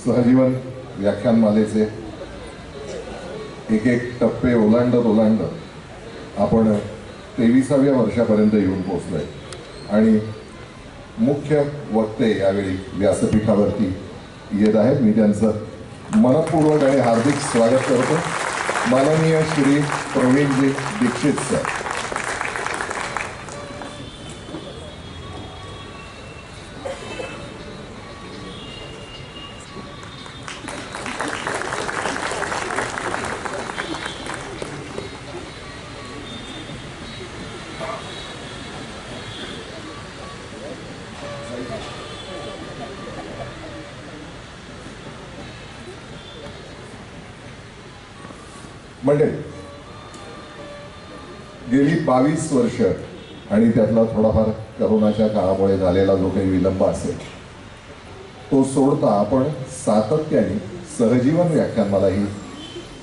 सहजीवन व्याख्यानमालेचे एक एक टप्पे ओलांडत आपण 23व्या वर्षापर्यंत येऊन पोहोचलोय आणि मुख्य वक्ते यावेळी व्यासपीठावरती येत आहेत. मी त्यांचं मनपूर्वक आणि हार्दिक स्वागत करतो. माननीय श्री प्रवीणजी दीक्षित सर. मंडळी, गेली 22 वर्ष आणि त्यातला थोडाफार करोनाच्या काळामुळे झालेला जो काही विलंब असेल तो सोडता आपण सातत्याने सहजीवन व्याख्यानमाला ही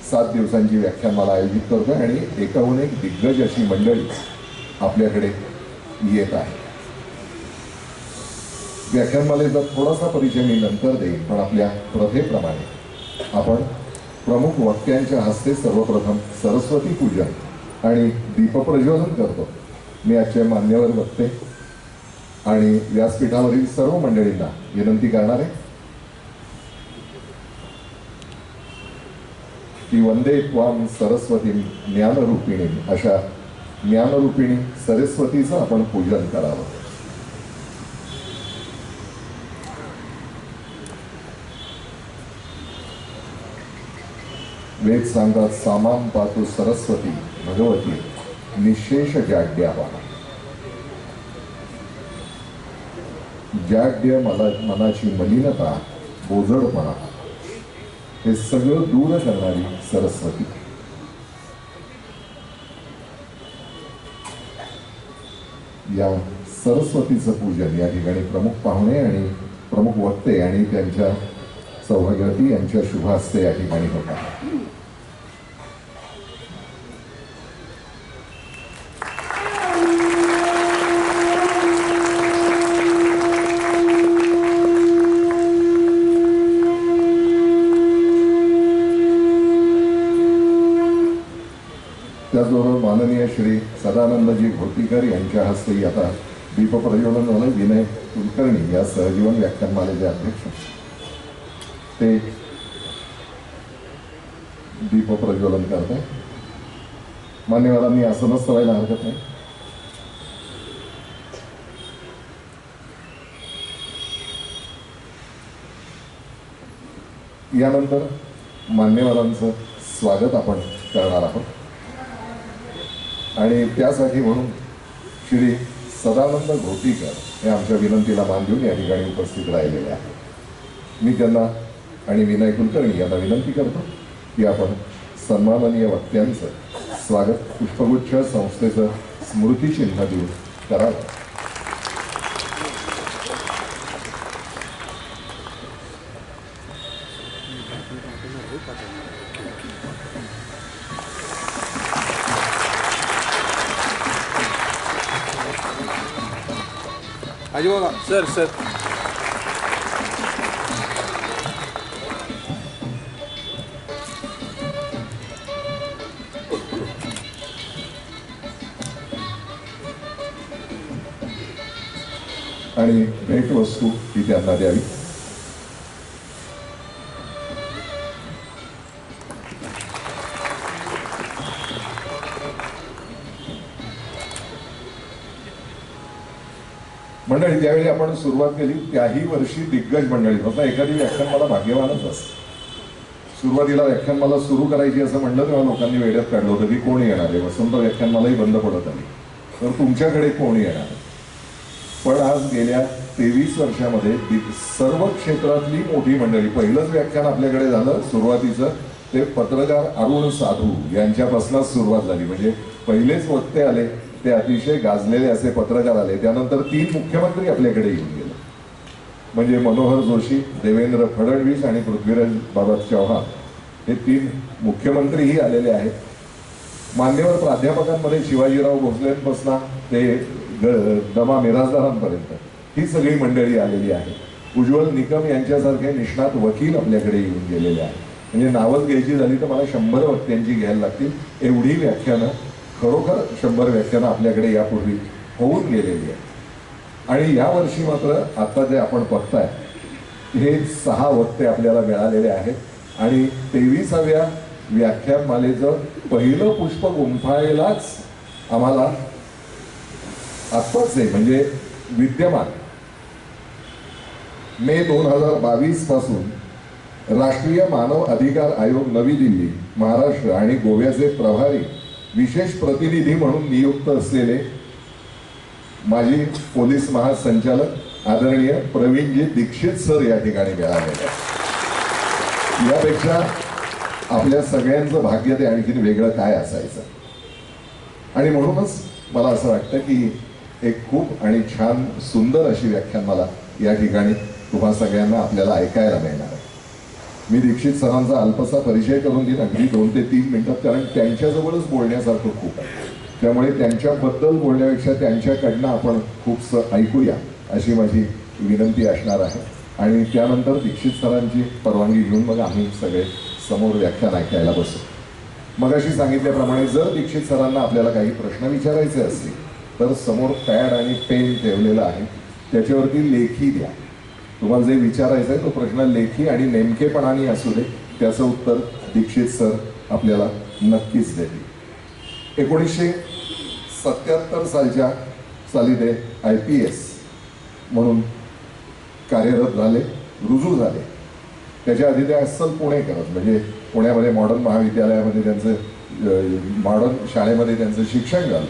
7 दिवसांची व्याख्यानमाला आयोजित करतोय आणि एकाहून एक दिग्गज अशी मंडळी आपल्याकडे येत आहे. व्याख्यानमालेचा थोडासा परिचय मी नंतर देईन, पण आपल्या प्रथेप्रमाणे आपण प्रमुख वक्त्यांच्या हस्ते सर्वप्रथम सरस्वती पूजन आणि दीपप्रज्वलन करतो. मी आजचे मान्यवर वक्ते आणि व्यासपीठावरील सर्व मंडळींना विनंती करणार आहे की वंदे त्वां सरस्वती ज्ञानरूपिणी, अशा ज्ञानरूपिणी सरस्वतीचं आपण पूजन करावं. वेद सांगतात, सामाम पातु सरस्वती भगवती निशेष जाड्यावा. जाड्य मनाची मलिनता, बोजडपणा हे सगळं दूर करणारी सरस्वती. या सरस्वतीचं पूजन या ठिकाणी प्रमुख पाहुणे आणि प्रमुख वक्ते आणि त्यांच्या सौभाग्यवती यांच्या शुभ हस्ते या ठिकाणी होतात. त्याचबरोबर माननीय श्री सदानंदजी घोटीकर यांच्या हस्ते आता दीपप्रज्वलन झालं. विनय कुलकर्णी या सहजीवन व्याख्यानमालेचे अध्यक्ष ते दीपप्रज्वलन करते. मान्यवरांनी आसनस्थ व्हायला हरकत नाही. यानंतर मान्यवरांचं स्वागत आपण करणार आहोत आणि त्यासाठी म्हणून श्री सदानंद घोटीकर हे आमच्या विनंतीला मान देऊन या ठिकाणी उपस्थित राहिलेले आहेत. मी त्यांना आणि विनय कुलकर्णी यांना विनंती करतो की आपण सन्माननीय वक्त्यांचं स्वागत पुष्पगुच्छ संस्थेचं स्मृतिचिन्ह देऊन करावं. आजी बघा सर सर आणि भेटवस्तू ही त्यांना द्यावी. मंडळी, ज्यावेळी आपण सुरुवात केली त्याही वर्षी दिग्गज मंडळी होता. एखादी व्याख्यानमाला भाग्यवानच असते. सुरुवातीला व्याख्यानमाला सुरू करायची असं म्हणलं तेव्हा लोकांनी वेड्यात काढलं होतं की कोण येणार आहे. वसंत व्याख्यानमालाही बंद पडत आली, तर तुमच्याकडे कोण येणार आहे. पण आज गेल्या 23 वर्षामध्ये सर्व क्षेत्रातली मोठी मंडळी, पहिलंच व्याख्यान आपल्याकडे झालं सुरुवातीचं ते पत्रकार अरुण साधू यांच्यापासूनच सुरुवात झाली. म्हणजे पहिलेच वक्ते आले ते अतिशय गाजलेले असे पत्रकार आले. त्यानंतर 3 मुख्यमंत्री आपल्याकडे येऊन गेले. म्हणजे मनोहर जोशी, देवेंद्र फडणवीस आणि पृथ्वीराज बाबा चव्हाण हे 3 मुख्यमंत्रीही आलेले आहेत. मान्यवर प्राध्यापकांमध्ये शिवाजीराव भोसलेंपासून ते दमा मिराजदारांपर्यंत ही सगळी मंडळी आलेली आहे. उज्ज्वल निकम यांच्यासारखे निष्णात वकील आपल्याकडे येऊन गेलेले आहेत. म्हणजे नावच घ्यायची झाली तर मला 100 वक्त्यांची घ्यायला लागतील, एवढी व्याख्यानं, खरोखर 100 व्याख्यानं आपल्याकडे यापूर्वी होऊन गेलेली आहे. आणि यावर्षी मात्र आता जे आपण बघताय हे 6 वक्ते आपल्याला मिळालेले आहेत आणि 23व्या व्याख्यानमालेचं पहिलं पुष्प गुंफायलाच आम्हाला आत्ताच आहे, म्हणजे विद्यमान मे 2022 पासून राष्ट्रीय मानव अधिकार आयोग नवी दिल्ली, महाराष्ट्र आणि गोव्याचे प्रभारी विशेष प्रतिनिधी म्हणून नियुक्त असलेले माजी पोलीस महासंचालक आदरणीय प्रवीणजी दीक्षित सर या ठिकाणी मिळालेले. यापेक्षा आपल्या सगळ्यांचं भाग्य ते आणखीन वेगळं काय असायचं. आणि म्हणूनच मला असं वाटतं की एक खूप आणि छान सुंदर अशी व्याख्यान मला या ठिकाणी तुम्हा सगळ्यांना आपल्याला ऐकायला मिळणार आहे. मी दीक्षित सरांचा अल्पसा परिचय करून देईन, अगदी 2 ते 3 मिनिटात, कारण त्यांच्याजवळच बोलण्यासारखं खूप आहे. त्यामुळे त्यांच्याबद्दल बोलण्यापेक्षा त्यांच्याकडनं आपण खूपसं ऐकूया अशी माझी विनंती असणार आहे. आणि त्यानंतर दीक्षित सरांची परवानगी घेऊन मग आम्ही सगळे समोर व्याख्यान ऐकायला बसू. मगाशी सांगितल्याप्रमाणे जर दीक्षित सरांना आपल्याला काही प्रश्न विचारायचे असतील तर समोर पॅड आणि पेन ठेवलेला आहे, त्याच्यावरती लेखी द्या. तुम्हाला जे विचारायचं आहे तो प्रश्न लेखी आणि नेमकेपणाने असू दे, त्याचं उत्तर दीक्षित सर आपल्याला नक्कीच देतील. 1977 साली ते IPS म्हणून कार्यरत झाले, रुजू झाले. त्याच्या आधी ते अस्सल पुणेकरच, म्हणजे पुण्यामध्ये मॉडर्न महाविद्यालयामध्ये त्यांचं मॉडर्न शाळेमध्ये त्यांचं शिक्षण झालं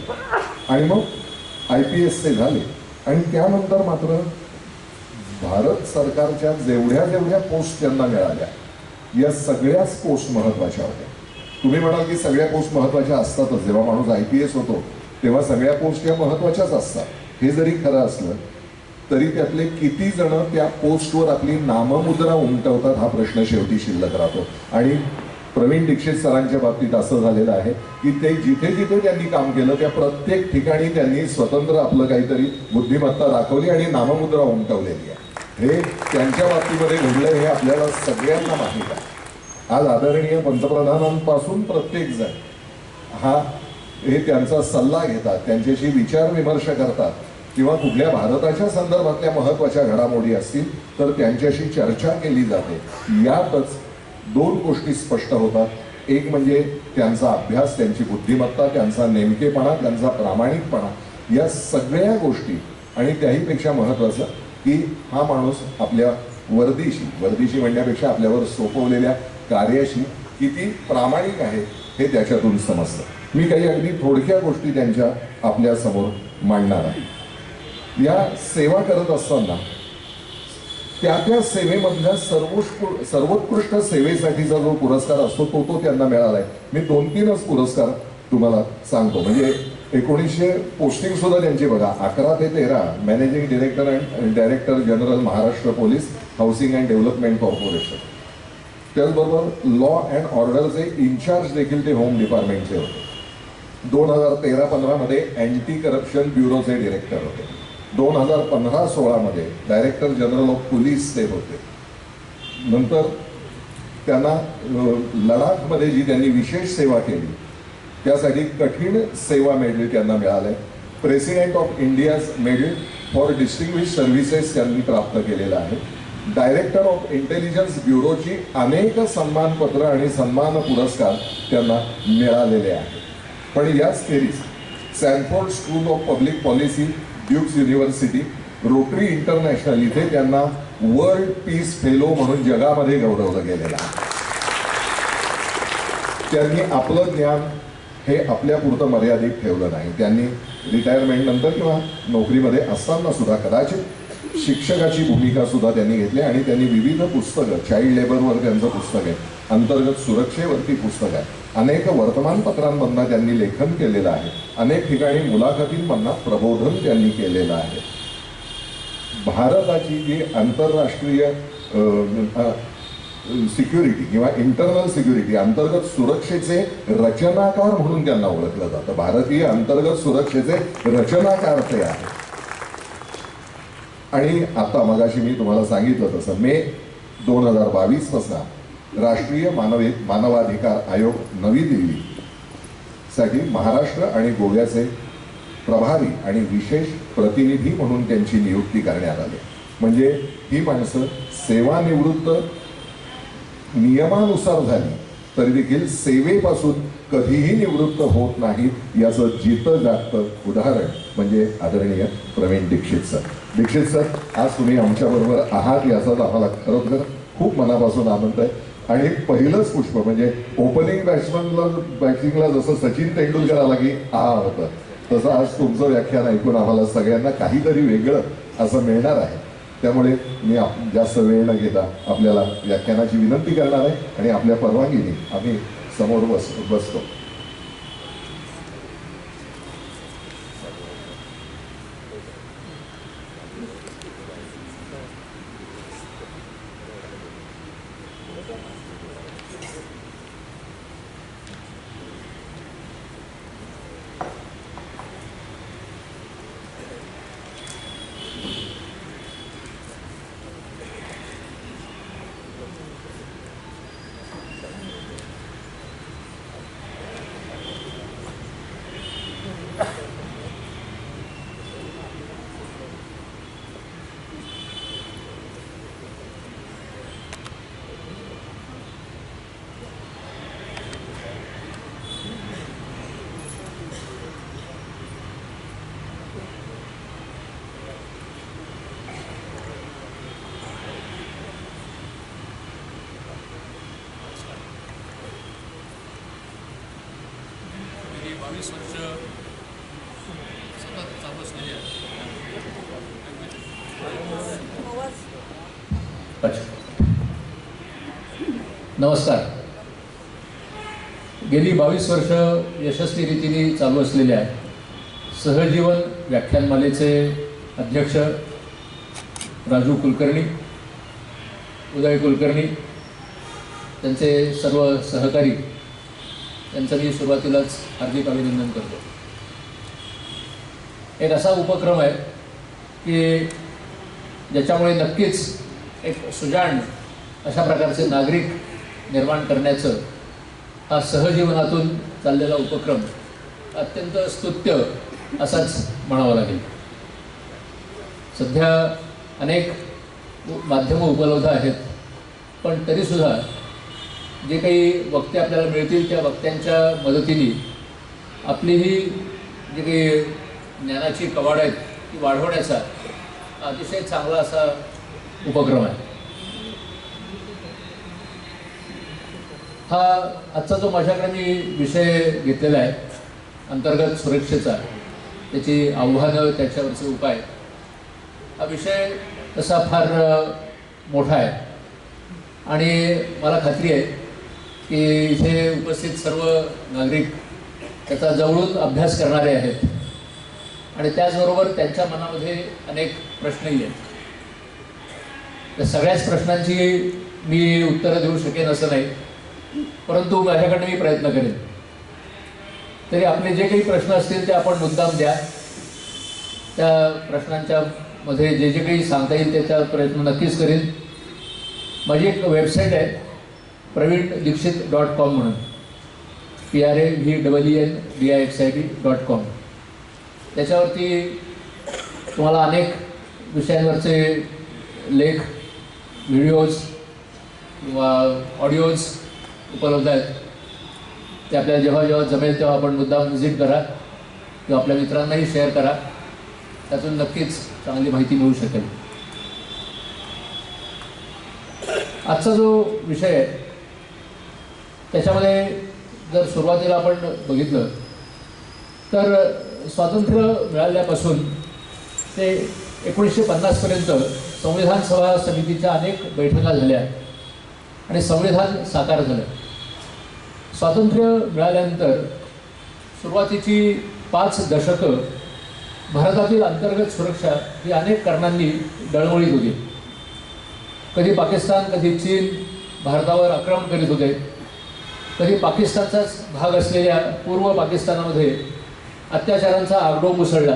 आणि मग IPS ते झाले. आणि त्यानंतर मात्र भारत सरकारच्या जेवढ्या पोस्ट त्यांना मिळाल्या या सगळ्याच पोस्ट महत्त्वाच्या होत्या. तुम्ही म्हणाल की सगळ्या पोस्ट महत्त्वाच्या असतातच, जेव्हा माणूस IPS होतो तेव्हा सगळ्या पोस्ट या महत्त्वाच्याच असतात. हे जरी खरं असलं तरी त्यातले किती जण त्या पोस्टवर आपली नाममुद्रा उमटवतात हा प्रश्न शेवटी शिल्लक राहतो. आणि प्रवीण दीक्षित सरांच्या बाबतीत असं झालेलं आहे की ते जिथे जिथे त्यांनी काम केलं त्या प्रत्येक ठिकाणी त्यांनी स्वतंत्र आपलं काहीतरी बुद्धिमत्ता दाखवली आणि नाममुद्रा उमटवलेली आहे. हे त्यांच्या बाबतीमध्ये घडलं हे आपल्याला सगळ्यांना माहीत आहे. आज आदरणीय पंतप्रधानांपासून प्रत्येकजण हे त्यांचा सल्ला घेतात, त्यांच्याशी विचार विमर्श करतात किंवा कुठल्या भारताच्या संदर्भातल्या महत्त्वाच्या घडामोडी असतील तर त्यांच्याशी चर्चा केली जाते. यातच 2 गोष्टी स्पष्ट होतात. एक म्हणजे त्यांचा अभ्यास, त्यांची बुद्धिमत्ता, त्यांचा नेमकेपणा, त्यांचा प्रामाणिकपणा, या सगळ्या गोष्टी. आणि त्याहीपेक्षा महत्त्वाचं की हा माणूस आपल्या वर्दीशी म्हणण्यापेक्षा आपल्यावर सोपवलेल्या कार्याशी किती प्रामाणिक आहे हे त्याच्यातून समजतं. मी काही अगदी थोडक्या गोष्टी त्यांच्या आपल्यासमोर मांडणार आहे. या सेवा करत असताना त्या सेवेमधल्या सर्वोत्कृष्ट सेवेसाठीचा जो पुरस्कार असतो तो त्यांना मिळाला आहे. मी 2-3च पुरस्कार तुम्हाला सांगतो. म्हणजे 1900 पोस्टिंग सुद्धा त्यांची बघा, 11 ते 13 managing director and director general Maharashtra police housing and development corporation. त्याचबरोबर लॉ अँड ऑर्डरचे इन्चार्ज देखील ते होम डिपार्टमेंटचे होते. 2013-15 मध्ये अँटी करप्शन ब्युरोचे डिरेक्टर होते. 2015-16 मध्ये डायरेक्टर जनरल ऑफ पोलीस ते होते. नंतर त्यांना लडाखमध्ये जी त्यांनी विशेष सेवा केली त्यासाठी कठीण सेवा मेडल त्यांना मिळालंय. President of India's medal for distinguish services त्यांनी प्राप्त केलेलं आहे. डायरेक्टर ऑफ इंटेलिजन्स ब्युरोची अनेक सन्मानपत्र आणि सन्मान पुरस्कार त्यांना मिळालेले आहेत. पण याच खेरीज Sanford School of Public Policy, Duke's University, Rotary International इथे त्यांना वर्ल्ड पीस फेलो म्हणून जगामध्ये गौरवलं गेलेलं आहे. त्यांनी आपलं ज्ञान हे आपल्यापुरतं मर्यादित ठेवलं नाही. त्यांनी रिटायरमेंट नंतर किंवा नोकरीमध्ये असताना सुद्धा कदाचित शिक्षकाची भूमिका सुद्धा त्यांनी घेतली आणि त्यांनी विविध पुस्तकं, चाइल्ड लेबरवर त्यांचं पुस्तक आहे, अंतर्गत सुरक्षेवरती पुस्तक आहे, अनेक वर्तमानपत्रांमधनं त्यांनी लेखन केलेलं आहे, अनेक ठिकाणी मुलाखतींमधनं प्रबोधन त्यांनी केलेलं आहे. भारताची जी आंतरराष्ट्रीय सिक्युरिटी किंवा इंटरनल सिक्युरिटी, अंतर्गत सुरक्षेचे रचनाकार म्हणून त्यांना ओळखलं जातं. भारतीय अंतर्गत सुरक्षेचे रचनाकार ते आहे. आणि आता मगाशी मी तुम्हाला सांगितलं तसं मे 2022 पासून राष्ट्रीय मानवाधिकार आयोग नवी दिल्ली साठी महाराष्ट्र आणि गोव्याचे प्रभारी आणि विशेष प्रतिनिधी म्हणून त्यांची नियुक्ती करण्यात आली. म्हणजे ही माणसं सेवानिवृत्त नियमानुसार झाली तरी देखील सेवेपासून कधीही निवृत्त होत नाहीत याचं जितं जागतं उदाहरण म्हणजे आदरणीय प्रवीण दीक्षित सर. दीक्षित सर, आज तुम्ही आमच्याबरोबर आहात याचाच आम्हाला खरोखर खूप मनापासून आनंद आहे. आणि पहिलंच पुष्प म्हणजे ओपनिंग बॅटिंगला जसं सचिन तेंडुलकर आला की होतं, तसं आज तुमचं व्याख्यान ऐकून आम्हाला सगळ्यांना काहीतरी वेगळं असं मिळणार आहे. त्यामुळे मी जास्त वेळ न घेता आपल्याला व्याख्यानाची विनंती करणार आहे आणि आपल्या परवानगीने आम्ही समोर बसतो. गेली 22 वर्ष सतत चालू असलेली आहे. नमस्कार. गेली 22 वर्ष यशस्वी रीतीने चालू असलेल्या सहजीवन व्याख्यानमालेचे अध्यक्ष राजू कुलकर्णी, उदय कुलकर्णी, त्यांचे सर्व सहकारी त्यांचं मी सुरुवातीलाच हार्दिक अभिनंदन करतो. एक असा उपक्रम आहे की ज्याच्यामुळे नक्कीच एक सुजाण अशा प्रकारचे नागरिक निर्माण करण्याचं हा सहजीवनातून चाललेला उपक्रम अत्यंत स्तुत्य असाच म्हणावा लागेल. सध्या अनेक माध्यमं उपलब्ध आहेत, पण तरीसुद्धा जे काही वक्ते आपल्याला मिळतील त्या वक्त्यांच्या मदतीने आपली ही जी काही ज्ञानाची कवाड आहेत ती वाढवण्याचा अतिशय चांगला असा उपक्रम आहे. हा आजचा जो माझ्याकडे मी विषय घेतलेला आहे अंतर्गत सुरक्षेचा, त्याची आव्हानं, त्याच्यावरचे उपाय, हा विषय तसा फार मोठा आहे आणि मला खात्री आहे की इथे उपस्थित सर्व नागरिक त्याचा जवळून अभ्यास करणारे आहेत आणि त्याचबरोबर त्यांच्या मनामध्ये अनेक प्रश्नही आहेत. त्या सगळ्याच प्रश्नांची मी उत्तरं देऊ शकेन असं नाही, परंतु माझ्याकडे मी प्रयत्न करेन. तरी आपले जे काही प्रश्न असतील ते आपण मुद्दाम द्या. त्या प्रश्नांच्या मध्ये जे जे काही सांगता येईल त्याचा प्रयत्न नक्कीच करेन. माझी एक वेबसाईट आहे praveendikshit.com म्हणून, praveendikshit.com. त्याच्यावरती तुम्हाला अनेक विषयांवरचे लेख, व्हिडिओज किंवा ऑडिओज उपलब्ध आहेत. ते आपल्याला जेव्हा जेव्हा जमेल तेव्हा आपण मुद्दाम व्हिजिट करा किंवा आपल्या मित्रांनाही शेअर करा. त्यातून नक्कीच चांगली माहिती मिळू शकेल. आजचा जो विषय आहे त्याच्यामध्ये जर सुरुवातीला आपण बघितलं तर स्वातंत्र्य मिळाल्यापासून ते 1950 पर्यंत संविधान सभा समितीच्या अनेक बैठका झाल्या आणि संविधान साकार झालं. स्वातंत्र्य मिळाल्यानंतर सुरुवातीची 5 दशकं भारतातील अंतर्गत सुरक्षा ही अनेक कारणांनी डळमळीत होती. कधी पाकिस्तान, कधी चीन भारतावर आक्रमण करीत होते, कधी पाकिस्तानचाच भाग असलेल्या पूर्व पाकिस्तानामध्ये अत्याचारांचा आगडोंब उसळला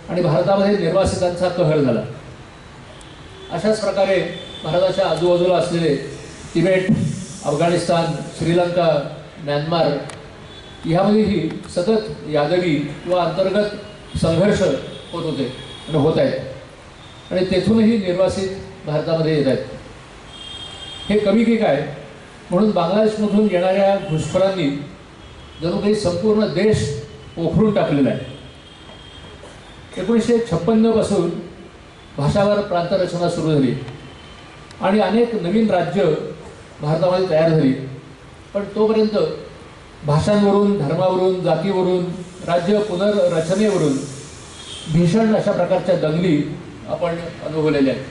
आणि भारतामध्ये निर्वासितांचा कहर झाला. अशाच प्रकारे भारताच्या आजूबाजूला असलेले तिबेट, अफगाणिस्तान, श्रीलंका, म्यानमार ह्यामध्येही सतत यादवी किंवा अंतर्गत संघर्ष होत होते आणि होत आहेत आणि तेथूनही निर्वासित भारतामध्ये येत आहेत. हे कमी की काय म्हणून बांगलादेशमधून येणाऱ्या घुसखोरांनी जणू काही संपूर्ण देश पोखरून टाकलेला आहे. 1956 पासून भाषावर प्रांतरचना सुरू झाली आणि अनेक नवीन राज्य भारतामध्ये तयार झाली, पण तोपर्यंत भाषांवरून, धर्मावरून, जातीवरून, राज्य पुनर्रचनेवरून भीषण अशा प्रकारच्या दंगली आपण अनुभवलेल्या आहेत.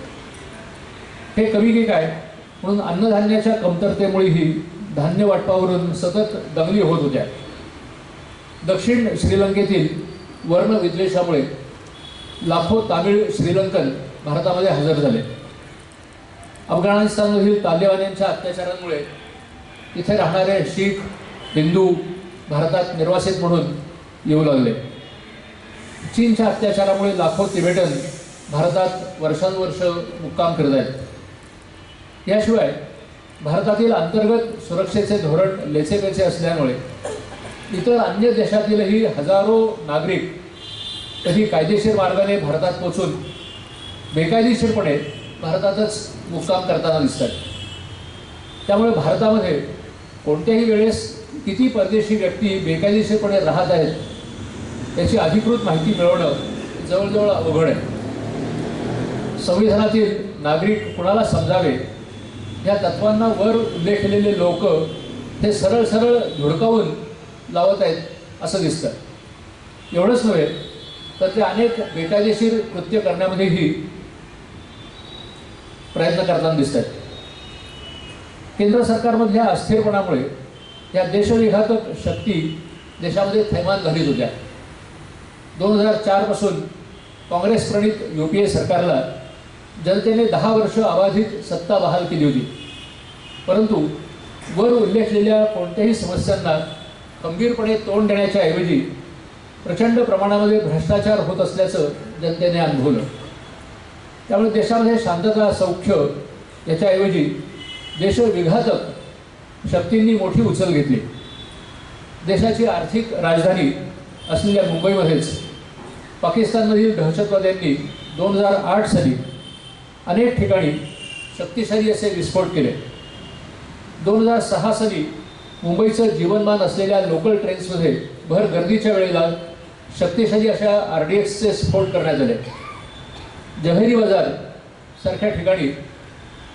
हे कमी की काय म्हणून अन्नधान्याच्या कमतरतेमुळेही धान्य वाटपावरून सतत दंगली होत होत्या. दक्षिण श्रीलंकेतील वर्णविद्वेषामुळे लाखो तामिळ श्रीलंकन भारतामध्ये हजर झाले. अफगाणिस्तानमधील तालिबान्यांच्या अत्याचारांमुळे तिथे राहणारे शीख, हिंदू भारतात निर्वासित म्हणून येऊ लागले. चीनच्या अत्याचारामुळे लाखो तिबेटन भारतात वर्षानुवर्ष मुक्काम करत आहेत. याशिवाय भारतातील अंतर्गत सुरक्षेचे धोरण लेचेपेचे असल्यामुळे इतर अन्य देशातीलही हजारो नागरिक कधी कायदेशीर मार्गाने भारतात पोचून बेकायदेशीरपणे भारतातच मुक्काम करताना दिसतात. त्यामुळे भारतामध्ये कोणत्याही वेळेस किती परदेशी व्यक्ती बेकायदेशीरपणे राहत आहेत याची अधिकृत माहिती मिळवणं जवळजवळ अवघड आहे. संविधानातील नागरिक कुणाला समजावे या तत्वांना वर उल्लेखलेले लोक हे सरळ सरळ धुडकावून लावत आहेत असं दिसतं. एवढंच नव्हे तर ते अनेक बेकायदेशीर कृत्य करण्यामध्येही प्रयत्न करताना दिसत आहेत. केंद्र सरकारमधल्या अस्थिरपणामुळे या देशविघातक शक्ती देशामध्ये थैमान घालीत होत्या. 2004 पासून काँग्रेस प्रणित UPA सरकारला जनतेने 10 वर्ष अबाधित सत्ता बहाल केली होती, परंतु वर उल्लेखलेल्या कोणत्याही समस्यांना खंबीरपणे तोंड देण्याच्या ऐवजी प्रचंड प्रमाणामध्ये भ्रष्टाचार होत असल्याचं जनतेने अनुभवलं. त्यामुळे देशामध्ये शांतता, सौख्य याच्याऐवजी देशविघातक शक्तींनी मोठी उचल घेतली. देशाची आर्थिक राजधानी असलेल्या मुंबईमध्येच पाकिस्तानमधील दहशतवाद्यांनी 2008 साली अनेक ठिकाणी शक्तिशाली असे विस्फोट केले. 2006 साली मुंबईचं जीवनमान असलेल्या लोकल ट्रेन्समध्ये भर गर्दीच्या वेळेला शक्तिशाली अशा RDXचे स्फोट करण्यात आले. जव्हेरी बाजार सारख्या ठिकाणी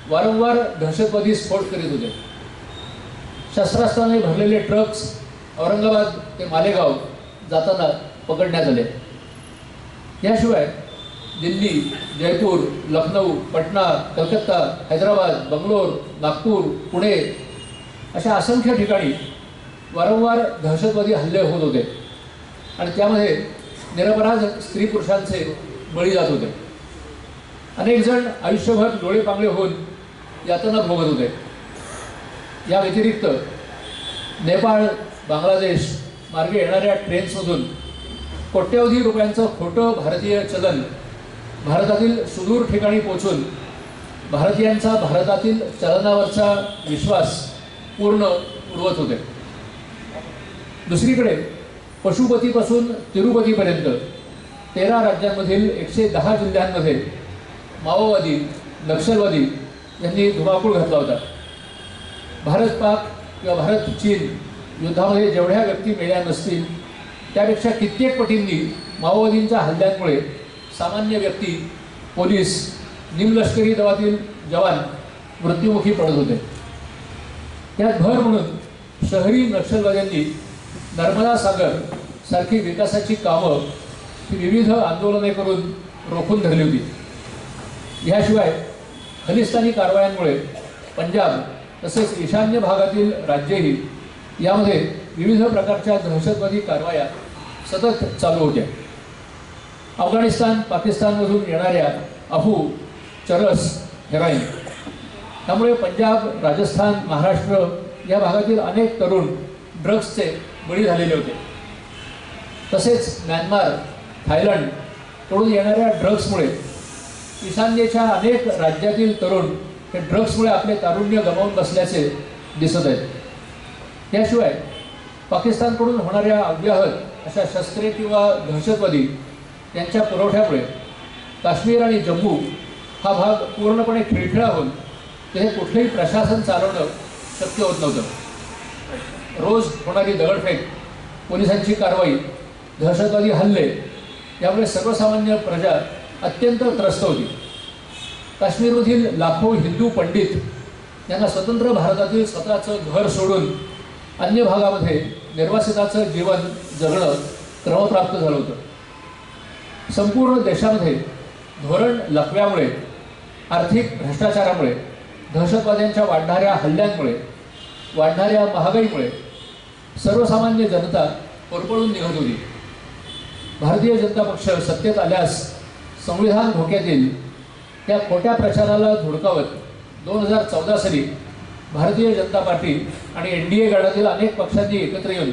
वारंवार दहशतवादी स्फोट करीत होते. शस्त्रास्त्राने भरलेले ट्रक्स औरंगाबाद ते मालेगाव जाताना पकडण्यात आले. याशिवाय दिल्ली, जयपूर, लखनौ, पटना, कलकत्ता, हैदराबाद, बंगलोर, नागपूर, पुणे अशा असंख्य ठिकाणी वारंवार दहशतवादी हल्ले होत होते आणि त्यामध्ये निरपराध स्त्री पुरुषांचे बळी जात होते. अनेक जण आयुष्यभर डोळे पांगळे होऊन यातना भोगत होते. या व्यतिरिक्त नेपाळ, बांगलादेश मार्गे येणाऱ्या ट्रेन्समधून कोट्यवधी रुपयांचं खोटं भारतीय चलन भारतातील सुदूर ठिकाणी पोचून भारतीयांचा भारतातील चलनावरचा विश्वास पूर्ण उडवत होते. दुसरीकडे पशुपतीपासून तिरुपतीपर्यंत 13 राज्यांमधील 110 जिल्ह्यांमध्ये माओवादी, नक्षलवादी यांनी धुमाकूळ घातला होता. भारत-पाक किंवा भारत-चीन युद्धामध्ये जेवढ्या व्यक्ती मेल्या नसतील त्यापेक्षा कित्येक पटींनी माओवादींच्या हल्ल्यांमुळे सामान्य व्यक्ती, पोलीस, निमलष्करी दलातील जवान मृत्युमुखी पडत होते. त्यात भर म्हणून शहरी नक्षलवाद्यांनी नर्मदा सागर सारखी विकासाची कामं ही विविध आंदोलने करून रोखून धरली होती. याशिवाय खलिस्तानी कारवायांमुळे पंजाब तसेच ईशान्य भागातील राज्येही यामध्ये विविध प्रकारच्या दहशतवादी कारवाया सतत चालू होत्या. अफगाणिस्तान, पाकिस्तानमधून येणाऱ्या अफू, चरस, हेरॉईन त्यामुळे पंजाब, राजस्थान, महाराष्ट्र या भागातील अनेक तरुण ड्रग्सचे बळी झालेले होते. तसेच म्यानमार, थायलंड कडून येणाऱ्या ड्रग्समुळे ईशान्येच्या अनेक राज्यातील तरुण हे ड्रग्समुळे आपले तारुण्य गमावून बसल्याचे दिसत आहेत। याशिवाय पाकिस्तानकडून होणाऱ्या अव्याहत अशा शस्त्रे किंवा दहशतवादी यांच्या पुरवठ्यामुळे काश्मीर आणि जम्मू हा भाग पूर्णपणे खिळखिळा होऊन तिथे कुठलेही प्रशासन चालवणं शक्य होत नव्हतं। रोज होणारी दगडफेक, पोलिसांची कारवाई, दहशतवादी हल्ले यामुळे सर्वसामान्य प्रजा अत्यंत त्रस्त होती। काश्मीरमधील लाखो हिंदू पंडित यांना स्वतंत्र भारतातील स्वतःचं घर सोडून अन्य भागामध्ये निर्वासिताचं जीवन जगणं क्रमप्राप्त झालं होतं। संपूर्ण देशामध्ये धोरण लकव्यामुळे, आर्थिक भ्रष्टाचारामुळे, दहशतवाद्यांच्या वाढणाऱ्या हल्ल्यांमुळे, वाढणाऱ्या महागाईमुळे सर्वसामान्य जनता होरपळून निघत होती। भारतीय जनता पक्ष सत्तेत आल्यास संविधान धोक्यात येईल त्या खोट्या प्रचाराला धुडकावत 2014 साली भारतीय जनता पार्टी आणि NDA गटातील अनेक पक्षांनी एकत्र येऊन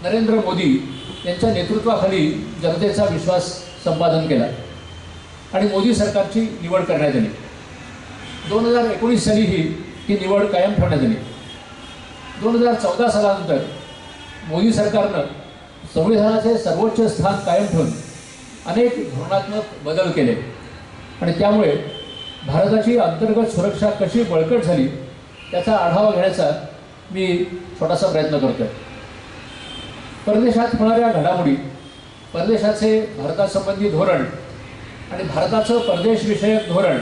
नरेंद्र मोदी यांच्या नेतृत्वाखाली जनतेचा विश्वास संपादन केला आणि मोदी सरकारची निवड करण्यात आली। 2019 सालीही ती निवड कायम ठेवण्यात आली। 2014 सालानंतर मोदी सरकारनं संविधानाचे सर्वोच्च स्थान कायम ठेवून अनेक धोरणात्मक बदल केले आणि त्यामुळे भारताची अंतर्गत सुरक्षा कशी बळकट झाली त्याचा आढावा घेण्याचा मी छोटासा प्रयत्न करतोय। परदेशात होणाऱ्या घडामोडी, परदेशाचे भारतासंबंधी धोरण आणि भारताचं परदेशविषयक धोरण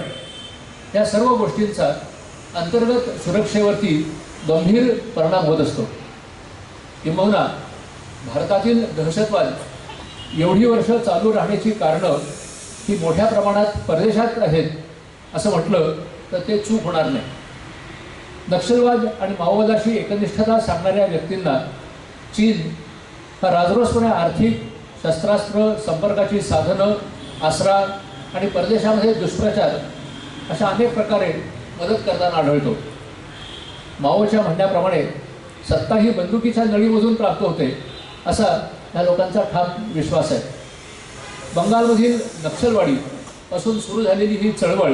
या सर्व गोष्टींचा अंतर्गत सुरक्षेवरती गंभीर परिणाम होत असतो। किंबहुना भारतातील दहशतवाद एवढी वर्ष चालू राहण्याची कारणं ही मोठ्या प्रमाणात परदेशात आहेत असं म्हटलं तर ते चूक होणार नाही। नक्षलवाद आणि माओवादाशी एकनिष्ठता सांगणाऱ्या व्यक्तींना चीन हा राजरोसपणे आर्थिक, शस्त्रास्त्र, संपर्काची साधनं, आसरा आणि परदेशामध्ये दुष्प्रचार अशा अनेक प्रकारे मदत करताना आढळतो। माओच्या म्हणण्याप्रमाणे सत्ता ही बंदुकीच्या नळीमधून प्राप्त होते असा या लोकांचा ठाम विश्वास आहे। बंगालमधील नक्षलवाडीपासून सुरू झालेली ही चळवळ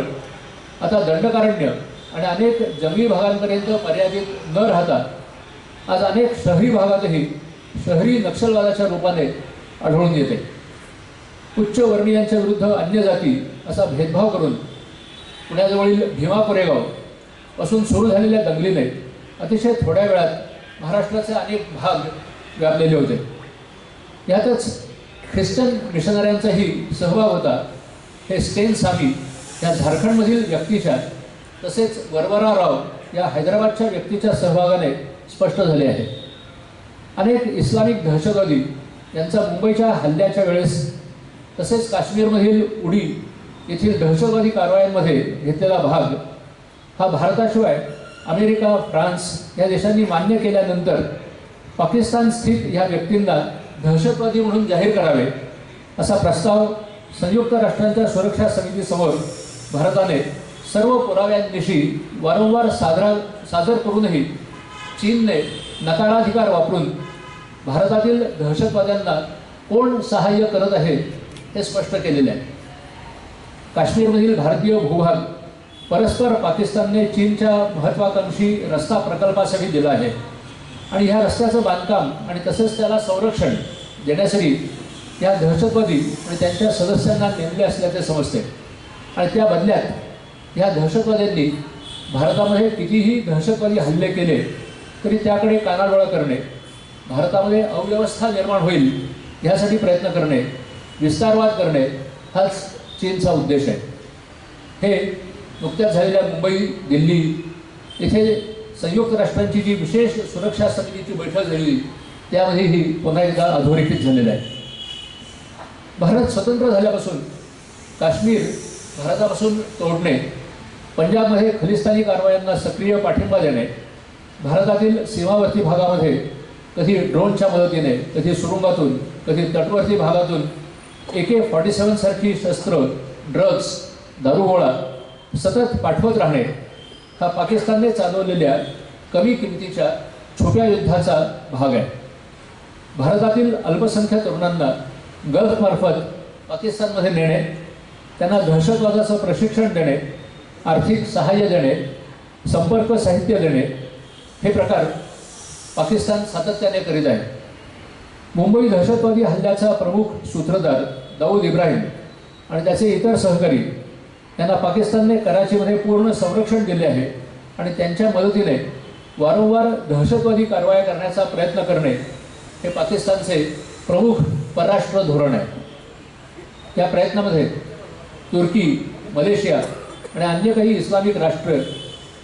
आता दंडकारण्य आणि अनेक जंगली भागांपर्यंत मर्यादित न राहता आज अनेक शहरी भागातही शहरी नक्षलवादाच्या रूपाने आढळून येते। उच्च वर्णीयांच्या विरुद्ध अन्य जाती असा भेदभाव करून पुण्याजवळील भीमा कोरेगाव पासून सुरू झालेल्या दंगलीने अतिशय थोड्या वेळात महाराष्ट्राचे अनेक भाग व्यापलेले होते। यातच ख्रिश्चन मिशनऱ्यांचाही सहभाग होता हे स्टेन सामी या झारखंडमधील व्यक्तीच्या तसेच वरवरा राव या हैदराबादच्या व्यक्तीच्या सहभागाने स्पष्ट झाले आहे। अनेक इस्लामिक दहशतवादी यांचा मुंबईच्या हल्ल्याच्या वेळेस तसेच काश्मीरमधील उडी येथील दहशतवादी कारवायांमध्ये घेतलेला भाग हा भारताशिवाय अमेरिका, फ्रान्स या देशांनी मान्य केल्यानंतर पाकिस्तान स्थित ह्या व्यक्तींना दहशतवादी म्हणून जाहीर करावे असा प्रस्ताव संयुक्त राष्ट्रांच्या सुरक्षा समितीसमोर भारताने सर्व पुराव्यांनिशी वारंवार सादर करूनही चीनने नकाराधिकार वापरून भारतातील दहशतवाद्यांना कोण सहाय्य करत आहे हे स्पष्ट केलेले आहे। काश्मीरमधील भारतीय भूभाग परस्पर पाकिस्तानने चीनच्या महत्त्वाकांक्षी रस्ता प्रकल्पासाठी दिला आहे आणि ह्या रस्त्याचं बांधकाम आणि तसेच त्याला संरक्षण देण्यासाठी या दहशतवादी आणि त्यांच्या सदस्यांना नेमले असल्याचे समजते आणि त्या बदल्यात ह्या दहशतवाद्यांनी भारतामध्ये कितीही दहशतवादी हल्ले केले तरी त्याकडे कानाडोळा करणे, भारतामध्ये अव्यवस्था निर्माण होईल ह्यासाठी प्रयत्न करणे, विस्तारवाद करणे हाच चीनचा उद्देश आहे। हे नुकत्याच झालेल्या मुंबई, दिल्ली इथे संयुक्त राष्ट्रांची जी विशेष सुरक्षा समितीची बैठक झाली त्यामध्येही पुन्हा एकदा अधोरेखित झालेलं आहे। भारत स्वतंत्र झाल्यापासून काश्मीर भारतापासून तोडणे, पंजाबमध्ये खलिस्तानी कारवायांना सक्रिय पाठिंबा देणे, भारतातील सीमावर्ती भागामध्ये कधी ड्रोनच्या मदतीने, कधी सुरुंगातून, कधी तटवर्ती भागातून AK-47 सारखी शस्त्र, ड्रग्ज, दारुगोळा सतत पाठवत राहणे हा पाकिस्तानने चालवलेल्या कमी किमतीच्या छोट्या युद्धाचा भाग आहे। भारतातील अल्पसंख्याक तरुणांना गल्फमार्फत पाकिस्तानमध्ये नेणे, त्यांना दहशतवादाचं प्रशिक्षण देणे, आर्थिक सहाय्य देणे, संपर्क साहित्य देणे हे प्रकार पाकिस्तान सातत्याने करीत आहे. मुंबई दहशतवादी हल्ल्याचा प्रमुख सूत्रधार दाऊद इब्राहिम आणि त्याचे इतर सहकारी यांना पाकिस्तानने कराचीमध्ये पूर्ण संरक्षण दिले आहे आणि त्यांच्या मदतीने वारंवार दहशतवादी कारवाया करण्याचा प्रयत्न करणे हे पाकिस्तानचे प्रमुख परराष्ट्र धोरण आहे. या प्रयत्नामध्ये तुर्की, मलेशिया आणि अन्य काही इस्लामिक राष्ट्र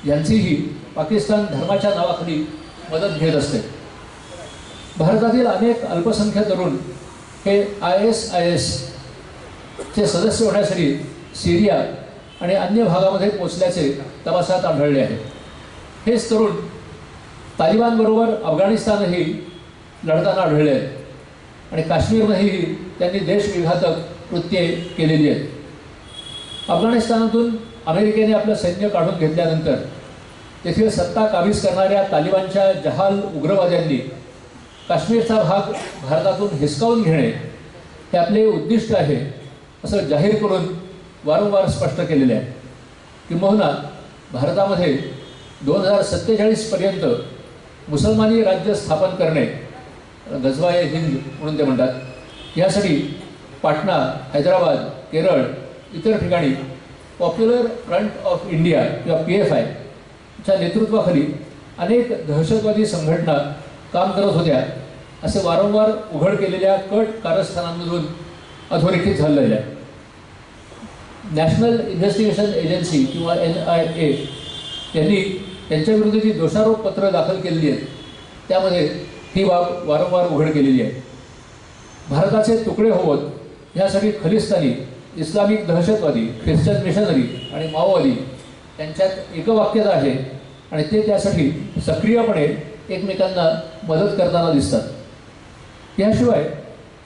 यांचीही पाकिस्तान धर्माच्या नावाखाली मदत घेत असते. भारतातील अनेक अल्पसंख्याक तरुण हे ISIS चे सदस्य होण्यासाठी सिरिया आणि अन्य भागामध्ये पोचल्याचे तपासात आढळले आहे. हेच तरुण तालिबानबरोबर अफगाणिस्तानही लढताना आढळले आहेत आणि काश्मीरमध्येही त्यांनी देशविघातक कृत्ये केलेली आहेत. अफगाणिस्तानातून अमेरिकेने आपलं सैन्य काढून घेतल्यानंतर तेथील सत्ता काबीज करणाऱ्या तालिबानच्या जहाल उग्रवाद्यांनी काश्मीरचा भाग भारतातून हिसकावून घेणे हे आपले उद्दिष्ट आहे असं जाहीर करून वारंवार स्पष्ट केलेले आहे. किंबहुना भारतामध्ये 2047 पर्यंत मुसलमानी राज्य स्थापन करणे, गजवाए हिंद म्हणून ते म्हणतात, यासाठी पाटणा, हैदराबाद, केरळ इतर ठिकाणी पॉप्युलर फ्रंट ऑफ इंडिया किंवा PFI च्या नेतृत्वाखाली अनेक दहशतवादी संघटना काम करत होत्या असे वारंवार उघड केलेल्या कट कारस्थानांमधून अधोरेखित झालेले आहे. नॅशनल इन्व्हेस्टिगेशन एजन्सी किंवा NIA यांनी त्यांच्याविरुद्ध जी दोषारोप पत्र दाखल केलेली आहेत त्यामध्ये ही बाब वारंवार उघड केलेली आहे. भारताचे तुकडे होवत यासाठी खलिस्तानी, इस्लामिक दहशतवादी, ख्रिश्चन मिशनरी आणि माओवादी यांच्यात एकवाक्यता आहे आणि ते त्यासाठी सक्रियपणे एकमेकांना मदत करताना दिसतात. याशिवाय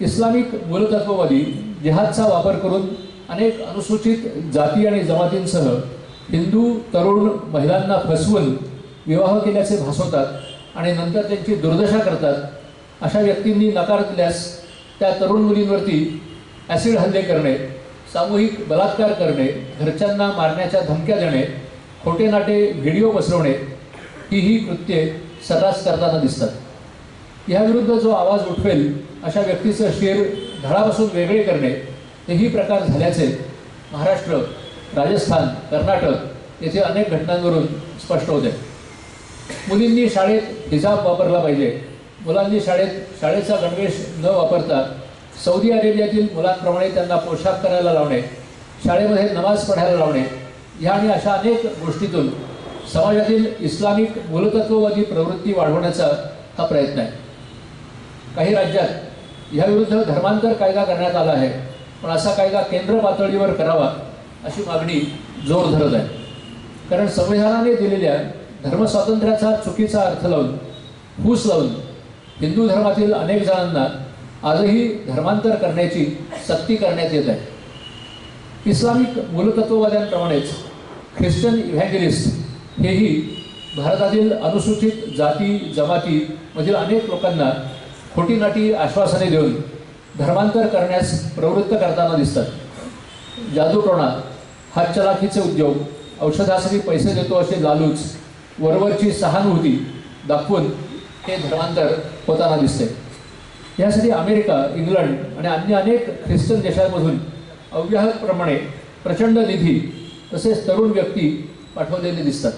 इस्लामिक मूलतत्ववादी जिहादचा वापर करून अनेक अनुसूचित जाती आणि जमातींसह हिंदू तरुण महिलांना फसवून विवाह केल्याचे भासवतात आणि नंतर त्यांची दुर्दशा करतात. अशा व्यक्तींनी नकार दिल्यास त्या तरुण मुलींवरती ॲसिड हल्ले करणे, सामूहिक बलात्कार करणे, घरच्यांना मारण्याच्या धमक्या देणे, खोटे नाटे व्हिडिओ पसरवणे ही कृत्ये सर्रास करताना दिसतात. याविरुद्ध जो आवाज उठवेल अशा व्यक्तीचं शिर धडापासून वेगळे करणे हेही प्रकार झाल्याचे महाराष्ट्र, राजस्थान, कर्नाटक येथे अनेक घटनांवरून स्पष्ट होते. मुलींनी शाळेत हिजाब वापरला पाहिजे, मुलांनी शाळेचा गणवेश न वापरता सौदी अरेबियातील मुलांप्रमाणे त्यांना पोशाख करायला लावणे, शाळेमध्ये नमाज पढायला लावणे ह्या आणि अशा अनेक गोष्टीतून समाजातील इस्लामिक मूलतत्ववादी प्रवृत्ती वाढवण्याचा हा प्रयत्न आहे. काही राज्यात याविरुद्ध धर्मांतर कायदा करण्यात आला आहे, पण असा कायदा केंद्र पातळीवर करावा अशी मागणी जोर धरत आहे. कारण संविधानाने दिलेल्या धर्मस्वातंत्र्याचा चुकीचा अर्थ लावून, फूस लावून हिंदू धर्मातील अनेक जणांना आजही धर्मांतर करण्याची सक्ती करण्यात येत आहे. इस्लामिक मूलतत्ववाद्यांप्रमाणेच ख्रिश्चन इव्हँजेलिस्ट हेही भारतातील अनुसूचित जाती जमातीमधील अनेक लोकांना खोटी नाटी आश्वासने देऊन धर्मांतर करण्यास प्रवृत्त करताना दिसतात. जादूटोणा, हातचलाखीचे उद्योग, औषधासाठी पैसे देतो असे लालूच, वरवरची सहानुभूती दाखवून हे धर्मांतर होताना दिसते. यासाठी अमेरिका, इंग्लंड आणि अन्य अनेक ख्रिश्चन देशांमधून अव्याहतप्रमाणे प्रचंड निधी तसेच तरुण व्यक्ती पाठवलेले दिसतात.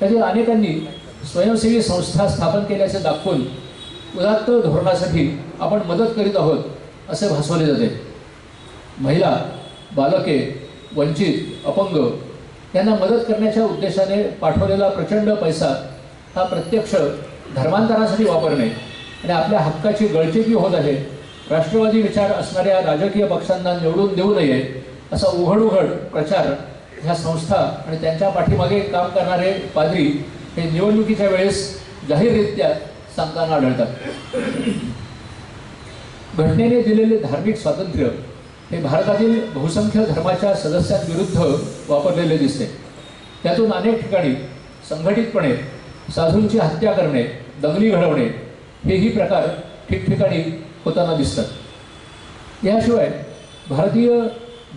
त्यातील अनेकांनी स्वयंसेवी संस्था स्थापन केल्याचे दाखवून उदात्त धोरणासाठी आपण मदत करीत आहोत असे भासवले जाते. महिला, बालके, वंचित, अपंग यांना मदत करण्याच्या उद्देशाने पाठवलेला प्रचंड पैसा हा प्रत्यक्ष धर्मांतरासाठी वापरणे आणि आपल्या हक्काची गळचेपी होत आहे. राष्ट्रवादी विचार असणाऱ्या राजकीय पक्षांना निवडून देऊ नये असा उघड प्रचार ह्या संस्था आणि त्यांच्या पाठीमागे काम करणारे पाद्री हे निवडणुकीच्या वेळेस जाहीररित्या सांगताना आढळतात. घटनेने दिलेले धार्मिक स्वातंत्र्य हे भारतातील बहुसंख्य धर्माच्या सदस्यांविरुद्ध वापरलेले दिसते. त्यातून अनेक ठिकाणी संघटितपणे साधूंची हत्या करणे, दंगली घडवणे हेही प्रकार ठिकठिकाणी होताना दिसतात. याशिवाय भारतीय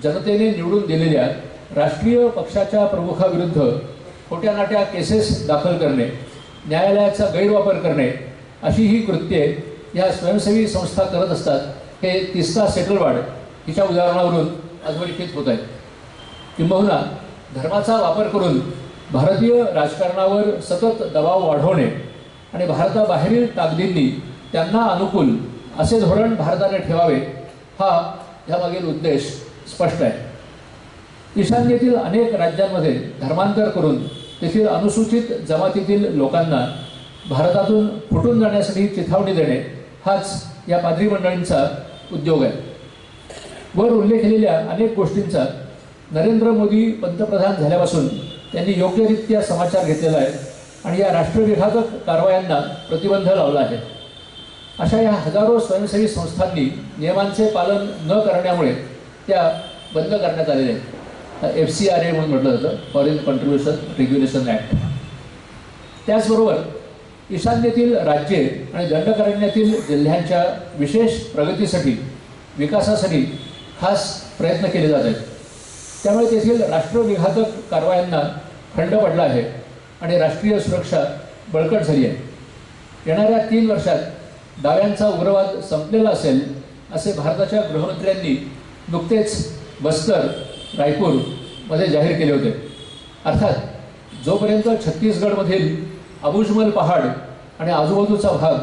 जनतेने निवडून दिलेल्या राष्ट्रीय पक्षाच्या प्रमुखाविरुद्ध खोट्या नाट्या केसेस दाखल करणे, न्यायालयाचा गैरवापर करणे अशी ही कृत्ये या स्वयंसेवी संस्था करत असतात हे तिस्ता सेटलवाड हिच्या उदाहरणावरून अधोरेखित होत आहे. किंबहुना धर्माचा वापर करून भारतीय राजकारणावर सतत दबाव वाढवणे आणि भारताबाहेरील ताकदींनी त्यांना अनुकूल असे धोरण भारताने ठेवावे हा यामागील उद्देश स्पष्ट आहे. ईशान्येतील अनेक राज्यांमध्ये धर्मांतर करून तेथील अनुसूचित जमातीतील लोकांना भारतातून फुटून जाण्यासाठी चिथावणी देणे हाच या पाद्री मंडळींचा उद्योग आहे. वर उल्लेख केलेल्या अनेक गोष्टींचा नरेंद्र मोदी पंतप्रधान झाल्यापासून त्यांनी योग्यरित्या समाचार घेतलेला आहे आणि या राष्ट्रविघातक कारवायांना प्रतिबंध लावला आहे. अशा या हजारो स्वयंसेवी संस्थांनी नियमांचे पालन न करण्यामुळे त्या बंद करण्यात आलेल्या आहेत. FCRA म्हणून म्हटलं जातं, फॉरेन कॉन्ट्रिब्युशन रेग्युलेशन ॲक्ट. त्याचबरोबर ईशान्येतील राज्ये आणि दंडकारण्यातील जिल्ह्यांच्या विशेष प्रगतीसाठी विकासासाठी खास प्रयत्न केले जात आहेत. त्यामुळे तेथील राष्ट्रविघातक कारवायांना खंड पडला आहे आणि राष्ट्रीय सुरक्षा बळकट झाली आहे. येणाऱ्या 3 वर्षात डाव्यांचा उग्रवाद संपलेला असेल असे भारताच्या गृहमंत्र्यांनी नुकतेच बस्तर रायपूरमध्ये जाहीर केले होते. अर्थात जोपर्यंत छत्तीसगडमधील अबुजमल पहाड आणि आजूबाजूचा भाग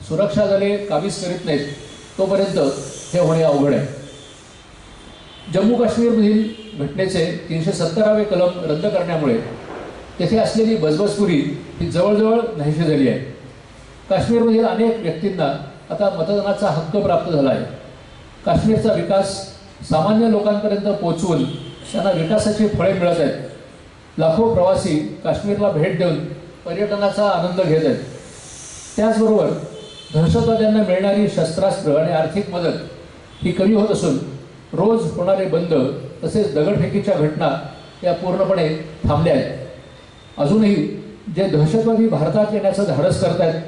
सुरक्षा दले काबीज करीत नाहीत तोपर्यंत हे होणे अवघड आहे. जम्मू काश्मीरमधील घटनेचे 370वे कलम रद्द करण्यामुळे तेथे असलेली बजबजपुरी ही जवळजवळ नाहीशी झाली आहे. काश्मीरमधील अनेक व्यक्तींना आता मतदानाचा हक्क प्राप्त झाला आहे. काश्मीरचा विकास सामान्य लोकांपर्यंत पोहोचवून त्यांना विकासाची फळे मिळत आहेत. लाखो प्रवासी काश्मीरला भेट देऊन पर्यटनाचा आनंद घेत आहेत. त्याचबरोबर दहशतवाद्यांना मिळणारी शस्त्रास्त्र आणि आर्थिक मदत ही कमी होत असून रोज होणारे बंद तसेच दगडफेकीच्या घटना या पूर्णपणे थांबल्या आहेत. अजूनही जे दहशतवादी भारतात येण्याचं धाडस करत आहेत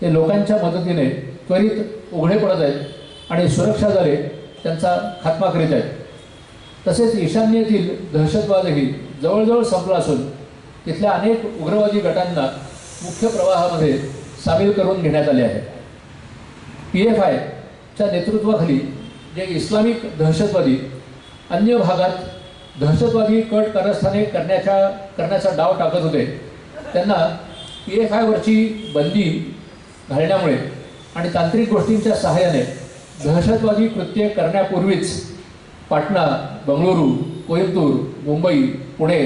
ते लोकांच्या मदतीने त्वरित उघडे पडत आहेत आणि सुरक्षा दले त्यांचा खात्मा करीत आहेत. तसेच ईशान्येतील दहशतवादही जवळजवळ संपला असून तिथल्या अनेक उग्रवादी गटांना मुख्य प्रवाहामध्ये सामील करून घेण्यात आले आहे. PFIच्या नेतृत्वाखाली जे इस्लामिक दहशतवादी अन्य भागात दहशतवादी कट कारस्थाने करण्याचा डाव टाकत होते त्यांना PFIवरची बंदी घालण्यामुळे आणि तांत्रिक गोष्टींच्या सहाय्याने दहशतवादी कृत्ये करण्यापूर्वीच पाटणा, बंगळुरू, कोइंबतूर, मुंबई, पुणे,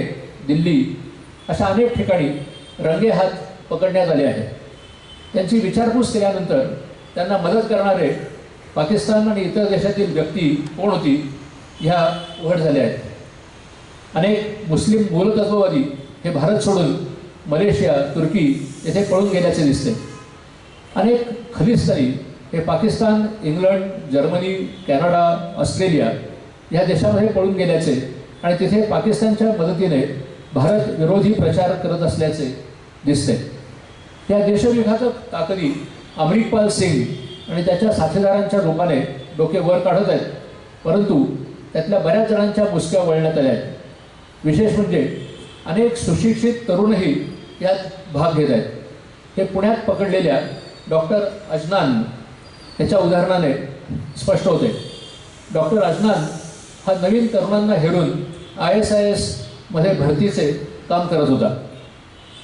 दिल्ली अशा अनेक ठिकाणी रंगेहात पकडण्यात आले आहे. त्यांची विचारपूस केल्यानंतर त्यांना मदत करणारे पाकिस्तान आणि इतर देशातील व्यक्ती कोण होती ह्या उघड झाल्या आहेत. अनेक मुस्लिम मूलतत्ववादी हे भारत सोडून मलेशिया, तुर्की येथे पळून गेल्याचे दिसते. अनेक खलिस्तानी हे Pakistan, England, Germany, Canada, Australia या देशामध्ये पळून गेल्याचे आणि तिथे पाकिस्तानच्या मदतीने भारत विरोधी प्रचार करत असल्याचे दिसते. या देशविघातक ताकदी अमरिकपाल सिंग आणि त्याच्या साथीदारांच्या रूपाने डोके वर काढत आहेत, परंतु त्यातल्या बऱ्याच जणांच्या मुसक्या वळण्यात आल्या आहेत. विशेष म्हणजे अनेक सुशिक्षित तरुणही यात भाग घेत आहेत. हे पुण्यात पकडलेल्या डॉक्टर अजनान याच्या उदाहरणाने स्पष्ट होते. डॉक्टर अजनान हा नवीन तरुणांना हेरून ISIS मध्ये भरतीचे काम करत होता.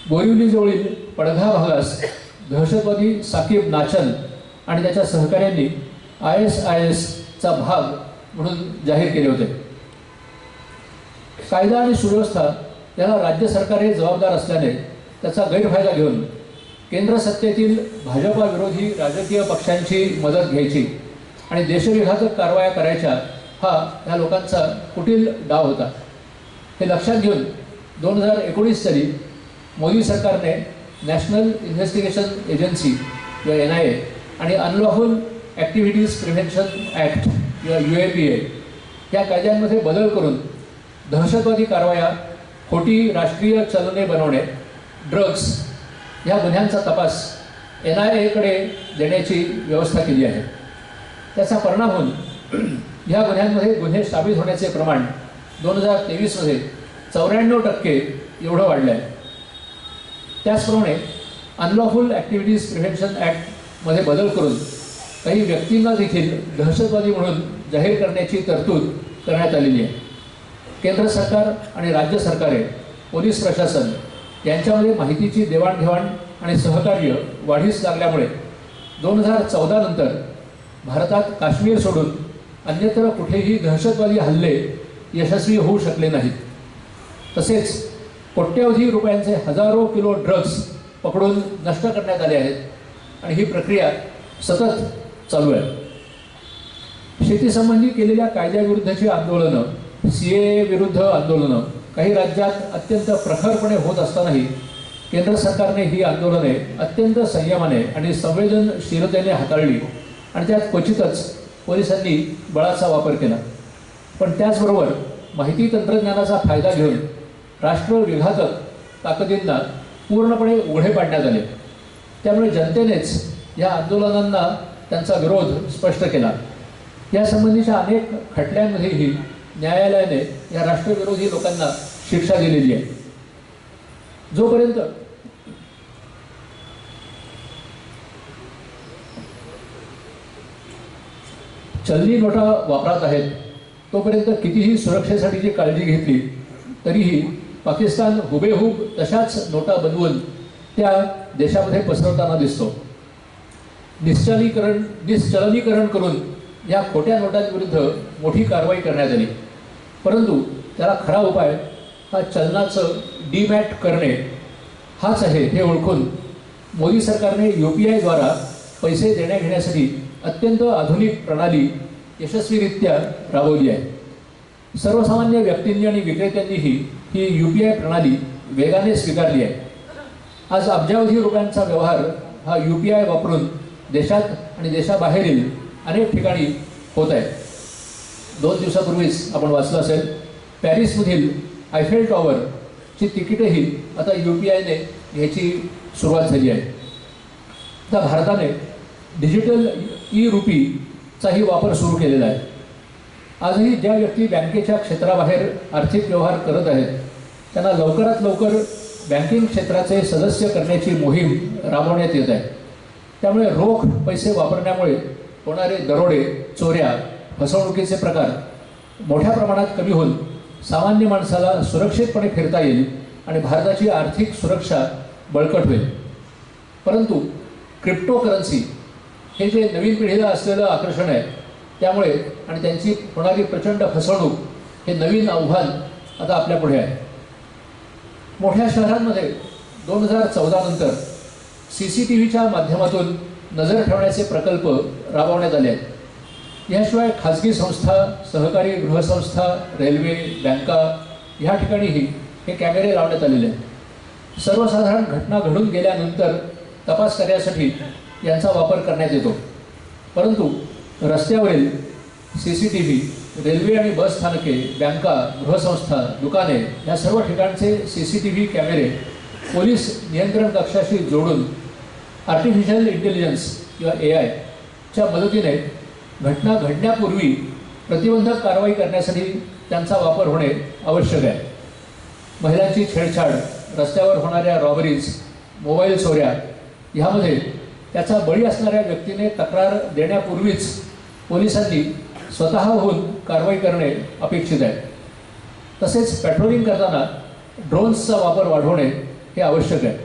बोरिवलीजवळील पडघा भागास दहशतवादी साकीब नाचन आणि त्याच्या सहकाऱ्यांनी ISISचा भाग म्हणून जाहीर केले होते. कायदा आणि सुव्यवस्था याला राज्य सरकारे जबाबदार असल्याने त्याचा गैरफायदा घेऊन केंद्र सत्तेतील भाजपा विरोधी राजकीय पक्षांची मदत घ्यायची आणि देशविघातक कारवाया करायच्या हा ह्या लोकांचा कुटील डाव होता. हे लक्षात घेऊन 2019 साली मोदी सरकारने नॅशनल इन्व्हेस्टिगेशन एजन्सी किंवा NIA आणि अनलॉफुल ॲक्टिव्हिटीज प्रिव्हेन्शन ॲक्ट किंवा UAPA या कायद्यांमध्ये बदल करून दहशतवादी कारवाया, खोटी राष्ट्रीय चलने बनवणे, ड्रग्ज ह्या गुन्ह्यांचा तपास NIA कडे देण्याची व्यवस्था केली आहे. त्याचा परिणाम होऊन ह्या गुन्ह्यांमध्ये गुन्हे साबित होण्याचे प्रमाण 2023मध्ये 94% एवढं वाढलं आहे. त्याचप्रमाणे अनलॉफुल ॲक्टिव्हिटीज प्रिव्हेन्शन ॲक्टमध्ये बदल करून काही व्यक्तींना देखील दहशतवादी म्हणून जाहीर करण्याची तरतूद करण्यात आलेली आहे. केंद्र सरकार आणि राज्य सरकारे, पोलीस प्रशासन यांच्यामध्ये माहितीची देवाणघेवाण आणि सहकार्य वाढीस लागल्यामुळे 2014 नंतर भारतात काश्मीर सोडून अन्यत्र कुठेही दहशतवादी हल्ले यशस्वी होऊ शकले नाहीत. तसेच कोट्यवधी रुपयांचे हजारो किलो ड्रग्ज पकडून नष्ट करण्यात आले आहेत आणि ही प्रक्रिया सतत चालू आहे. शेतीसंबंधी केलेल्या कायद्याविरुद्धची आंदोलनं, CAA विरुद्ध आंदोलनं काही राज्यात अत्यंत प्रखरपणे होत असतानाही केंद्र सरकारने ही आंदोलने अत्यंत संयमाने आणि संवेदनशीलतेने हाताळली आणि त्यात क्वचितच पोलिसांनी बळाचा वापर केला. पण त्याचबरोबर माहिती तंत्रज्ञानाचा फायदा घेऊन राष्ट्रविघातक ताकदींना पूर्णपणे उघडे पाडण्यात आले. त्यामुळे जनतेनेच या आंदोलनांना त्यांचा विरोध स्पष्ट केला. यासंबंधीच्या अनेक खटल्यांमध्येही न्यायालयाने या राष्ट्रविरोधी लोकांना शिक्षा दिलेली आहे. जोपर्यंत चलनी नोटा वापरात आहेत तोपर्यंत कितीही सुरक्षेसाठीची काळजी घेतली तरीही पाकिस्तान हुबेहूब तशाच नोटा बनवून त्या देशामध्ये पसरवताना दिसतो. निश्चलनीकरण करून या खोट्या नोटांविरुद्ध मोठी कारवाई करण्यात आली. परंतु त्याला खरा उपाय हा चलनाचं डीमॅट करणे हाच आहे हे ओळखून मोदी सरकारने UPI द्वारा पैसे देण्याघेण्यासाठी अत्यंत आधुनिक प्रणाली यशस्वीरित्या राबवली आहे. सर्वसामान्य व्यक्तींनी आणि विक्रेत्यांनीही ही UPI प्रणाली वेगाने स्वीकारली आहे. आज अब्जावधी रुपयांचा व्यवहार हा UPI वापरून देशात आणि देशाबाहेरील अनेक ठिकाणी होत आहे. 2 दिवसापूर्वीच आपण वाचलं असेल, पॅरिसमधील आयफेल टॉवरची तिकीटही आता UPIने घ्यायची सुरुवात झाली आहे. आता भारताने डिजिटल ई-रुपीचाही वापर सुरू केलेला आहे. आजही ज्या व्यक्ती बँकेच्या क्षेत्राबाहेर आर्थिक व्यवहार करत आहेत त्यांना लवकरात लवकर बँकिंग क्षेत्राचे सदस्य करण्याची मोहीम राबवण्यात येत आहे. त्यामुळे रोख पैसे वापरण्यामुळे होणारे दरोडे, चोऱ्या, फसवणुकीचे प्रकार मोठ्या प्रमाणात कमी होऊन सामान्य माणसाला सुरक्षितपणे फिरता येईल आणि भारताची आर्थिक सुरक्षा बळकट होईल. परंतु क्रिप्टोकरन्सी हे जे नवीन पिढीला असलेलं आकर्षण आहे त्यामुळे आणि त्यांची होणारी प्रचंड फसवणूक हे नवीन आव्हान आता आपल्यापुढे आहे. मोठ्या शहरांमध्ये 2014 नंतर CCTVच्या माध्यमातून नजर ठेवण्याचे प्रकल्प राबवण्यात आले आहेत. याशिवाय खाजगी संस्था, सहकारी गृहसंस्था, रेल्वे, बँका ह्या ठिकाणीही हे कॅमेरे लावण्यात आलेले आहेत. सर्वसाधारण घटना घडून गेल्यानंतर तपास करण्यासाठी यांचा वापर करण्यात येतो. परंतु रस्त्यावरील CCTV, रेल्वे आणि बस स्थानके, बँका, गृहसंस्था, दुकाने या सर्व ठिकाणचे CCTV कॅमेरे पोलीस नियंत्रण कक्षाशी जोडून आर्टिफिशियल इंटेलिजन्स किंवा AIच्या मदतीने घटना घडण्यापूर्वी प्रतिबंधक कारवाई करण्यासाठी त्यांचा वापर होणे आवश्यक आहे. महिलांची छेडछाड, रस्त्यावर होणाऱ्या रॉबरीज, मोबाईल चोऱ्या ह्यामध्ये त्याचा बळी असणाऱ्या व्यक्तीने तक्रार देण्यापूर्वीच पोलिसांनी स्वतःहून कारवाई करणे अपेक्षित आहे. तसेच पेट्रोलिंग करताना ड्रोन्सचा वापर वाढवणे हे आवश्यक आहे.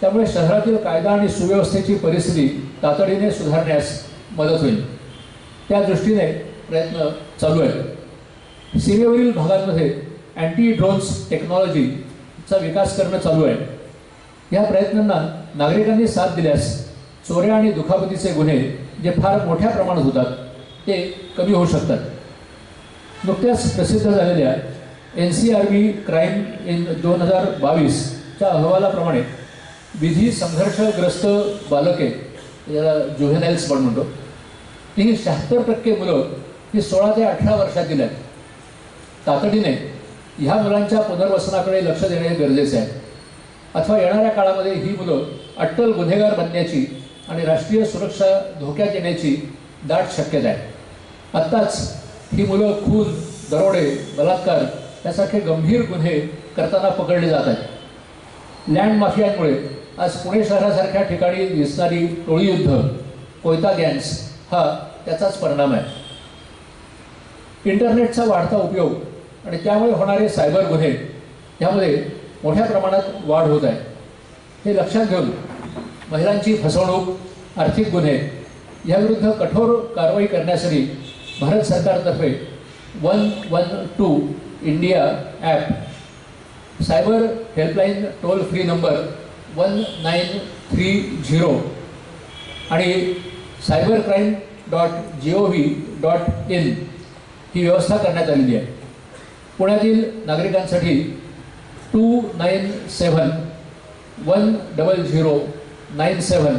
त्यामुळे शहरातील कायदा आणि सुव्यवस्थेची परिस्थिती तातडीने सुधारण्यास मदत होईल. त्या दृष्टीने प्रयत्न चालू आहेत. सीमेवरील भागांमध्ये अँटी ड्रोन्स टेक्नॉलॉजीचा विकास करणं चालू आहे. या प्रयत्नांना नागरिकांनी साथ दिल्यास चोऱ्या आणि दुखापतीचे गुन्हे जे फार मोठ्या प्रमाणात होतात ते कमी होऊ शकतात. नुकत्याच प्रसिद्ध झालेल्या NCRB क्राईम इन 2022च्या अहवालाप्रमाणे विधी संघर्षग्रस्त बालके, याला जुव्हेनाइल्स पण म्हणतो, ही 76% मुलं ही 16 ते 18 वर्षातील आहेत. तातडीने ह्या मुलांच्या पुनर्वसनाकडे लक्ष देणे गरजेचे आहे. अथवा येणाऱ्या काळामध्ये ही मुलं अट्टल गुन्हेगार बनण्याची आणि राष्ट्रीय सुरक्षा धोक्यात येण्याची दाट शक्यता आहे. आत्ताच ही मुलं खून, दरोडे, बलात्कार यासारखे गंभीर गुन्हे करताना पकडले जात आहेत. लँड माफियांमुळे आज पुणे शहरासारख्या ठिकाणी दिसणारी टोळीयुद्ध, कोयता गँग्स हा त्याचाच परिणाम आहे. इंटरनेटचा वाढता उपयोग आणि त्यामुळे होणारे सायबर गुन्हे यामध्ये मोठ्या प्रमाणात वाढ होत आहे. हे लक्षात घेऊन महिलांची फसवणूक, आर्थिक गुन्हे याविरुद्ध कठोर कारवाई करण्यासाठी भारत सरकारतर्फे 112 India app, cyber helpline toll free number 1930 आणि cybercrime.gov.in ही व्यवस्था करण्यात आलेली आहे. पुण्यातील नागरिकांसाठी 297-100-97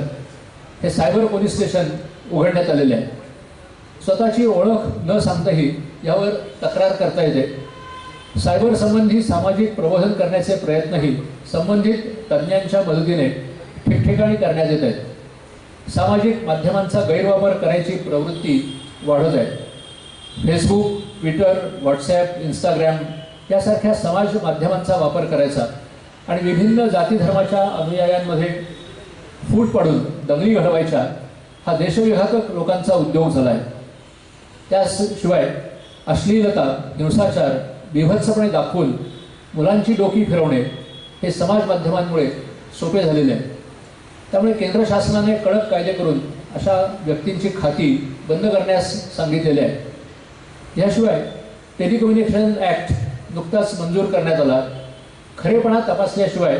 हे सायबर पोलीस स्टेशन उघडण्यात आलेले आहे. स्वतःची ओळख न सांगताही यावर तक्रार करता येते. सायबर संबंधी सामाजिक प्रबोधन करण्याचे प्रयत्नही संबंधित तज्ज्ञांच्या मदतीने ठिकठिकाणी करण्यात येत आहेत. सामाजिक माध्यमांचा गैरवापर करायची प्रवृत्ती वाढत आहे. फेसबुक, ट्विटर, व्हॉट्सॲप, इंस्टाग्राम यासारख्या समाज माध्यमांचा वापर करायचा आणि विभिन्न जाती धर्माच्या अनुयायांमध्ये फूट पाडून दंगली घडवायच्या हा देशविघातक लोकांचा उद्योग झाला आहे. त्याशिवाय अश्लीलता, हिंसाचार बिभत्सपणे दाखवून मुलांची डोकी फिरवणे हे समाज माध्यमांमुळे सोपे झालेले आहे. त्यामुळे केंद्र शासनाने कडक कायदे करून अशा व्यक्तींची खाती बंद करण्यास सांगितलेले आहे. याशिवाय टेलिकम्युनिकेशन ॲक्ट नुकताच मंजूर करण्यात आला. खरेपणा तपासल्याशिवाय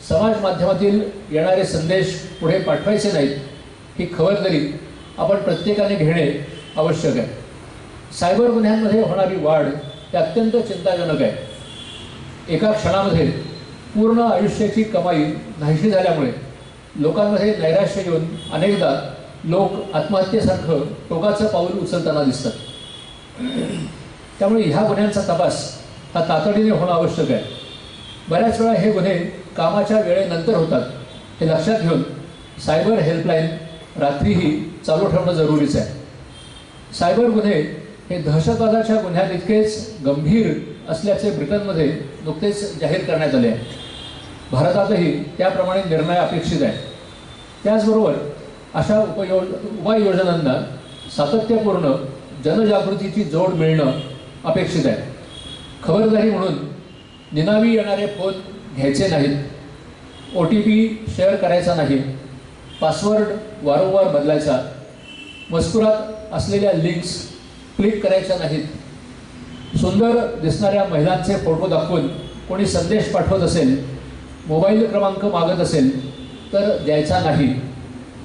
समाज माध्यमातील येणारे संदेश पुढे पाठवायचे नाहीत ही खबरदारी आपण प्रत्येकाने घेणे आवश्यक आहे. सायबर गुन्ह्यांमध्ये होणारी वाढ ही अत्यंत चिंताजनक आहे. एका क्षणामध्ये पूर्ण आयुष्याची कमाई नाहीशी झाल्यामुळे लोकांमध्ये नैराश्य येऊन अनेकदा लोक आत्महत्येसारखं टोकाचं पाऊल उचलताना दिसतात. त्यामुळे ह्या गुन्ह्यांचा तपास हा तातडीने होणं आवश्यक आहे. बऱ्याच वेळा हे गुन्हे कामाच्या वेळेनंतर होतात. हे लक्षात घेऊन सायबर हेल्पलाईन रात्रीही चालू ठेवणं जरुरीचं आहे. सायबर गुन्हे हे दहशतवादाच्या गुन्ह्यांइतकेच गंभीर असल्याचे ब्रिटनमध्ये नुकतेच जाहीर करण्यात आले आहे. भारतातही त्याप्रमाणे निर्णय अपेक्षित आहे. त्याचबरोबर अशा उपाययोजनांना सातत्यपूर्ण जनजागृतीची जोड मिळणं अपेक्षित आहे. खबरदारी म्हणून निनावी येणारे फोन घ्यायचे नाहीत. OTP शेअर करायचा नाही. पासवर्ड वारंवार बदलायचा. मजकुरात असलेल्या लिंक्स क्लिक करायच्या नाहीत. सुंदर दिसणाऱ्या महिलांचे फोटो दाखवून कोणी संदेश पाठवत असेल, मोबाईल क्रमांक मागत असेल तर द्यायचा नाही.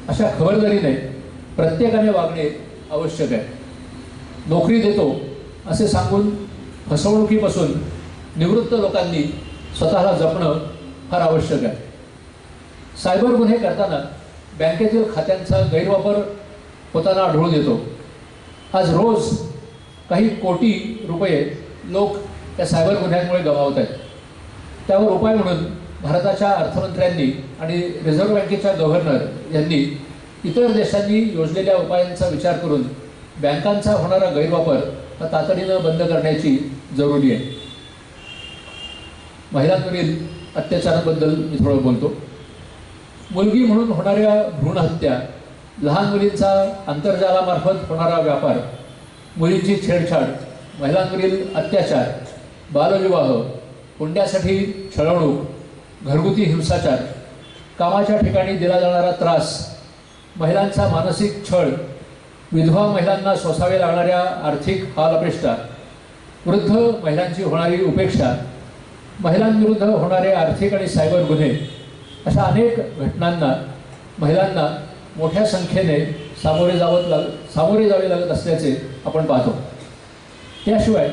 अशा खबरदारीने प्रत्येकाने वागणे आवश्यक आहे. नोकरी देतो असे सांगून फसवणुकीपासून निवृत्त लोकांनी स्वतःला जपणं फार आवश्यक आहे. सायबर गुन्हे करताना बँकेतील खात्यांचा गैरवापर होताना आढळून येतो. आज रोज काही कोटी रुपये लोक त्या सायबर गुन्ह्यांमुळे गमावत आहेत. त्यावर उपाय म्हणून भारताच्या अर्थमंत्र्यांनी आणि रिझर्व्ह बँकेच्या गव्हर्नर यांनी इतर देशांनी योजलेल्या उपायांचा विचार करून बँकांचा होणारा गैरवापर हा तातडीनं बंद करण्याची जरुरी आहे. महिलांवरील अत्याचाराबद्दल मी थोडं बोलतो. मुलगी म्हणून होणाऱ्या भ्रूणहत्या, लहान मुलींचा आंतरजालामार्फत होणारा व्यापार, मुलींची छेडछाड, महिलांवरील अत्याचार, बालविवाह, हुंड्यासाठी छळवणूक, घरगुती हिंसाचार, कामाच्या ठिकाणी दिला जाणारा त्रास, महिलांचा मानसिक छळ, विधवा महिलांना सोसावे लागणाऱ्या आर्थिक हालअपेष्टा, वृद्ध महिलांची होणारी उपेक्षा, महिलांविरुद्ध होणारे आर्थिक आणि सायबर गुन्हे अशा अनेक घटनांना महिलांना मोठ्या संख्येने सामोरे जावे लागत असल्याचे आपण पाहतो. त्याशिवाय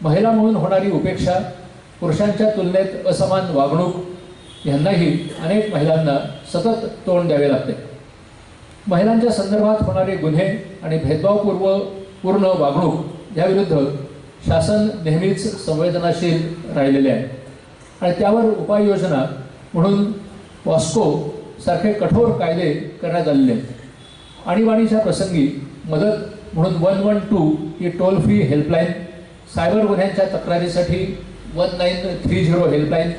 महिला म्हणून होणारी उपेक्षा, पुरुषांच्या तुलनेत असमान वागणूक यांनाही अनेक महिलांना सतत तोंड द्यावे लागते. महिलांच्या संदर्भात होणारे गुन्हे आणि भेदभावपूर्ण वागणूक याविरुद्ध शासन नेहमीच संवेदनाशील राहिलेले आहे आणि त्यावर उपाययोजना म्हणून पॉस्को सारखे कठोर कायदे करण्यात आलेले आहेत. आणीबाणीच्या प्रसंगी मदत म्हणून 112 ही टोल फ्री हेल्पलाईन, सायबर गुन्ह्यांच्या तक्रारीसाठी 1930 हेल्पलाईन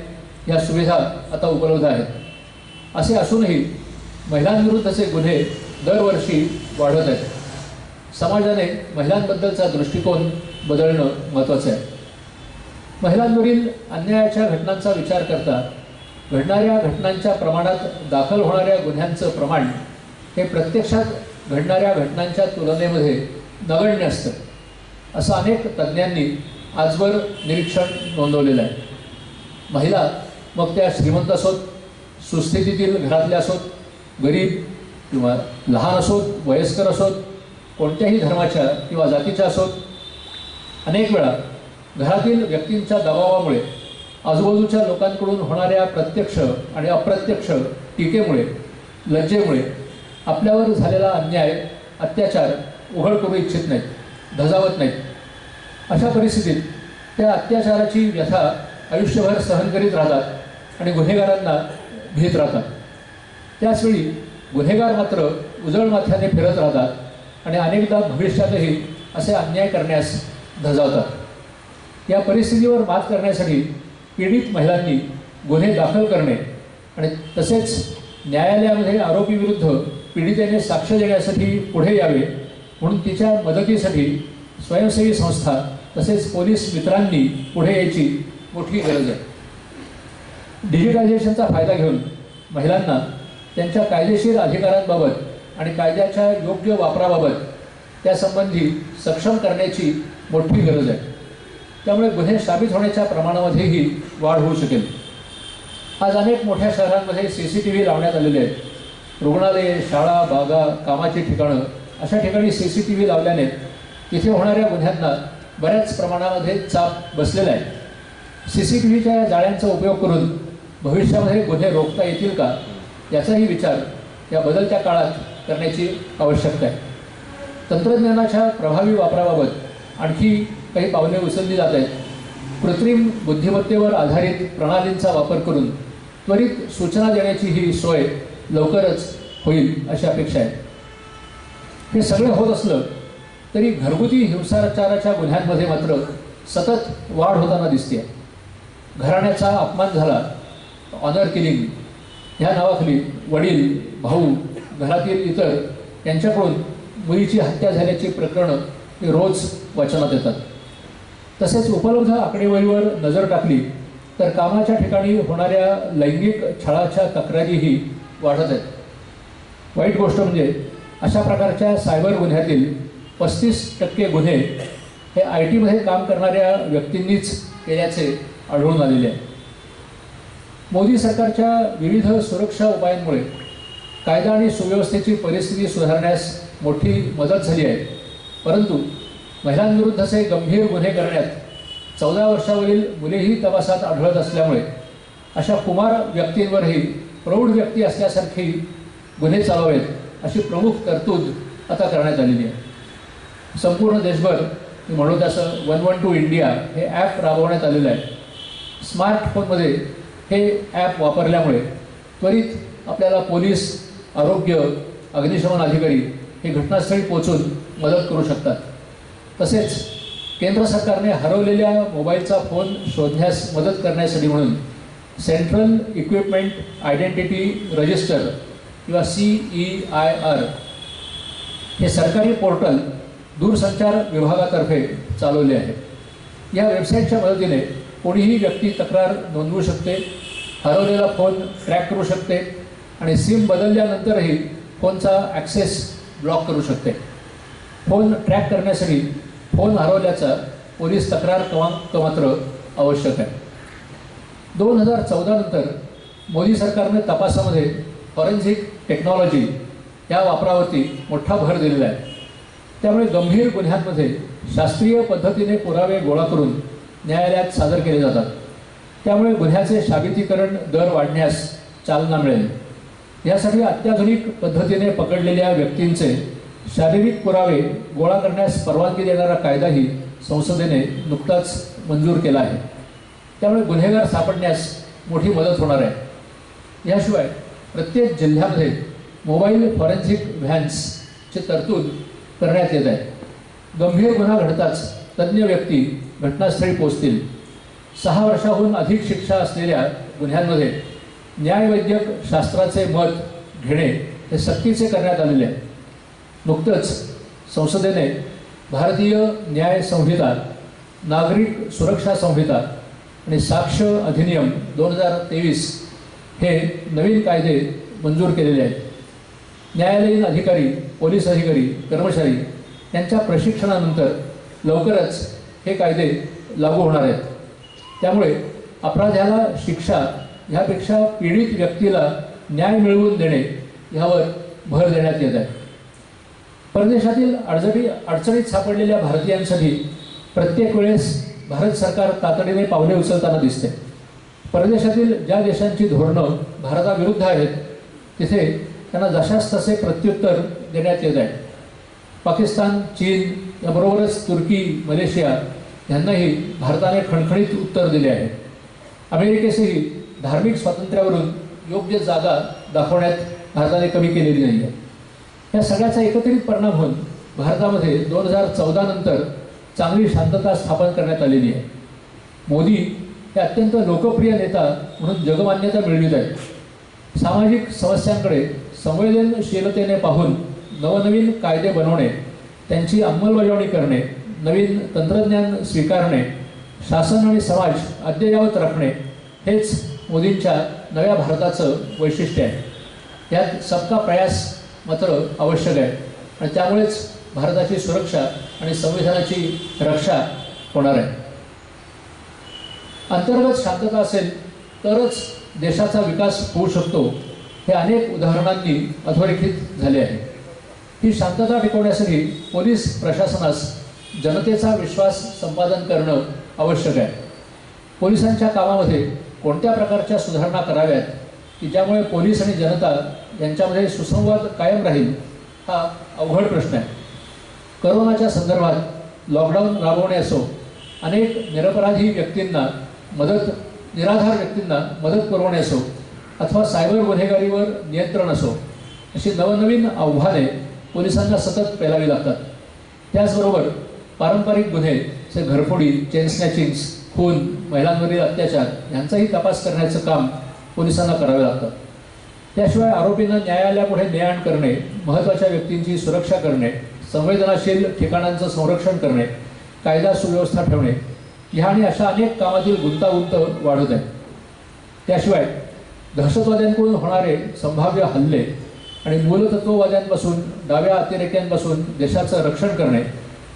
या सुविधा आता उपलब्ध आहेत. असे असूनही महिलांविरुद्धचे गुन्हे दरवर्षी वाढत आहेत. समाजाने महिलांबद्दलचा दृष्टिकोन बदलणं महत्त्वाचं आहे. महिलांवरील अन्यायाच्या घटनांचा विचार करता घडणाऱ्या घटनांच्या प्रमाणात दाखल होणाऱ्या गुन्ह्यांचं प्रमाण हे प्रत्यक्षात घडणाऱ्या घटनांच्या तुलनेमध्ये नगण्य असतं, असं अनेक तज्ज्ञांनी आजवर निरीक्षण नोंदवलेलं आहे. महिला मग त्या श्रीमंत असोत, सुस्थितीतील घरातल्या असोत, गरीब किंवा लहान असोत, वयस्कर असोत, कोणत्याही धर्माच्या किंवा जातीच्या असोत, अनेक वेळा घरातील व्यक्तींच्या दबावामुळे, आजूबाजूच्या लोकांकडून होणाऱ्या प्रत्यक्ष आणि अप्रत्यक्ष टीकेमुळे, लज्जेमुळे आपल्यावर झालेला अन्याय, अत्याचार उघड करू इच्छित नाहीत, धजावत नाहीत. अशा परिस्थितीत त्या अत्याचाराची व्यथा आयुष्यभर सहन करीत राहतात आणि गुन्हेगारांना भीत राहतात. त्याचवेळी गुन्हेगार मात्र उजळ माथ्याने फिरत राहतात आणि अनेकदा भविष्यातही असे अन्याय करण्यास धजावतात. या परिस्थितीवर मात करण्यासाठी पीडित महिलांनी गुन्हे दाखल करणे आणि तसेच न्यायालयामध्ये आरोपीविरुद्ध पीडितेने साक्ष देण्यासाठी पुढे यावे, म्हणून तिच्या मदतीसाठी स्वयंसेवी संस्था तसेच पोलीस मित्रांनी पुढे यायची मोठी गरज आहे. डिजिटायझेशनचा फायदा घेऊन महिलांना त्यांच्या कायदेशीर अधिकारांबाबत आणि कायद्याच्या योग्य वापराबाबत त्यासंबंधी सक्षम करण्याची मोठी गरज आहे. त्यामुळे गुन्हे साबित होण्याच्या प्रमाणामध्येही वाढ होऊ शकेल. आज अनेक मोठ्या शहरांमध्ये CCTV लावण्यात आलेले आहेत. रुग्णालये, शाळा, बागा, कामाची ठिकाणं अशा ठिकाणी CCTV लावल्याने तिथे होणाऱ्या गुन्ह्यांना बऱ्याच प्रमाणामध्ये चाप बसलेला आहे. CCTVच्या या जाळ्यांचा उपयोग करून भविष्यामध्ये गुन्हे रोखता येतील का याचाही विचार या बदलत्या काळात करण्याची आवश्यकता आहे. तंत्रज्ञानाच्या प्रभावी वापराबाबत आणखी काही पावले उचलली जात आहेत. कृत्रिम बुद्धिमत्तेवर आधारित प्रणालींचा वापर करून त्वरित सूचना देण्याची ही सोय लवकरच होईल अशी अपेक्षा आहे. हे सगळे होत असलं तरी घरगुती हिंसाचाराच्या गुन्ह्यांमध्ये मात्र सतत वाढ होताना दिसते. घराण्याचा अपमान झाला, ऑनर किलिंग ह्या नावाखाली वडील, भाऊ, घरातील इतर यांच्याकडून मुलीची हत्या झाल्याची प्रकरणं ही रोज वाचनात येतात. तसेच उपलब्ध आकडेवारीवर नजर टाकली तर कामाच्या ठिकाणी होणाऱ्या लैंगिक छळाच्या तक्रारीही वाढत आहेत. वाईट गोष्ट म्हणजे अशा प्रकारच्या सायबर गुन्ह्यातील 35% गुन्हे हे IT मध्ये काम करणाऱ्या व्यक्तींनीच केल्याचे आढळून आलेले आहे. मोदी सरकारच्या विविध सुरक्षा उपायांमुळे कायदा आणि सुव्यवस्थेची परिस्थिती सुधारण्यास मोठी मदत झाली आहे. परंतु महिलांविरुद्धचे गंभीर गुन्हे करण्यात 14 वर्षावरील मुलेही तपासात आढळत असल्यामुळे अशा कुमार व्यक्तींवरही प्रौढ व्यक्ती असल्यासारखी गुन्हे चालवावेत अशी प्रमुख तरतूद आता करण्यात आलेली आहे. संपूर्ण देशभर मी म्हणू तसं 112 इंडिया हे ॲप राबवण्यात आलेलं आहे. स्मार्टफोनमध्ये हे ॲप वापरल्यामुळे त्वरित आपल्याला पोलीस, आरोग्य, अग्निशमन अधिकारी हे घटनास्थळी पोहोचून मदत करू शकतात. तसेच केंद्र सरकारने हरवलेल्या मोबाईलचा फोन शोधण्यास मदत करण्यासाठी म्हणून सेंट्रल इक्विपमेंट आयडेंटिटी रजिस्टर किंवा CEIR हे सरकारी पोर्टल दूरसंचार विभागातर्फे चालवले आहे. या वेबसाईटच्या मदतीने कोणीही व्यक्ती तक्रार नोंदवू शकते, हरवलेला फोन ट्रॅक करू शकते आणि सिम बदलल्यानंतरही फोनचा ॲक्सेस ब्लॉक करू शकते. फोन ट्रॅक करण्यासाठी फोन हरवल्याचा पोलीस तक्रार क्रमांक मात्र आवश्यक आहे. 2014 नंतर मोदी सरकारने तपासामध्ये फॉरेन्सिक टेक्नॉलॉजी या वापरावरती मोठा भर दिलेला आहे. त्यामुळे गंभीर गुन्ह्यांमध्ये शास्त्रीय पद्धतीने पुरावे गोळा करून न्यायालयात सादर केले जातात. त्यामुळे गुन्ह्याचे साबितीकरण दर वाढण्यास चालना मिळेल. यासाठी अत्याधुनिक पद्धतीने पकडलेल्या व्यक्तींचे शारीरिक पुरावे गोळा करण्यास परवानगी देणारा कायदाही संसदेने नुकताच मंजूर केला आहे. त्यामुळे गुन्हेगार सापडण्यास मोठी मदत होणार आहे. याशिवाय प्रत्येक जिल्ह्यामध्ये मोबाईल फॉरेन्सिक व्हॅन्सची तरतूद करण्यात येत आहे. गंभीर गुन्हा घडताच तज्ज्ञ व्यक्ती घटनास्थळी पोहोचतील. 6 वर्षाहून अधिक शिक्षा असलेल्या गुन्ह्यांमध्ये न्यायवैद्यक शास्त्राचे मत घेणे हे सक्तीचे करण्यात आलेले आहे. नुकतंच संसदेने भारतीय न्याय संहिता, नागरिक सुरक्षा संहिता आणि साक्ष अधिनियम 2023 हे नवीन कायदे मंजूर केलेले आहेत. न्यायालयीन अधिकारी, पोलीस अधिकारी, कर्मचारी यांच्या प्रशिक्षणानंतर लवकरच हे कायदे लागू होणार आहेत. त्यामुळे अपराध्याला शिक्षा ह्यापेक्षा पीडित व्यक्तीला न्याय मिळवून देणे ह्यावर भर देण्यात येत आहे. परदेशातील अडचणीत सापडलेल्या भारतीयांसाठी प्रत्येक वेळेस भारत सरकार तातडीने पावले उचलताना दिसते. परदेशातील ज्या देशांची धोरणं भारताविरुद्ध आहेत तिथे त्यांना जशास तसे प्रत्युत्तर देण्यात येत आहे. पाकिस्तान, चीन याबरोबरच तुर्की, मलेशिया यांनाही भारताने खणखणीत उत्तर दिले आहे. अमेरिकेसही धार्मिक स्वातंत्र्यावरून योग्य जागा दाखवण्यात भारताने कमी केलेली नाही आहे. या सगळ्याचा एकत्रित परिणाम होऊन भारतामध्ये 2014 नंतर चांगली शांतता स्थापन करण्यात आलेली आहे. मोदी हे अत्यंत लोकप्रिय नेता म्हणून जगमान्यता मिळवित आहेत. सामाजिक समस्यांकडे संवेदनशीलतेने पाहून नवनवीन कायदे बनवणे, त्यांची अंमलबजावणी करणे, नवीन तंत्रज्ञान स्वीकारणे, शासन आणि समाज अद्ययावत राखणे हेच मोदींच्या नव्या भारताचं वैशिष्ट्य आहे. यात सबका प्रयास मात्र आवश्यक आहे आणि त्यामुळेच भारताची सुरक्षा आणि संविधानाची रक्षा होणार आहे. अंतर्गत शांतता असेल तरच देशाचा विकास होऊ शकतो हे अनेक उदाहरणांनी अधोरेखित झाले आहे. ही शांतता टिकवण्यासाठी पोलीस प्रशासनास जनतेचा विश्वास संपादन करणं आवश्यक आहे. पोलिसांच्या कामामध्ये कोणत्या प्रकारच्या सुधारणा कराव्यात की ज्यामुळे पोलीस आणि जनता यांच्यामध्ये सुसंवाद कायम राहील हा अवघड प्रश्न आहे. करोनाच्या संदर्भात लॉकडाऊन राबवणे असो, अनेक निरपराधी व्यक्तींना निराधार व्यक्तींना मदत पुरवणे असो अथवा सायबर गुन्हेगारीवर नियंत्रण असो, अशी नवनवीन आव्हाने पोलिसांना सतत पेलावी लागतात. त्याचबरोबर पारंपरिक गुन्हे जसे घरफोडी, चेन स्नॅचिंग्स, खून, महिलांवरील अत्याचार यांचाही तपास करण्याचं काम पोलिसांना करावे लागतं. त्याशिवाय आरोपींना न्यायालयापुढे ने-आण करणे, महत्त्वाच्या व्यक्तींची सुरक्षा करणे, संवेदनाशील ठिकाणांचं संरक्षण करणे, कायदा सुव्यवस्था ठेवणे ह्या आणि अशा अनेक कामातील गुंतागुंत वाढत आहे. त्याशिवाय दहशतवाद्यांकडून होणारे संभाव्य हल्ले आणि मूलतत्ववाद्यांपासून, डाव्या अतिरेक्यांपासून देशाचं रक्षण करणे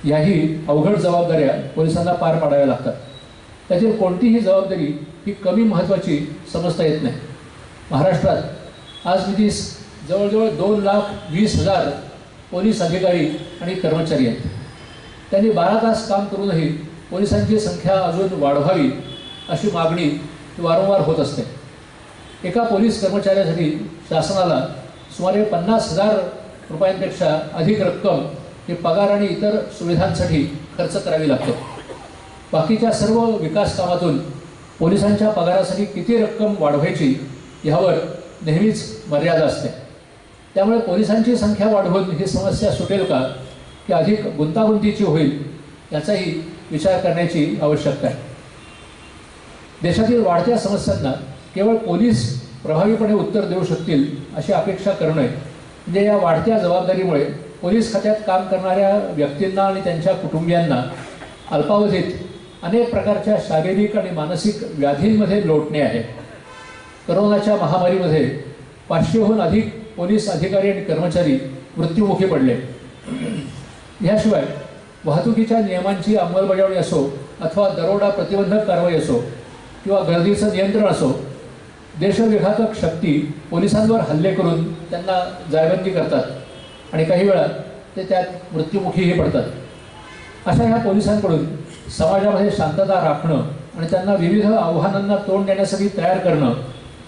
याही अवघड जबाबदाऱ्या पोलिसांना पार पाडाव्या लागतात. त्यातील कोणतीही जबाबदारी ही कमी महत्त्वाची समजता येत नाही. महाराष्ट्रात आज मितीस जवळजवळ 2,20,000 पोलीस अधिकारी आणि कर्मचारी आहेत. त्यांनी 12 तास काम करूनही पोलिसांची संख्या अजून वाढवावी अशी मागणी वारंवार होत असते. एका पोलीस कर्मचाऱ्यासाठी शासनाला सुमारे 50,000 रुपयांपेक्षा अधिक रक्कम ही पगार आणि इतर सुविधांसाठी खर्च करावी लागते. बाकीच्या सर्व विकास कामातून पोलिसांच्या पगारासाठी किती रक्कम वाढवायची यावर नेहमीच मर्यादा असते. त्यामुळे पोलिसांची संख्या वाढवून ही समस्या सुटेल का की अधिक गुंतागुंतीची होईल याचाही विचार करण्याची आवश्यकता आहे. देशातील वाढत्या समस्यांना केवळ पोलीस प्रभावीपणे उत्तर देऊ शकतील अशी अपेक्षा करणे म्हणजे या वाढत्या जबाबदारीमुळे पोलीस खात्यात काम करणाऱ्या व्यक्तींना आणि त्यांच्या कुटुंबियांना अल्पावधीत अनेक प्रकारच्या शारीरिक आणि मानसिक व्याधींमध्ये लोटणे आहे. करोनाच्या महामारीमध्ये 500हून अधिक पोलीस अधिकारी आणि कर्मचारी मृत्युमुखी पडले. याशिवाय वाहतुकीच्या नियमांची अंमलबजावणी असो अथवा दरोडा प्रतिबंधक कारवाई असो किंवा गर्दीचं नियंत्रण असो, देशविघातक शक्ती पोलिसांवर हल्ले करून त्यांना जायबंदी करतात आणि काही वेळा ते त्यात मृत्युमुखीही पडतात. अशा ह्या पोलिसांकडून समाजामध्ये शांतता राखणं आणि त्यांना विविध आव्हानांना तोंड देण्यासाठी तयार करणं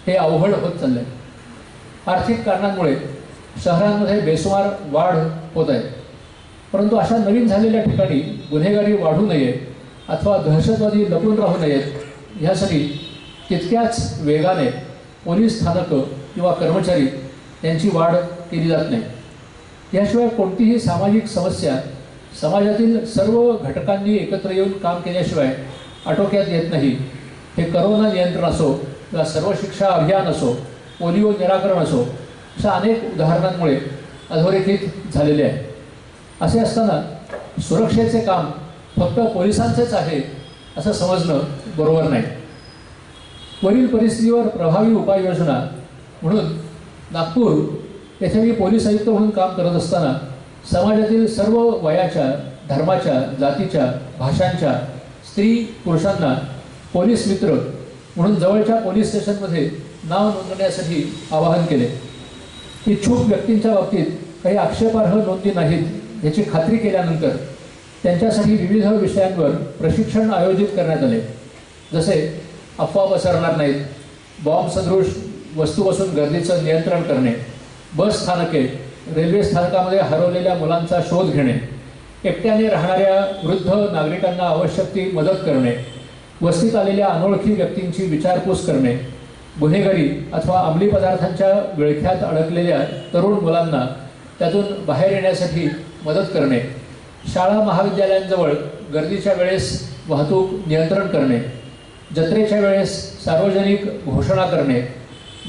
हे अवघड होत चाललं आहे. आर्थिक कारणांमुळे शहरांमध्ये बेसुमार वाढ होत आहे. परंतु अशा नवीन झालेल्या ठिकाणी गुन्हेगारी वाढू नये अथवा दहशतवादी लपून राहू नयेत ह्यासाठी तितक्याच वेगाने पोलीस स्थानकं किंवा कर्मचारी यांची वाढ केली जात नाही. याशिवाय कोणतीही सामाजिक समस्या समाजातील सर्व घटकांनी एकत्र येऊन काम केल्याशिवाय आटोक्यात येत नाही. हे करोना नियंत्रण असो किंवा सर्व शिक्षा अभियान असो, पोलिओ निराकरण असो, अशा अनेक उदाहरणांमुळे अधोरेखित झालेले आहे. असे असताना सुरक्षेचे काम फक्त पोलिसांचेच आहे असं समजणं बरोबर नाही. वरील परिस्थितीवर प्रभावी उपाययोजना म्हणून नागपूर येथे मी पोलीस आयुक्त म्हणून काम करत असताना समाजातील सर्व वयाच्या, धर्माच्या, जातीच्या, भाषांच्या स्त्री पुरुषांना पोलीस मित्र म्हणून जवळच्या पोलीस स्टेशनमध्ये नाव नोंदवण्यासाठी आवाहन केले. इच्छुक व्यक्तींच्या बाबतीत काही आक्षेपार्ह नोंदी नाहीत याची खात्री केल्यानंतर त्यांच्यासाठी विविध विषयांवर प्रशिक्षण आयोजित करण्यात आले. जसे अफवा पसरणार नाहीत, बॉम्ब सदृश वस्तूपासून गर्दीचं नियंत्रण करणे, बस स्थानके, रेल्वे स्थानकामध्ये हरवलेल्या मुलांचा शोध घेणे, एकट्याने राहणाऱ्या वृद्ध नागरिकांना आवश्यक ती मदत करणे, वस्तीत आलेल्या अनोळखी व्यक्तींची विचारपूस करणे, गुन्हेगारी अथवा अंमली पदार्थांच्या विळख्यात अडकलेल्या तरुण मुलांना त्यातून बाहेर येण्यासाठी मदत करणे, शाळा महाविद्यालयांजवळ गर्दीच्या वेळेस वाहतूक नियंत्रण करणे, जत्रेच्या वेळेस सार्वजनिक घोषणा करणे,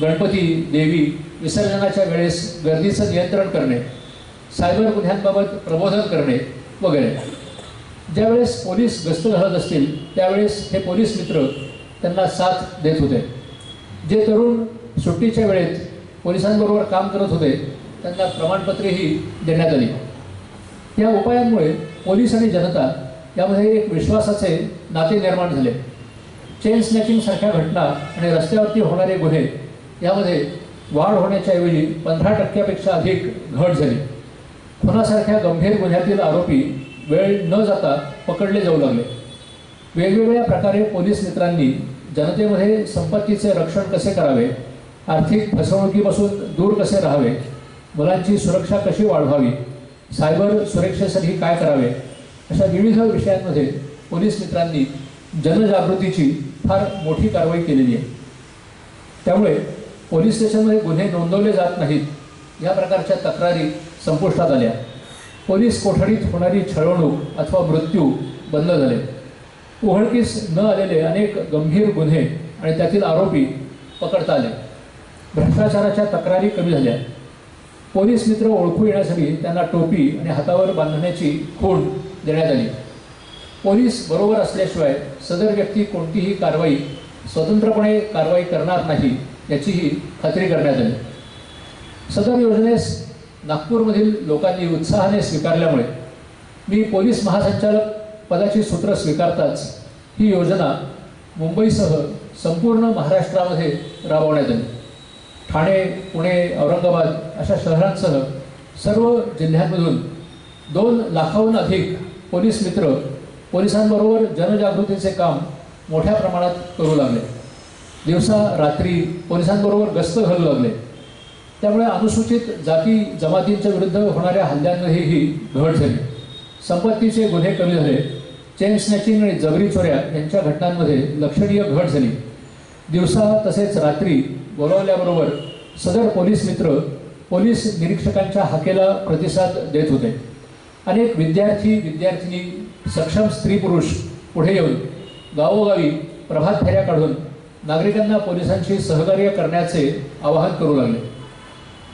गणपती देवी विसर्जनाच्या वेळेस गर्दीचं नियंत्रण करणे, सायबर गुन्ह्यांबाबत प्रबोधन करणे वगैरे. ज्यावेळेस पोलीस गस्त घालत असतील त्यावेळेस हे पोलीस मित्र त्यांना साथ देत होते. जे तरुण सुट्टीच्या वेळेत पोलिसांबरोबर काम करत होते त्यांना प्रमाणपत्रेही देण्यात आली. या उपायांमुळे पोलीस आणि जनता यामध्ये एक विश्वासाचे नाते निर्माण झाले. चेन स्नॅचिंगसारख्या घटना आणि रस्त्यावरती होणारे गुन्हे यामध्ये वाढ होण्याच्या ऐवजी 15% अधिक घट झाली. खुनासारख्या गंभीर गुन्ह्यातील आरोपी वेळ न जाता पकडले जाऊ लागले. वेगवेगळ्या प्रकारे पोलीस मित्रांनी जनतेमध्ये संपत्तीचे रक्षण कसे करावे, आर्थिक फसवणुकीपासून दूर कसे राहावे, मुलांची सुरक्षा कशी वाढवावी, सायबर सुरक्षेसाठी काय करावे, अशा विविध विषयांमध्ये पोलीस मित्रांनी जनजागृतीची फार मोठी कारवाई केलेली आहे. त्यामुळे पोलीस स्टेशनमध्ये गुन्हे नोंदवले जात नाहीत या प्रकारच्या तक्रारी संपुष्टात आल्या. पोलीस कोठडीत होणारी छळवणूक अथवा मृत्यू बंद झाले. उघडकीस न आलेले अनेक गंभीर गुन्हे आणि त्यातील आरोपी पकडता आले. भ्रष्टाचाराच्या तक्रारी कमी झाल्या. पोलीस मित्र ओळखू येण्यासाठी त्यांना टोपी आणि हातावर बांधण्याची खूण देण्यात आली. पोलीस बरोबर असल्याशिवाय सदर व्यक्ती कोणतीही कारवाई स्वतंत्रपणे कारवाई करणार नाही याचीही खात्री करण्यात आली. सदर योजनेस नागपूरमधील लोकांनी उत्साहाने स्वीकारल्यामुळे मी पोलीस महासंचालक पदाची सूत्र स्वीकारताच ही योजना मुंबईसह संपूर्ण महाराष्ट्रामध्ये राबवण्यात आली. ठाणे, पुणे, औरंगाबाद अशा शहरांसह सर्व जिल्ह्यांमधून 2 लाखाहून अधिक पोलीस मित्र पोलिसांबरोबर जनजागृतीचे काम मोठ्या प्रमाणात करू लागले. दिवसा रात्री पोलिसांबरोबर गस्त घालू लागले. त्यामुळे अनुसूचित जाती जमातींच्या विरुद्ध होणाऱ्या हल्ल्यांमध्येही घट झाली. संपत्तीचे गुन्हे कमी झाले. चेन स्नॅचिंग आणि जबरी चोऱ्या यांच्या घटनांमध्ये लक्षणीय घट झाली. दिवसा तसेच रात्री बोलावल्याबरोबर सदर पोलीस मित्र पोलीस निरीक्षकांच्या हाकेला प्रतिसाद देत होते. अनेक विद्यार्थी विद्यार्थिनी, सक्षम स्त्री पुरुष पुढे येऊन गावोगावी प्रभात फेऱ्या काढून नागरिकांना पोलिसांशी सहकार्य करण्याचे आवाहन करू लागले.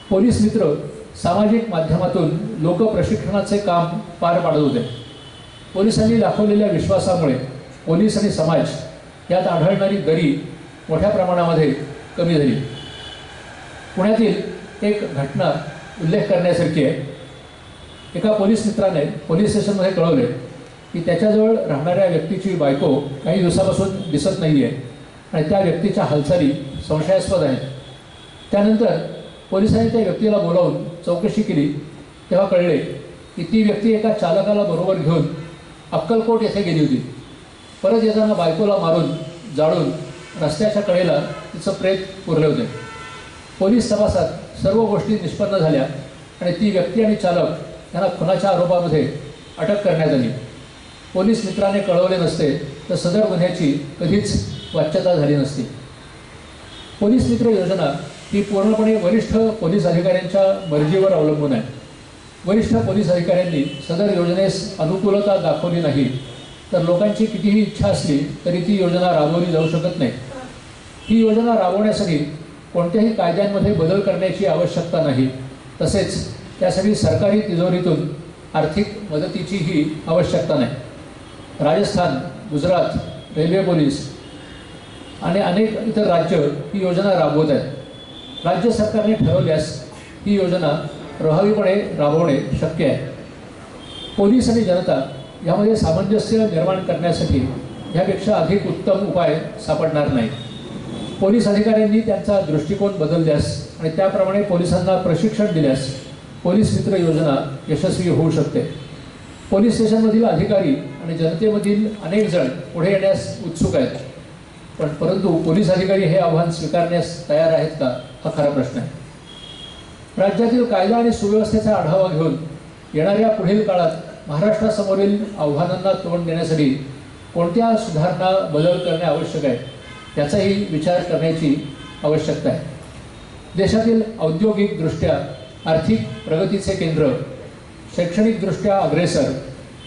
पोलीस मित्र सामाजिक माध्यमातून लोकप्रशिक्षणाचे काम पार पाडत होते. पोलिसांनी दाखवलेल्या विश्वासामुळे पोलीस आणि समाज यात आढळणारी दरी मोठ्या प्रमाणामध्ये कमी झाली. पुण्यातील एक घटना उल्लेख करण्यासारखी आहे. एका पोलीस मित्राने पोलीस स्टेशनमध्ये कळवले की त्याच्याजवळ राहणाऱ्या व्यक्तीची बायको काही दिवसापासून दिसत नाही आहे आणि त्या व्यक्तीच्या हालचाली संशयास्पद आहेत. त्यानंतर पोलिसांनी त्या व्यक्तीला बोलावून चौकशी केली तेव्हा कळले की ती व्यक्ती एका चालकाला बरोबर घेऊन अक्कलकोट येथे गेली होती. परत येताना बायकोला मारून जाळून रस्त्याच्या कडेला तिचं प्रेत पुरले होते. पोलीस तपासात सर्व गोष्टी निष्पन्न झाल्या आणि ती व्यक्ती आणि चालक यांना खुनाच्या आरोपामध्ये अटक करण्यात आली. पोलीस मित्राने कळवले नसते तर सदर गुन्ह्याची कधीच वाच्यता झाली नसती. पोलीस मित्र योजना ही पूर्णपणे वरिष्ठ पोलीस अधिकाऱ्यांच्या मर्जीवर अवलंबून आहे. वरिष्ठ पोलीस अधिकाऱ्यांनी सदर योजनेस अनुकूलता दाखवली नाही तर लोकांची कितीही इच्छा असली तरी ती योजना राबवली जाऊ शकत नाही. ही योजना राबवण्यासाठी कोणत्याही कायद्यांमध्ये बदल करण्याची आवश्यकता नाही. तसेच त्यासाठी सरकारी तिजोरीतून आर्थिक मदतीचीही आवश्यकता नाही. राजस्थान, गुजरात, रेल्वे पोलीस आणि अनेक इतर राज्य ही योजना राबवत आहेत. राज्य सरकारने ठरवल्यास ही योजना प्रभावीपणे राबवणे शक्य आहे. पोलीस आणि जनता यामध्ये सामंजस्य निर्माण करण्यासाठी यापेक्षा अधिक उत्तम उपाय सापडणार नाही. पोलीस अधिकाऱ्यांनी त्यांचा दृष्टिकोन बदलल्यास आणि त्याप्रमाणे पोलिसांना प्रशिक्षण दिल्यास पोलीस मित्र योजना यशस्वी होऊ शकते. पोलीस स्टेशनमधील अधिकारी आणि जनतेमधील अनेक जण पुढे येण्यास उत्सुक आहेत, परंतु पोलीस अधिकारी हे आव्हान स्वीकारण्यास तयार आहेत का, हा खरा प्रश्न आहे. राज्यातील कायदा आणि सुव्यवस्थेचा आढावा घेऊन येणाऱ्या पुढील काळात महाराष्ट्रासमोरील आव्हानांना तोंड देण्यासाठी कोणत्या सुधारणा बदल करणे आवश्यक आहे याचाही विचार करण्याची आवश्यकता आहे. देशातील औद्योगिकदृष्ट्या आर्थिक प्रगतीचे केंद्र, शैक्षणिकदृष्ट्या अग्रेसर,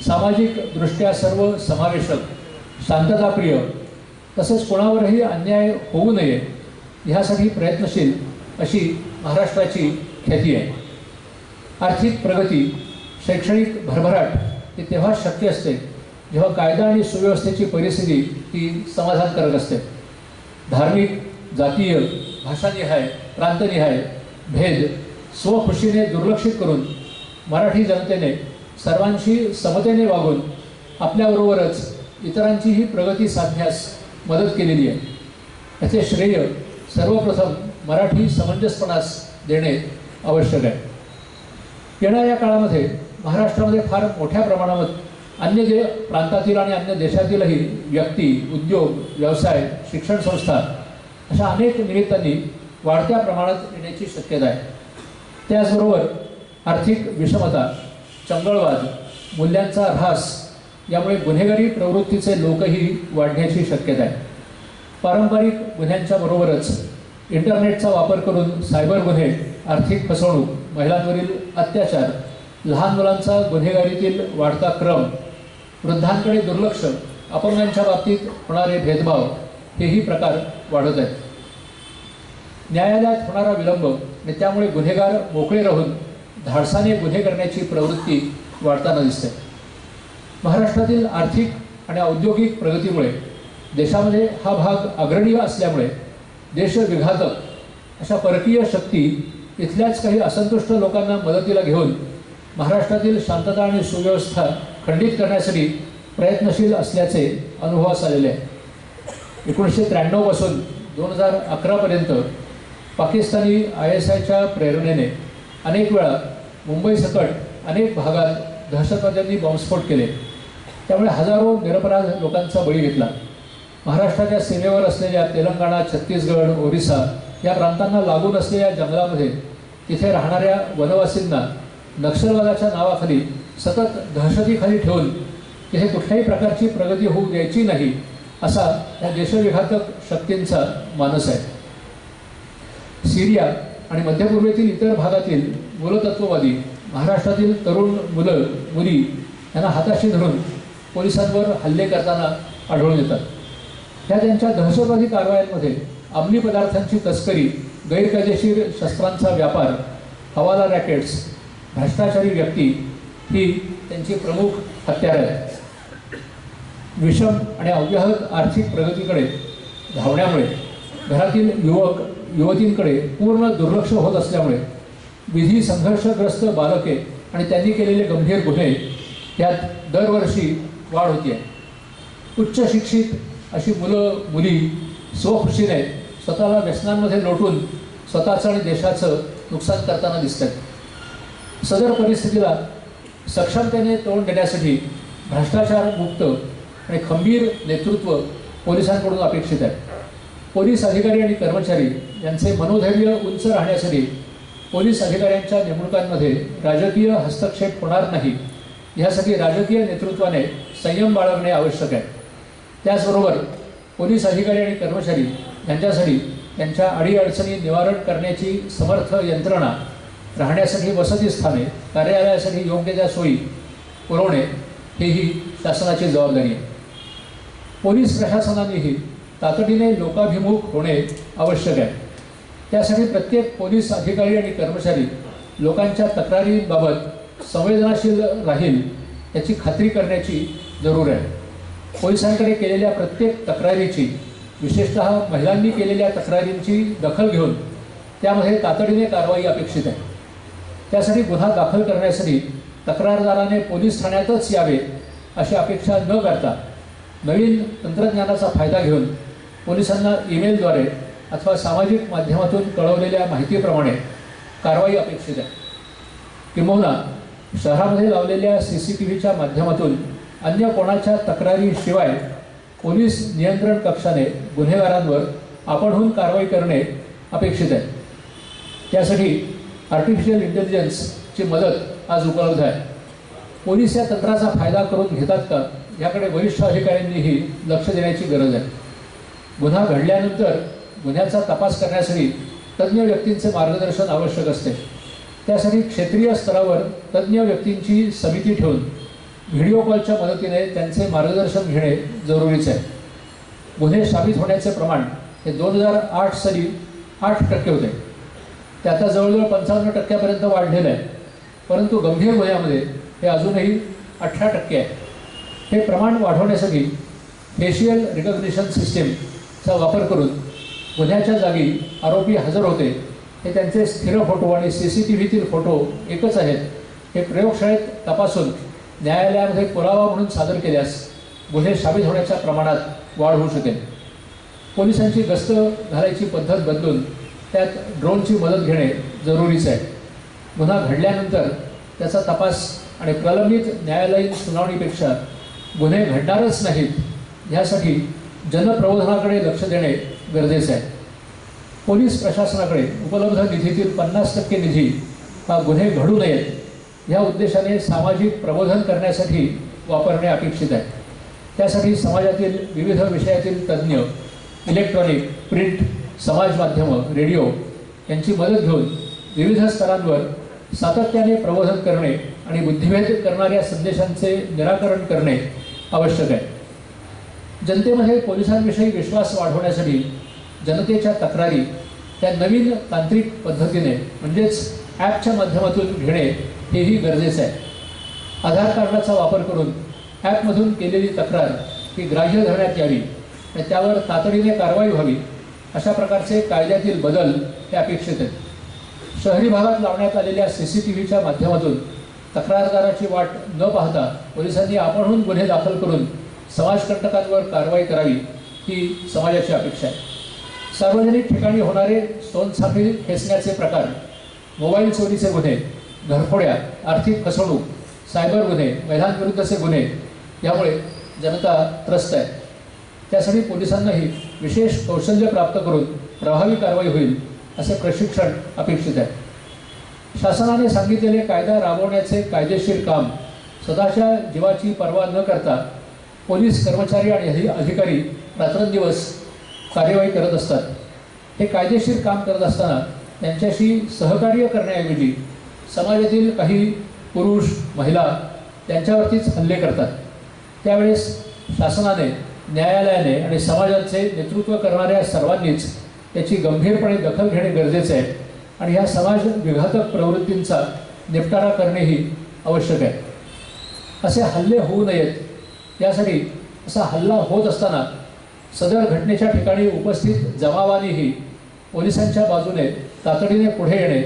सामाजिकदृष्ट्या सर्व समावेशक, शांतताप्रिय तसेच कोणावरही अन्याय होऊ नये ह्यासाठी प्रयत्नशील अशी महाराष्ट्राची ख्याती आहे. आर्थिक प्रगती, शैक्षणिक भरभराट ही तेव्हा शक्य असते जेव्हा कायदा आणि सुव्यवस्थेची परिस्थिती ही समाधानकारक असते. धार्मिक, जातीय, भाषानिहाय, प्रांतनिहाय भेद स्वखुशीने दुर्लक्षित करून मराठी जनतेने सर्वांशी समतेने वागून आपल्याबरोबरच इतरांचीही प्रगती साधण्यास मदत केलेली आहे. याचे श्रेय सर्वप्रथम मराठी समंजसपणास देणे आवश्यक आहे. येणाऱ्या काळामध्ये महाराष्ट्रामध्ये फार मोठ्या प्रमाणावर अन्य प्रांतातील आणि अन्य देशातीलही व्यक्ती, उद्योग, व्यवसाय, शिक्षण संस्था अशा अनेक निमित्तांनी वाढत्या प्रमाणात येण्याची शक्यता आहे. त्याचबरोबर आर्थिक विषमता, चंगळवाद, मूल्यांचा ऱ्हास यामुळे गुन्हेगारी प्रवृत्तीचे लोकही वाढण्याची शक्यता आहे. पारंपरिक गुन्ह्यांच्या बरोबरच इंटरनेटचा वापर करून सायबर गुन्हे, आर्थिक फसवणूक, महिलांवरील अत्याचार, लहान मुलांचा गुन्हेगारीतील वाढता क्रम, वृद्धांकडे दुर्लक्ष, अपंगांच्या बाबतीत होणारे भेदभाव हेही प्रकार वाढत आहेत. न्यायालयात होणारा विलंब आणि त्यामुळे गुन्हेगार मोकळे राहून धाडसाने गुन्हे करण्याची प्रवृत्ती वाढताना दिसते. महाराष्ट्रातील आर्थिक आणि औद्योगिक प्रगतीमुळे देशामध्ये हा भाग अग्रणी असल्यामुळे देशविघातक अशा परकीय शक्ती इथल्याच काही असंतुष्ट लोकांना मदतीला घेऊन महाराष्ट्रातील शांतता आणि सुव्यवस्था खंडित करण्यासाठी प्रयत्नशील असल्याचे अनुभवास आलेले आहे. 1993 पासून 2011पर्यंत पाकिस्तानी ISIच्या प्रेरणेने अनेक वेळा मुंबईसकट अनेक भागात दहशतवाद्यांनी बॉम्बस्फोट केले. त्यामुळे हजारो निरपराध लोकांचा बळी घेतला. महाराष्ट्राच्या सीमेवर असलेल्या तेलंगणा, छत्तीसगड, ओरिसा या प्रांतांना लागून असलेल्या जंगलामध्ये तिथे राहणाऱ्या वनवासींना नक्षलवादाच्या नावाखाली सतत दहशतीखाली ठेवून तिथे कुठल्याही प्रकारची प्रगती होऊ द्यायची नाही असा या देशविघातक शक्तींचा मानस आहे. सिरिया आणि मध्यपूर्वेतील इतर भागातील मूलतत्ववादी महाराष्ट्रातील तरुण मुली यांना हाताशी धरून पोलिसांवर हल्ले करताना आढळून येतात. ह्या त्यांच्या दहशतवादी कारवायांमध्ये अंमली पदार्थांची तस्करी, गैरकायदेशीर शस्त्रांचा व्यापार, हवाला रॅकेट्स, भ्रष्टाचारी व्यक्ती ही त्यांची प्रमुख हत्यारं आहेत. विषम आणि अव्याहत आर्थिक प्रगतीकडे धावण्यामुळे घरातील युवक युवतींकडे पूर्ण दुर्लक्ष होत असल्यामुळे विधी संघर्षग्रस्त बालके आणि त्यांनी केलेले गंभीर गुन्हे यात दरवर्षी वाढ होती आहे. उच्च शिक्षित अशी मुलं मुली स्वखुशीने स्वतःला व्यसनांमध्ये लोटून स्वतःचं आणि देशाचं नुकसान करताना दिसतात. सदर परिस्थितीला सक्षमतेने तोंड देण्यासाठी भ्रष्टाचार मुक्त आणि खंबीर नेतृत्व पोलिसांकडून अपेक्षित आहे. पोलीस अधिकारी आणि कर्मचारी यांचे मनोधैर्य उंच राहण्यासाठी पोलीस अधिकाऱ्यांच्या नेमणुकांमध्ये राजकीय हस्तक्षेप होणार नाही यासाठी राजकीय नेतृत्वाने संयम बाळगणे आवश्यक आहे. त्याचबरोबर पोलीस अधिकारी आणि कर्मचारी यांच्यासाठी त्यांच्या अडीअडचणी निवारण करण्याची समर्थ यंत्रणा राहण्यासाठी वसती स्थाने, कार्यालयासाठी योग्य त्या सोयी पुरवणे ही शासनाची जबाबदारी आहे. पोलीस प्रशासनानेही तातडीने लोकाभिमुख होणे आवश्यक आहे. त्यासाठी प्रत्येक पोलीस अधिकारी आणि कर्मचारी लोकांच्या तक्रारींबाबत संवेदनशील राहील याची खात्री करण्याची जरूर आहे. पोलिसांकडे केलेल्या प्रत्येक तक्रारीची, विशेषतः महिलांनी केलेल्या तक्रारींची दखल घेऊन त्यामध्ये तातडीने कारवाई अपेक्षित आहे. त्यासाठी गुन्हा दाखल करण्यासाठी तक्रारदाराने पोलीस ठाण्यातच यावे अशी अपेक्षा न करता नवीन तंत्रज्ञानाचा फायदा घेऊन पोलिसांना ईमेलद्वारे अथवा सामाजिक माध्यमातून कळवलेल्या माहितीप्रमाणे कारवाई अपेक्षित आहे. किंबहुना शहरामध्ये लावलेल्या CCTVच्या माध्यमातून अन्य कोणाच्या तक्रारीशिवाय पोलीस नियंत्रण कक्षाने गुन्हेगारांवर आपणहून कारवाई करणे अपेक्षित आहे. त्यासाठी आर्टिफिशियल इंटेलिजन्सची मदत आज उपलब्ध आहे. पोलीस या तंत्राचा फायदा करून घेतात का याकडे वरिष्ठ अधिकाऱ्यांनीही लक्ष देण्याची गरज आहे. गुन्हा घडल्यानंतर गुन्ह्याचा तपास करण्यासाठी तज्ज्ञ व्यक्तींचे मार्गदर्शन आवश्यक असते. त्यासाठी क्षेत्रीय स्तरावर तज्ज्ञ व्यक्तींची समिती ठेवून व्हिडिओ कॉलच्या मदतीने त्यांचे मार्गदर्शन घेणे जरुरीचे आहे. गुन्हे साबित होण्याचे प्रमाण हे 2008 साली 8% होते. ते आता जवळजवळ 55% वाढलेलं आहे. परंतु गंभीर गुन्ह्यामध्ये हे अजूनही 18% आहे. हे प्रमाण वाढवण्यासाठी फेशियल रिकग्निशन सिस्टीमचा वापर करून गुन्ह्याच्या जागी आरोपी हजर होते हे त्यांचे स्थिर फोटो आणि CCTVतील फोटो एकच आहेत हे प्रयोगशाळेत तपासून न्यायालयामध्ये पुरावा म्हणून सादर केल्यास गुन्हे साबित होण्याच्या प्रमाणात वाढ होऊ शकेल. पोलिसांची गस्त घालायची पद्धत बदलून त्यात ड्रोनची मदत घेणे जरुरीचे आहे. गुन्हा घडल्यानंतर त्याचा तपास आणि प्रलंबित न्यायालयीन सुनावणीपेक्षा गुन्हे घडणारच नाहीत यासाठी जनप्रबोधनाकडे लक्ष देणे गरजेचे आहे. पोलीस प्रशासनाकडे उपलब्ध निधीतील 50% निधी हा गुन्हे घडू नयेत या उद्देशाने सामाजिक प्रबोधन करण्यासाठी वापरणे अपेक्षित आहे. त्यासाठी समाजातील विविध विषयातील तज्ज्ञ, इलेक्ट्रॉनिक, प्रिंट, समाज माध्यमं, रेडिओ यांची मदत घेऊन विविध स्तरांवर सातत्याने प्रबोधन करणे आणि बुद्धिभेद करणाऱ्या संदेशांचे निराकरण करणे आवश्यक आहे. जनतेमध्ये पोलिसांविषयी विश्वास वाढवण्यासाठी जनतेच्या तक्रारी त्या नवीन तांत्रिक पद्धतीने म्हणजेच ॲपच्या माध्यमातून घेणे हेही गरजेचे आहे. आधार कार्डाचा वापर करून ॲपमधून केलेली तक्रार ही ग्राह्य धरण्यात यावी आणि त्यावर तातडीने कारवाई व्हावी अशा प्रकारचे कायद्यातील बदल हे अपेक्षित आहेत. शहरी भागात लावण्यात आलेल्या CCTVच्या माध्यमातून तक्रारदाराची वाट न पाहता पोलिसांनी आपणहून गुन्हे दाखल करून समाजकंटकांवर कारवाई करावी ही समाजाची अपेक्षा आहे. सार्वजनिक ठिकाणी होणारे सोनसाखळी खेचण्याचे प्रकार, मोबाईल चोरीचे गुन्हे, घरफोड्या, आर्थिक फसवणूक, सायबर गुन्हे, महिलांविरुद्धचे गुन्हे यामुळे जनता त्रस्त आहे. त्यासाठी पोलिसांनाही विशेष कौशल्य प्राप्त करून प्रभावी कारवाई होईल असे प्रशिक्षण अपेक्षित आहे. शासनाने सांगितलेले कायदा राबवण्याचे कायदेशीर काम स्वतःच्या जीवाची पर्वा न करता पोलीस कर्मचारी आणि अधिकारी रात्रंदिवस कार्यवाही करत असतात. हे कायदेशीर काम करत असताना त्यांच्याशी सहकार्य करण्याऐवजी समाजातील काही पुरुष, महिला त्यांच्यावरतीच हल्ले करतात. त्यावेळेस शासनाने, न्यायालयाने आणि समाजाचे नेतृत्व करणाऱ्या सर्वांनीच त्याची गंभीरपणे दखल घेणे गरजेचे आहे आणि ह्या समाज विघातक प्रवृत्तींचा निपटारा करणेही आवश्यक आहे. असे हल्ले होऊ नयेत यासाठी असा हल्ला होत असताना सदर घटनेच्या ठिकाणी उपस्थित जमावानेही पोलिसांच्या बाजूने तातडीने पुढे येणे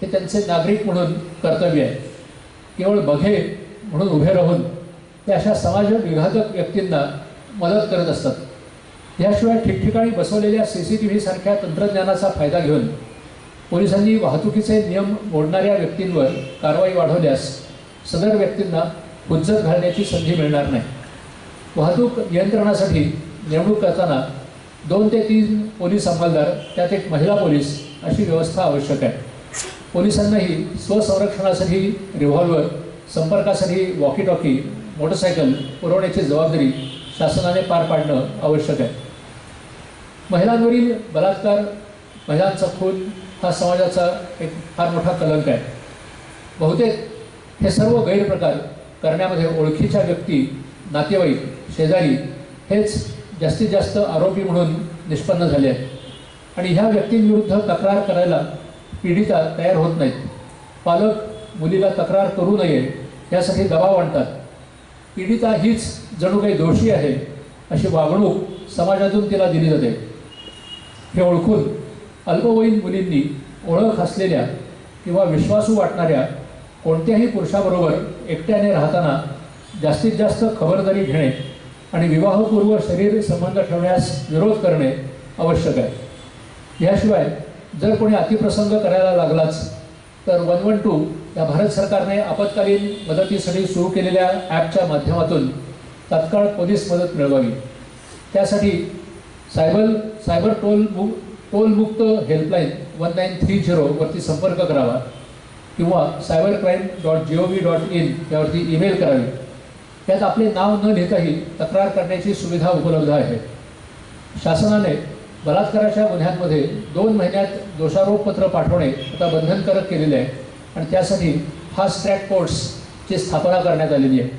हे त्यांचे नागरिक म्हणून कर्तव्य आहे. केवळ बघे म्हणून उभे राहून ते अशा समाज विघातक व्यक्तींना मदत करत असतात. याशिवाय ठिकठिकाणी बसवलेल्या CCTV सारख्या तंत्रज्ञानाचा फायदा घेऊन पोलिसांनी वाहतुकीचे नियम मोडणाऱ्या व्यक्तींवर कारवाई वाढवल्यास सदर व्यक्तींना हुज्जत घालण्याची संधी मिळणार नाही. वाहतूक नियंत्रणासाठी नेमणूक करताना 2 ते 3 पोलीस अंमलदार, त्यात एक महिला पोलीस अशी व्यवस्था आवश्यक आहे. पोलिसांनाही स्वसंरक्षणासाठी रिव्हॉल्वर, संपर्कासाठी वॉकी टॉकी, मोटरसायकल पुरवण्याची जबाबदारी शासनाने पार पाडणं आवश्यक आहे. महिलांवरील बलात्कार, महिलांचा खून हा समाजाचा एक फार मोठा कलंक आहे. बहुतेक हे सर्व गैरप्रकार करण्यामध्ये ओळखीच्या व्यक्ती, नातेवाईक, शेजारी हेच जास्तीत जास्त आरोपी म्हणून निष्पन्न झाले आहेत आणि ह्या व्यक्तींविरुद्ध तक्रार करायला पीडिता तयार होत नाहीत. पालक मुलीला तक्रार करू नये यासाठी दबाव आणतात. पीडिता हीच जणू काही दोषी आहे अशी वागणूक समाजातून तिला दिली जाते. हे ओळखून अल्पवयीन मुलींनी ओळख असलेल्या किंवा विश्वासू वाटणाऱ्या कोणत्याही पुरुषाबरोबर एकट्याने राहताना जास्तीत जास्त खबरदारी घेणे आणि विवाहपूर्व शरीर संबंध ठेवण्यास विरोध करणे आवश्यक आहे. याशिवाय जर कोणी अतिप्रसंग करायला लागलाच तर 112 या भारत सरकारने आपत्कालीन मदतीसाठी सुरू केलेल्या ॲपच्या माध्यमातून तात्काळ पोलीस मदत मिळवावी. त्यासाठी सायबर टोलमुक्त हेल्पलाईन 1930 वरती संपर्क करावा किंवा cybercrime.gov.in यावरती ईमेल करावी. त्यात आपले नाव न लिहिताही तक्रार करण्याची सुविधा उपलब्ध आहे. शासनाने बलात्काराच्या गुन्ह्यांमध्ये 2 महिन्यात दोषारोपपत्र पाठवणे आता बंधनकारक केलेले आहे आणि त्यासाठी फास्ट ट्रॅक कोर्ट्सची स्थापना करण्यात आलेली आहे.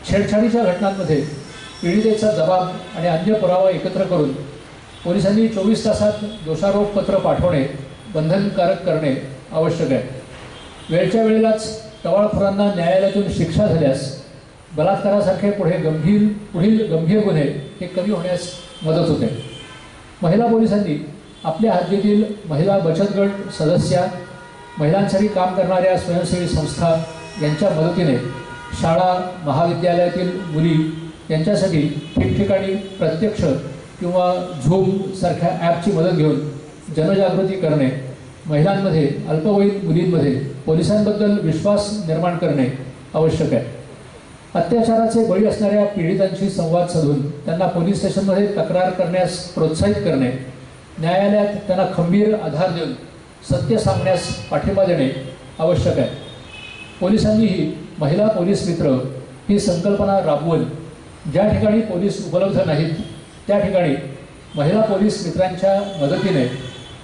छेडछाडीच्या घटनांमध्ये पीडितेचा जबाब आणि अन्य पुरावा एकत्र करून पोलिसांनी 24 तासात दोषारोपपत्र पाठवणे बंधनकारक करणे आवश्यक आहे. वेळच्या वेळेलाच टवाळखोरांना न्यायालयातून शिक्षा झाल्यास बलात्कारासारखे पुढील गंभीर गुन्हे हे कमी होण्यास मदत होते. महिला पोलिसांनी आपल्या हद्दीतील महिला बचत गट सदस्या, महिलांसाठी काम करणाऱ्या स्वयंसेवी संस्था यांच्या मदतीने शाळा महाविद्यालयातील मुली यांच्यासाठी ठिकठिकाणी प्रत्यक्ष किंवा झूम सारख्या ॲपची मदत घेऊन जनजागृती करणे, महिलांमध्ये अल्पवयीन मुलींमध्ये पोलिसांबद्दल विश्वास निर्माण करणे आवश्यक आहे. अत्याचाराचे बळी असणाऱ्या पीडितांशी संवाद साधून त्यांना पोलीस स्टेशनमध्ये तक्रार करण्यास प्रोत्साहित करणे, न्यायालयात त्यांना खंबीर आधार देऊन सत्य सांगण्यास पाठिंबा देणे आवश्यक आहे. पोलिसांनीही महिला पोलीस मित्र ही संकल्पना राबवून ज्या ठिकाणी पोलीस उपलब्ध नाहीत त्या ठिकाणी महिला पोलीस मित्रांच्या मदतीने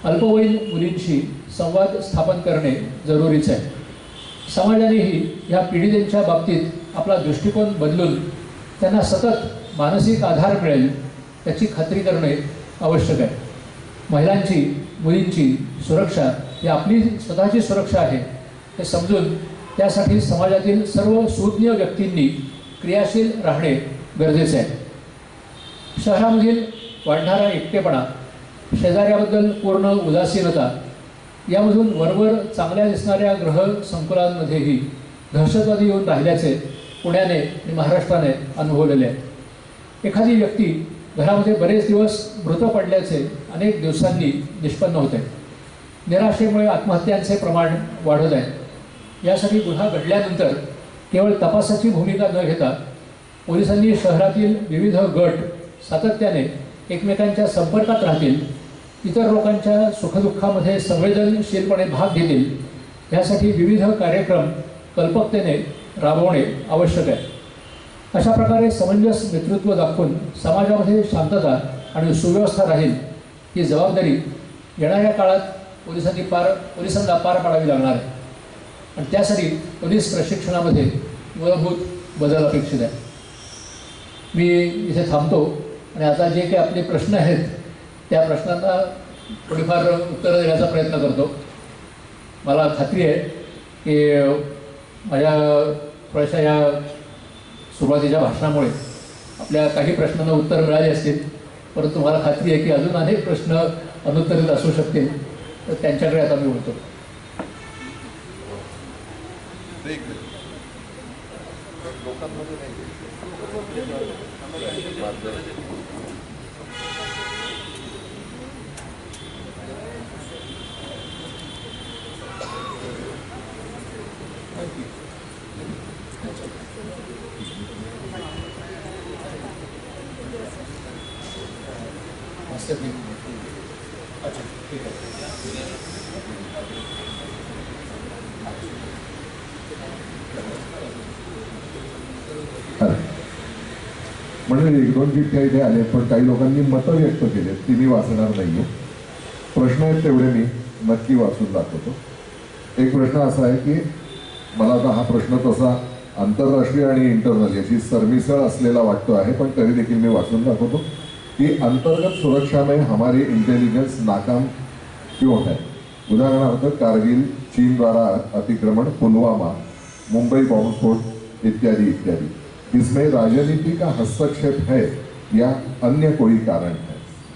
अल्पवयीन मुलींशी संवाद स्थापन करणे जरुरीचे आहे. समाजानेही या पीडितांच्या बाबतीत आपला दृष्टिकोन बदलून त्यांना सतत मानसिक आधार मिळेल याची खात्री करणे आवश्यक आहे. महिलांची, मुलींची सुरक्षा ही आपली स्वतःची सुरक्षा आहे हे समजून त्यासाठी समाजातील सर्व सुज्ञ व्यक्तींनी क्रियाशील राहणे गरजेचे आहे. शहरामधील वाढणारा एकटेपणा, शेजाऱ्याबद्दल पूर्ण उदासीनता यामधून वरवर चांगल्या दिसणाऱ्या ग्रह संकुलांमध्येही दहशतवादी येऊन राहिल्याचे पुण्याने आणि महाराष्ट्राने अनुभवलेले आहे. एखादी व्यक्ती घरामध्ये बरेच दिवस मृत पडल्याचे अनेक दिवसांनी निष्पन्न होते. निराशेमुळे आत्महत्यांचे प्रमाण वाढत आहे. यासाठी गुन्हा घडल्यानंतर केवळ तपासाची भूमिका न घेता पोलिसांनी शहरातील विविध गट सातत्याने एकमेकांच्या संपर्कात राहतील, इतर लोकांच्या सुखदुःखामध्ये संवेदनशीलपणे भाग घेतील यासाठी विविध कार्यक्रम कल्पकतेने राबवणे आवश्यक आहे. अशा प्रकारे समंजस नेतृत्व दाखवून समाजामध्ये शांतता आणि सुव्यवस्था राहील ही जबाबदारी येणाऱ्या काळात पोलिसांना पार पाडावी लागणार आहे आणि त्यासाठी पोलीस प्रशिक्षणामध्ये मूलभूत बदल अपेक्षित आहे. मी इथे थांबतो आणि आता जे काही आपले प्रश्न आहेत त्या प्रश्नांना थोडीफार उत्तरं देण्याचा प्रयत्न करतो. मला खात्री आहे की माझ्या थोड्याशा या सुरुवातीच्या भाषणामुळे आपल्या काही प्रश्नांना उत्तर मिळाली असतील, परंतु मला खात्री आहे की अजून अनेक प्रश्न अनुत्तरित असू शकतील, तर त्यांच्याकडे आता मी बोलतो. अच्छा, ठीक आहे. म्हणजे 1-2 चिठ्ठ्या इथे आले, पण काही लोकांनी मतं व्यक्त केले, ती मी वाचणार नाहीये. प्रश्न आहेत तेवढे मी नक्की वाचून दाखवतो. एक प्रश्न असा आहे की मला आता हा प्रश्न तसा आंतरराष्ट्रीय आणि इंटरनल याची सरमिसळ असलेला वाटतो आहे, पण तरी देखील मी वाचून दाखवतो की अंतर्गत सुरक्षा में हमारी इंटेलिजेंस नाकाम क्यों है। उदाहरणार्थ कारगिल, चीन द्वारा अतिक्रमण, पुलवामा, मुंबई बॉम्बस्फोट इत्यादि इत्यादि। इसमें राजनीति का हस्तक्षेप है या अन्य कोई कारण है,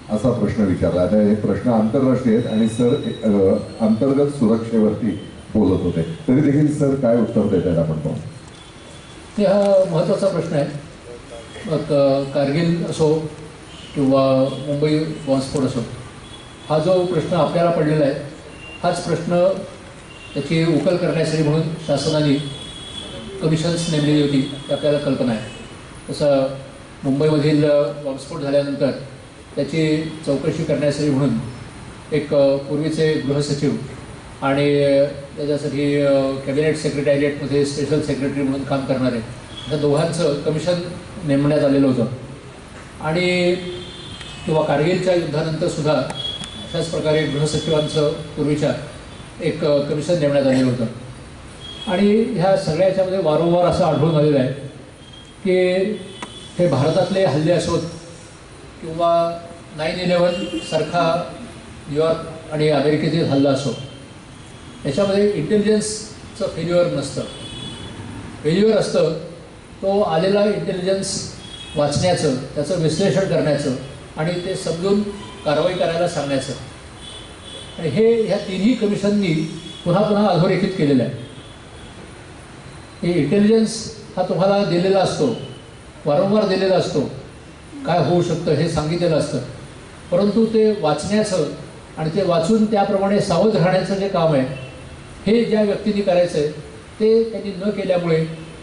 असा प्रश्न विचारला आहे। हे प्रश्न आंतरराष्ट्रीय आहेत आणि सर अंतर्गत सुरक्षेवरती बोलत होते, तरी देखील सर काय उत्तर देत आहेत आपण पाहू। हा महत्त्वाचा प्रश्न आहे। मग कारगिल असो किंवा मुंबई बॉम्बस्फोट असो, हा जो प्रश्न आपल्याला पडलेला आहे हाच प्रश्न त्याची उकल करण्यासाठी म्हणून शासनाने कमिशन्स नेमलेली होती, ही आपल्याला कल्पना आहे। तसं मुंबईमधील बॉम्बस्फोट झाल्यानंतर त्याची चौकशी करण्यासाठी म्हणून एक पूर्वीचे गृहसचिव आणि त्याच्यासाठी कॅबिनेट सेक्रेटॅरिएटमध्ये स्पेशल सेक्रेटरी म्हणून काम करणारे या दोघांचं कमिशन नेमण्यात आलेलं होतं। आणि किंवा कारगिलच्या युद्धानंतरसुद्धा अशाच प्रकारे गृहसचिवांचं पूर्वीच्या एक कमिशन नेमण्यात आलेलं होतं। आणि ह्या सगळ्या याच्यामध्ये वारंवार असं आढळून आलेलं आहे की हे भारतातले हल्ले असोत किंवा 9/11 सारखा न्यूयॉर्क आणि अमेरिकेतील हल्ला असो, याच्यामध्ये इंटेलिजन्सचं फेल्युअर नसतं। फेल्युअर असतं तो आलेला इंटेलिजन्स वाचण्याचं, त्याचं विश्लेषण करण्याचं आणि ते समजून कारवाई करायला सांगण्याचं। आणि हे ह्या तिन्ही कमिशननी पुन्हा पुन्हा अधोरेखित केलेलं आहे। हे इंटेलिजन्स हा तुम्हाला दिलेला असतो, वारंवार दिलेला असतो, काय होऊ शकतं हे सांगितलेलं असतं, परंतु ते वाचण्याचं आणि ते वाचून त्याप्रमाणे सावध राहण्याचं जे काम आहे हे ज्या व्यक्तींनी करायचं आहे ते त्यांनी न केल्यामुळे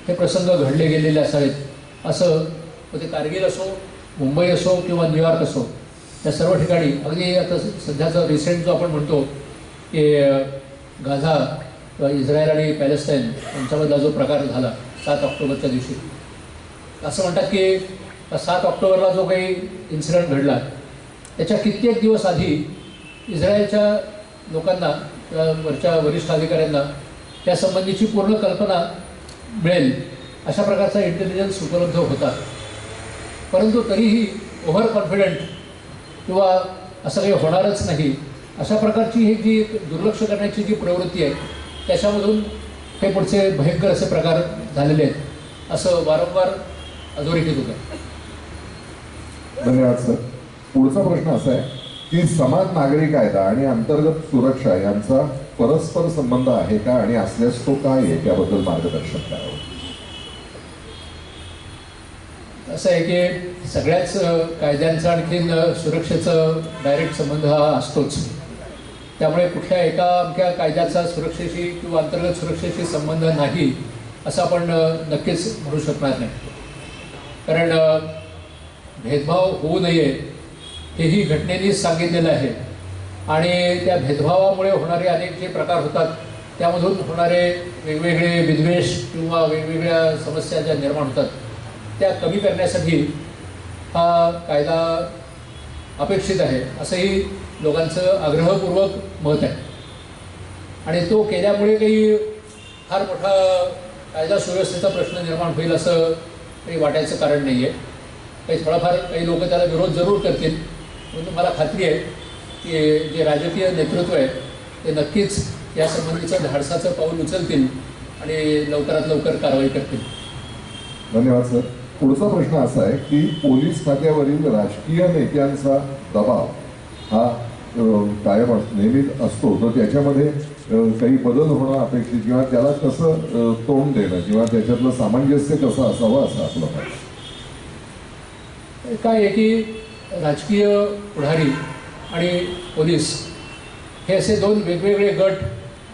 हे प्रसंग घडले गेलेले असावेत असं। मग ते कारगिल असो, मुंबई असो किंवा न्यूयॉर्क असो, या सर्व ठिकाणी अगदी आता सध्याचा रिसेंट जो आपण म्हणतो की गाझा किंवा इस्रायल आणि पॅलेस्टाईन यांच्यामधला जो प्रकार झाला 7 ऑक्टोबरच्या दिवशी, असं म्हणतात की 7 ऑक्टोबरला जो काही इन्सिडेंट घडला त्याच्या कित्येक दिवस आधी इस्रायलच्या लोकांना किंवा वरच्या वरिष्ठ अधिकाऱ्यांना त्यासंबंधीची पूर्ण कल्पना मिळेल अशा प्रकारचा इंटेलिजन्स उपलब्ध होता। परंतु तरीही ओव्हर कॉन्फिडंट किंवा असं काही होणारच नाही अशा प्रकारची ही जी दुर्लक्ष करण्याची जी प्रवृत्ती आहे त्याच्यामधून हे पुढचे भयंकर असे प्रकार झालेले आहेत असं वारंवार अधोरेखित होतं। धन्यवाद सर। पुढचा प्रश्न असा आहे की समान नागरी कायदा आणि अंतर्गत सुरक्षा यांचा परस्पर संबंध आहे का, आणि असल्यास तो काय आहे, त्याबद्दल मार्गदर्शन करावं। असं आहे की सगळ्याच कायद्यांचा आणखीन सुरक्षेचं डायरेक्ट संबंध हा असतोच। त्यामुळे कुठल्या एका अमक्या कायद्याचा सुरक्षेशी किंवा अंतर्गत सुरक्षेशी संबंध नाही असं आपण नक्कीच म्हणू शकणार नाही। कारण भेदभाव होऊ नये हेही घटनेनेच सांगितलेलं आहे आणि त्या भेदभावामुळे होणारे अनेक जे प्रकार होतात त्यामधून होणारे वेगवेगळे विद्वेष किंवा वेगवेगळ्या समस्या ज्या निर्माण होतात त्या कमी करण्यासाठी हा कायदा अपेक्षित आहे असंही लोकांचं आग्रहपूर्वक मत आहे। आणि तो केल्यामुळे काही फार मोठा कायदा सुव्यवस्थेचा प्रश्न निर्माण होईल असं काही वाटायचं कारण नाही आहे। काही थोडाफार काही लोक त्याला विरोध जरूर करतील, परंतु मला खात्री आहे की जे राजकीय नेतृत्व आहे ते नक्कीच यासंबंधीचं धाडसाचं पाऊल उचलतील आणि लवकरात लवकर कारवाई करतील। धन्यवाद सर। पुढचा प्रश्न असा आहे की पोलीस खात्यावरील राजकीय नेत्यांचा दबाव हा कायम नेहमीच असतो, तर त्याच्यामध्ये काही बदल होणं अपेक्षित किंवा त्याला कसं तोंड देणं किंवा त्याच्यातलं सामंजस्य कसं असावं असं आपलं मत आहे। काय आहे की राजकीय पुढारी आणि पोलीस हे असे दोन वेगवेगळे गट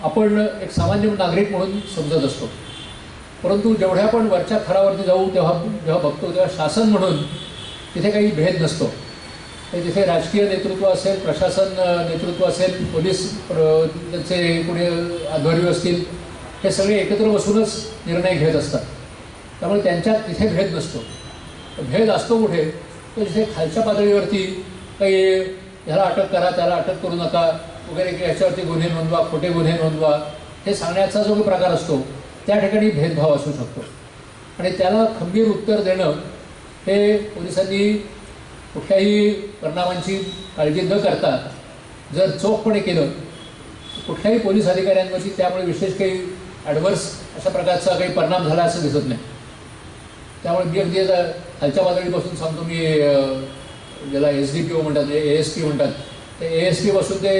आपण एक सामान्य नागरिक म्हणून समजत असतो, परंतु जेवढ्या आपण वरच्या थरावरती जाऊ जेव्हा बघतो तेव्हा शासन म्हणून तिथे काही भेद नसतो। तिथे राजकीय नेतृत्व असेल, प्रशासन नेतृत्व असेल, पोलीस त्यांचे कोणी आध्वर्य असतील, हे सगळे एकत्र बसूनच निर्णय घेत असतात। त्यामुळे त्यांच्यात तिथे भेद नसतो। भेद असतो कुठे, तर जिथे खालच्या पातळीवरती काही ह्याला अटक करा, त्याला अटक करू नका वगैरे, याच्यावरती गुन्हे नोंदवा, खोटे गुन्हे नोंदवा, हे सांगण्याचा जो काही प्रकार असतो त्या ठिकाणी भेदभाव असू शकतो आणि त्याला खंबीर उत्तर देणं हे पोलिसांनी कुठल्याही परिणामांची काळजी न करता जर चोखपणे केलं कुठल्याही पोलीस अधिकाऱ्यांवरती त्यामुळे विशेष काही ॲडव्हर्स अशा प्रकारचा काही परिणाम झाला असं दिसत नाही. त्यामुळे मी अगदी आता खालच्या पातळीपासून सांगतो, मी ज्याला SDPO म्हणतात, ASP म्हणतात, ते ASPपासून ते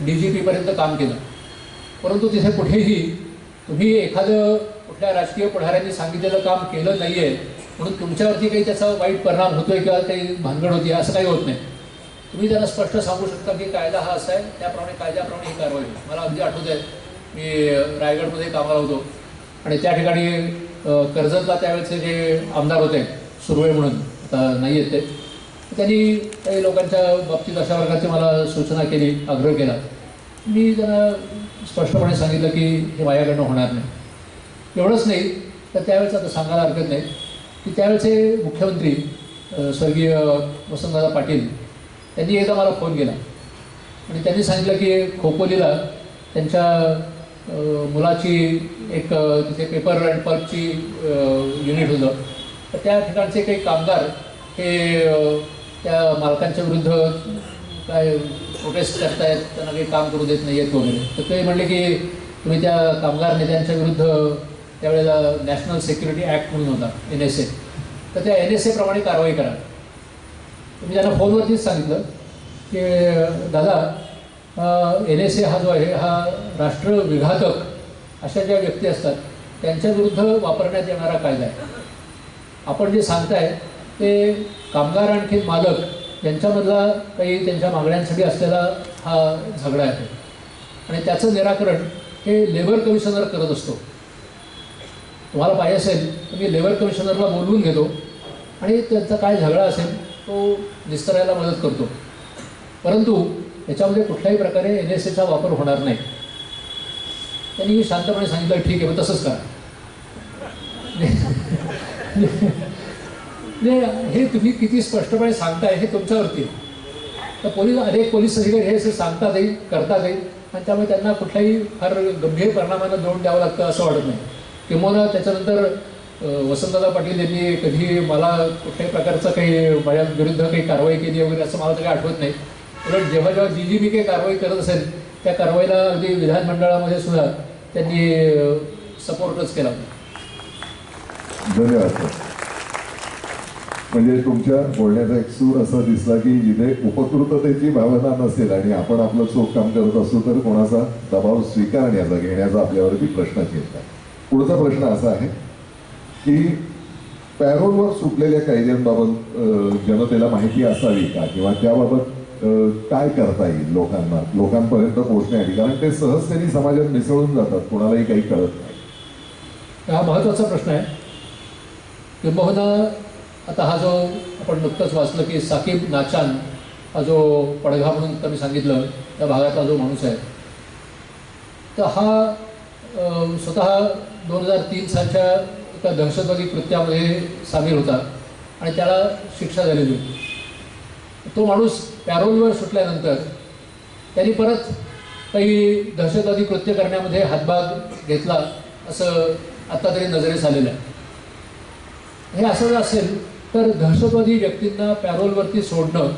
DGPपर्यंत काम केलं. परंतु तिथे कुठेही तुम्ही एखादं कुठल्या राजकीय पुढाऱ्यांनी सांगितलेलं काम केलं नाही आहे म्हणून तुमच्यावरती काही त्याचा वाईट परिणाम होतो आहे किंवा काही भानगड होती असं काही होत नाही. तुम्ही त्यांना स्पष्ट सांगू शकता की कायदा हा असा आहे, त्याप्रमाणे कायद्याप्रमाणे ही कारवाई होईल. मला अगदी आठवत आहे, मी रायगडमध्ये कामाला होतो आणि त्या ठिकाणी कर्जतला त्यावेळेचे जे आमदार होते सुर्वे म्हणून, आता नाही आहेत ते, त्यांनी काही लोकांच्या बाबतीत अशा प्रकारची मला सूचना केली, आग्रह केला. मी त्यांना स्पष्टपणे सांगितलं की हे माझ्याकडनं होणार नाही. एवढंच नाही तर त्यावेळेचं आता सांगायला हरकत नाही की त्यावेळेचे मुख्यमंत्री स्वर्गीय वसंतदादा पाटील त्यांनी एकदा मला फोन केला आणि त्यांनी सांगितलं की खोपोलीला त्यांच्या मुलाची एक तिथे पेपर अँड पल्पची युनिट होतं, तर त्या ठिकाणचे काही कामगार हे त्या मालकांच्या विरुद्ध काय प्रोटेस्ट करतायत, त्यांना काही काम करू देत नाही आहेत वगैरे. तर ते म्हणले की तुम्ही त्या कामगार नेत्यांच्या विरुद्ध त्यावेळेला नॅशनल सिक्युरिटी ॲक्ट म्हणून होता NSA, तर त्या NSA प्रमाणे कारवाई करा. मी त्यांना फोनवरतीच सांगितलं की दादा NSA हा जो आहे हा राष्ट्रविघातक अशा ज्या व्यक्ती असतात त्यांच्या विरुद्ध वापरण्यात येणारा कायदा आहे. आपण जे सांगताय ते कामगार आणखी मालक यांच्यामधला काही त्यांच्या मागण्यांसाठी असलेला हा झगडा आहे आणि त्याचं निराकरण हे लेबर कमिशनर करत असतो. तुम्हाला पाहिजे असेल तर मी लेबर कमिशनरला बोलवून घेतो आणि त्यांचा काय झगडा असेल तो निस्तरायला मदत करतो, परंतु याच्यामध्ये कुठल्याही प्रकारे NSAचा वापर होणार नाही. त्यांनी शांतपणे सांगितलं ठीक आहे, मग तसंच करा. हे तुम्ही किती स्पष्टपणे सांगताय हे तुमच्यावरती. तर अनेक पोलीस अधिकारी हे सांगतात येईल, करतात येईल आणि त्यामुळे त्यांना कुठल्याही फार गंभीर परिणामांना दोन द्यावं लागतं असं वाटत नाही. किंवा त्याच्यानंतर वसंतदादा पाटील यांनी कधी मला कुठल्याही प्रकारचं काही माझ्या विरुद्ध काही कारवाई केली वगैरे असं मला तरी आठवत नाही. उलट जेव्हा DGP काही कारवाई करत असेल त्या कारवाईला अगदी विधानमंडळामध्ये सुद्धा त्यांनी सपोर्टच केला. धन्यवाद सर. म्हणजे तुमच्या बोलण्याचा एक सूर असा दिसला की जिथे उपकृततेची भावना नसेल आणि आपण आपलं चोख काम करत असू तर कोणाचा दबाव स्वीकारण्याचा घेण्याचा आपल्यावरती प्रश्नच येत नाही. पुढचा प्रश्न असा आहे की पॅरोलवर सुटलेल्या कायद्यांबाबत जनतेला माहिती असावी का किंवा त्याबाबत काय करता येईल लोकांपर्यंत पोहोचण्यासाठी, कारण ते सहजतेने समाजात मिसळून जातात, कोणालाही काही कळत नाही. हा महत्त्वाचा प्रश्न आहे. किंबहुना आता हा जो आपण नुकतंच वाचलं की साकीब नाचान हा जो पडघा म्हणून तुम्ही सांगितलं त्या भागातला जो माणूस आहे, तर हा स्वतः 2003 सालच्या एका दहशतवादी कृत्यामध्ये सामील होता आणि त्याला शिक्षा झालेली होती. तो माणूस पॅरोलवर सुटल्यानंतर त्यांनी परत काही दहशतवादी कृत्य करण्यामध्ये हातभाग घेतला असं आत्ता तरी नजरेस आलेलं आहे. हे असं जर असेल तर दहशतवादी व्यक्तींना पॅरोलवरती सोडणं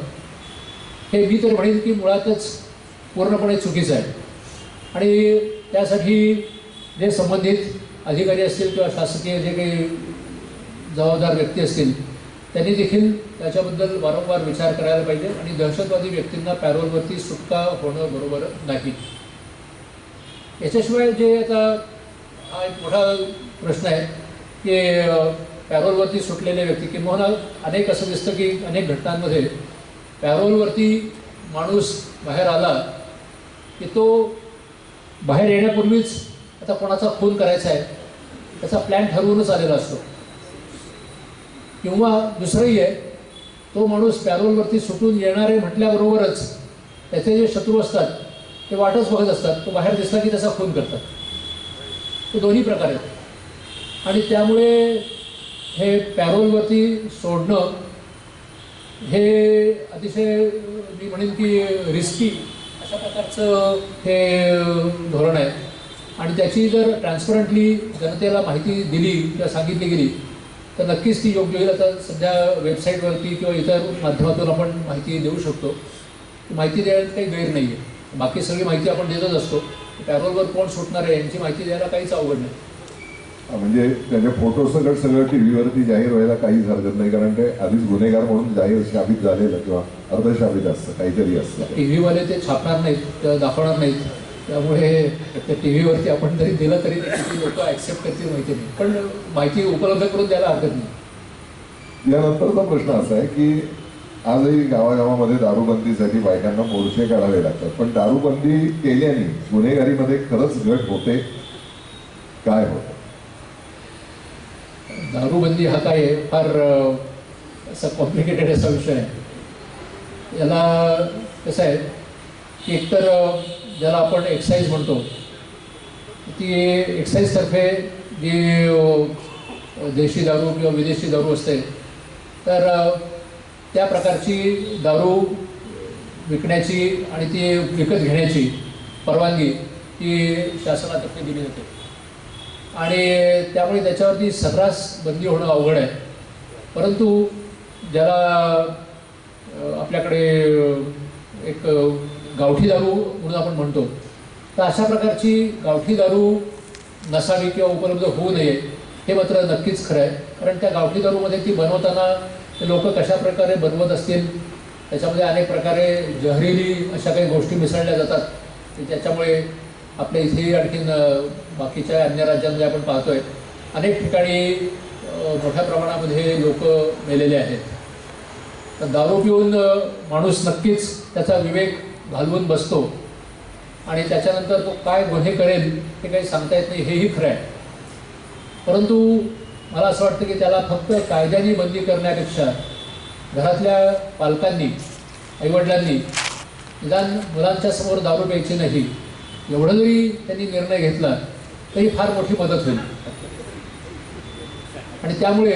हे मी तर म्हणेन की मुळातच पूर्णपणे चुकीचं आहे आणि त्यासाठी जे संबंधित अधिकारी असतील किंवा शासकीय जे काही जबाबदार व्यक्ती असतील त्यांनी देखील त्याच्याबद्दल वारंवार विचार करायला पाहिजे आणि दहशतवादी व्यक्तींना पॅरोलवरती सुटका होणं बरोबर नाही. याच्याशिवाय जे आता हा एक मोठा प्रश्न आहे की पॅरोलवरती सुटलेले व्यक्ती किंवा अनेक असं दिसतं की अनेक घटनांमध्ये पॅरोलवरती माणूस बाहेर आला की तो बाहेर येण्यापूर्वीच आता कोणाचा खून करायचा आहे त्याचा प्लॅन ठरवूनच आलेला असतो. किंवा दुसरंही आहे, तो माणूस पॅरोलवरती सुटून येणार आहे म्हटल्याबरोबरच त्याचे जे शत्रू असतात ते वाटच बघत असतात, तो बाहेर दिसला की त्याचा खून करतात. ते दोन्ही प्रकार आहेत आणि त्यामुळे हे पॅरोलवरती सोडणं हे अतिशय मी म्हणेन की रिस्की अशा प्रकारचं हे धोरण आहे आणि त्याची जर ट्रान्सपरंटली जनतेला माहिती दिली किंवा सांगितली गेली तर नक्कीच ती योग्य होईल. आता सध्या वेबसाईटवरती किंवा इतर माध्यमातून आपण माहिती देऊ शकतो. माहिती द्यायला काही गैर नाही आहे. बाकी सगळी माहिती आपण देतच असतो. पॅरोलवर कोण सुटणार आहे यांची माहिती द्यायला काहीच अवघड नाही. म्हणजे त्याचे फोटो सगळं टी व्हीवरती जाहीर व्हायला काहीच हरकत नाही, कारण ते आधीच गुन्हेगार म्हणून जाहीर शाबित झालेलं किंवा अर्धशाबित असतं काहीतरी असतं. टी व्हीवाले ते छापणार नाहीत किंवा दाखवणार नाहीत, त्यामुळे त्या टी व्हीवरती आपण जरी दिलं तरी ते किती लोक ॲक्सेप्ट करतील माहिती नाही, पण माहिती उपलब्ध करून द्यायला हरकत नाही. यानंतरचा प्रश्न असा आहे की आजही गावागावामध्ये दारूबंदीसाठी बायकांना मोर्चे काढावे लागतात, पण दारूबंदी केल्याने गुन्हेगारीमध्ये खरंच घट होते, काय होतं? दारूबंदी हा काय आहे, फार असा कॉम्प्लिकेटेड असा विषय आहे. याला कसं आहे की एकतर ज्याला आपण एक्साईज म्हणतो ती एक्साईजतर्फे जी देशी दारू किंवा विदेशी दारू असते तर त्या प्रकारची दारू विकण्याची आणि ती विकत घेण्याची परवानगी ही शासनातर्फे दिली जाते आणि त्यामुळे त्याच्यावरती सर्रास बंदी होणं अवघड आहे. परंतु ज्याला आपल्याकडे एक गावठी दारू म्हणून आपण म्हणतो तर अशा प्रकारची गावठी दारू नसावी किंवा उपलब्ध होऊ नये हे मात्र नक्कीच खरं आहे. कारण त्या गावठी दारूमध्ये ती बनवताना ते लोक कशा प्रकारे बनवत असतील, त्याच्यामध्ये अनेक प्रकारे जहरीली अशा काही गोष्टी मिसळल्या जातात की त्याच्यामुळे आपल्या इथे आणखीन बाकीच्या अन्य राज्यांमध्ये आपण पाहतोय अनेक ठिकाणी मोठ्या प्रमाणामध्ये लोक मेलेले आहेत. तर दारू पिऊन माणूस नक्कीच त्याचा विवेक घालवून बसतो आणि त्याच्यानंतर तो काय गुन्हे करेल हे काही सांगता येत नाही, हेही खरं आहे. परंतु मला असं वाटतं की त्याला फक्त कायद्याने बंदी करण्यापेक्षा घरातल्या पालकांनी, आईवडिलांनी निदान मुलांच्या समोर दारू प्यायची नाही एवढं जरी त्यांनी निर्णय घेतला तरी फार मोठी मदत होईल. आणि त्यामुळे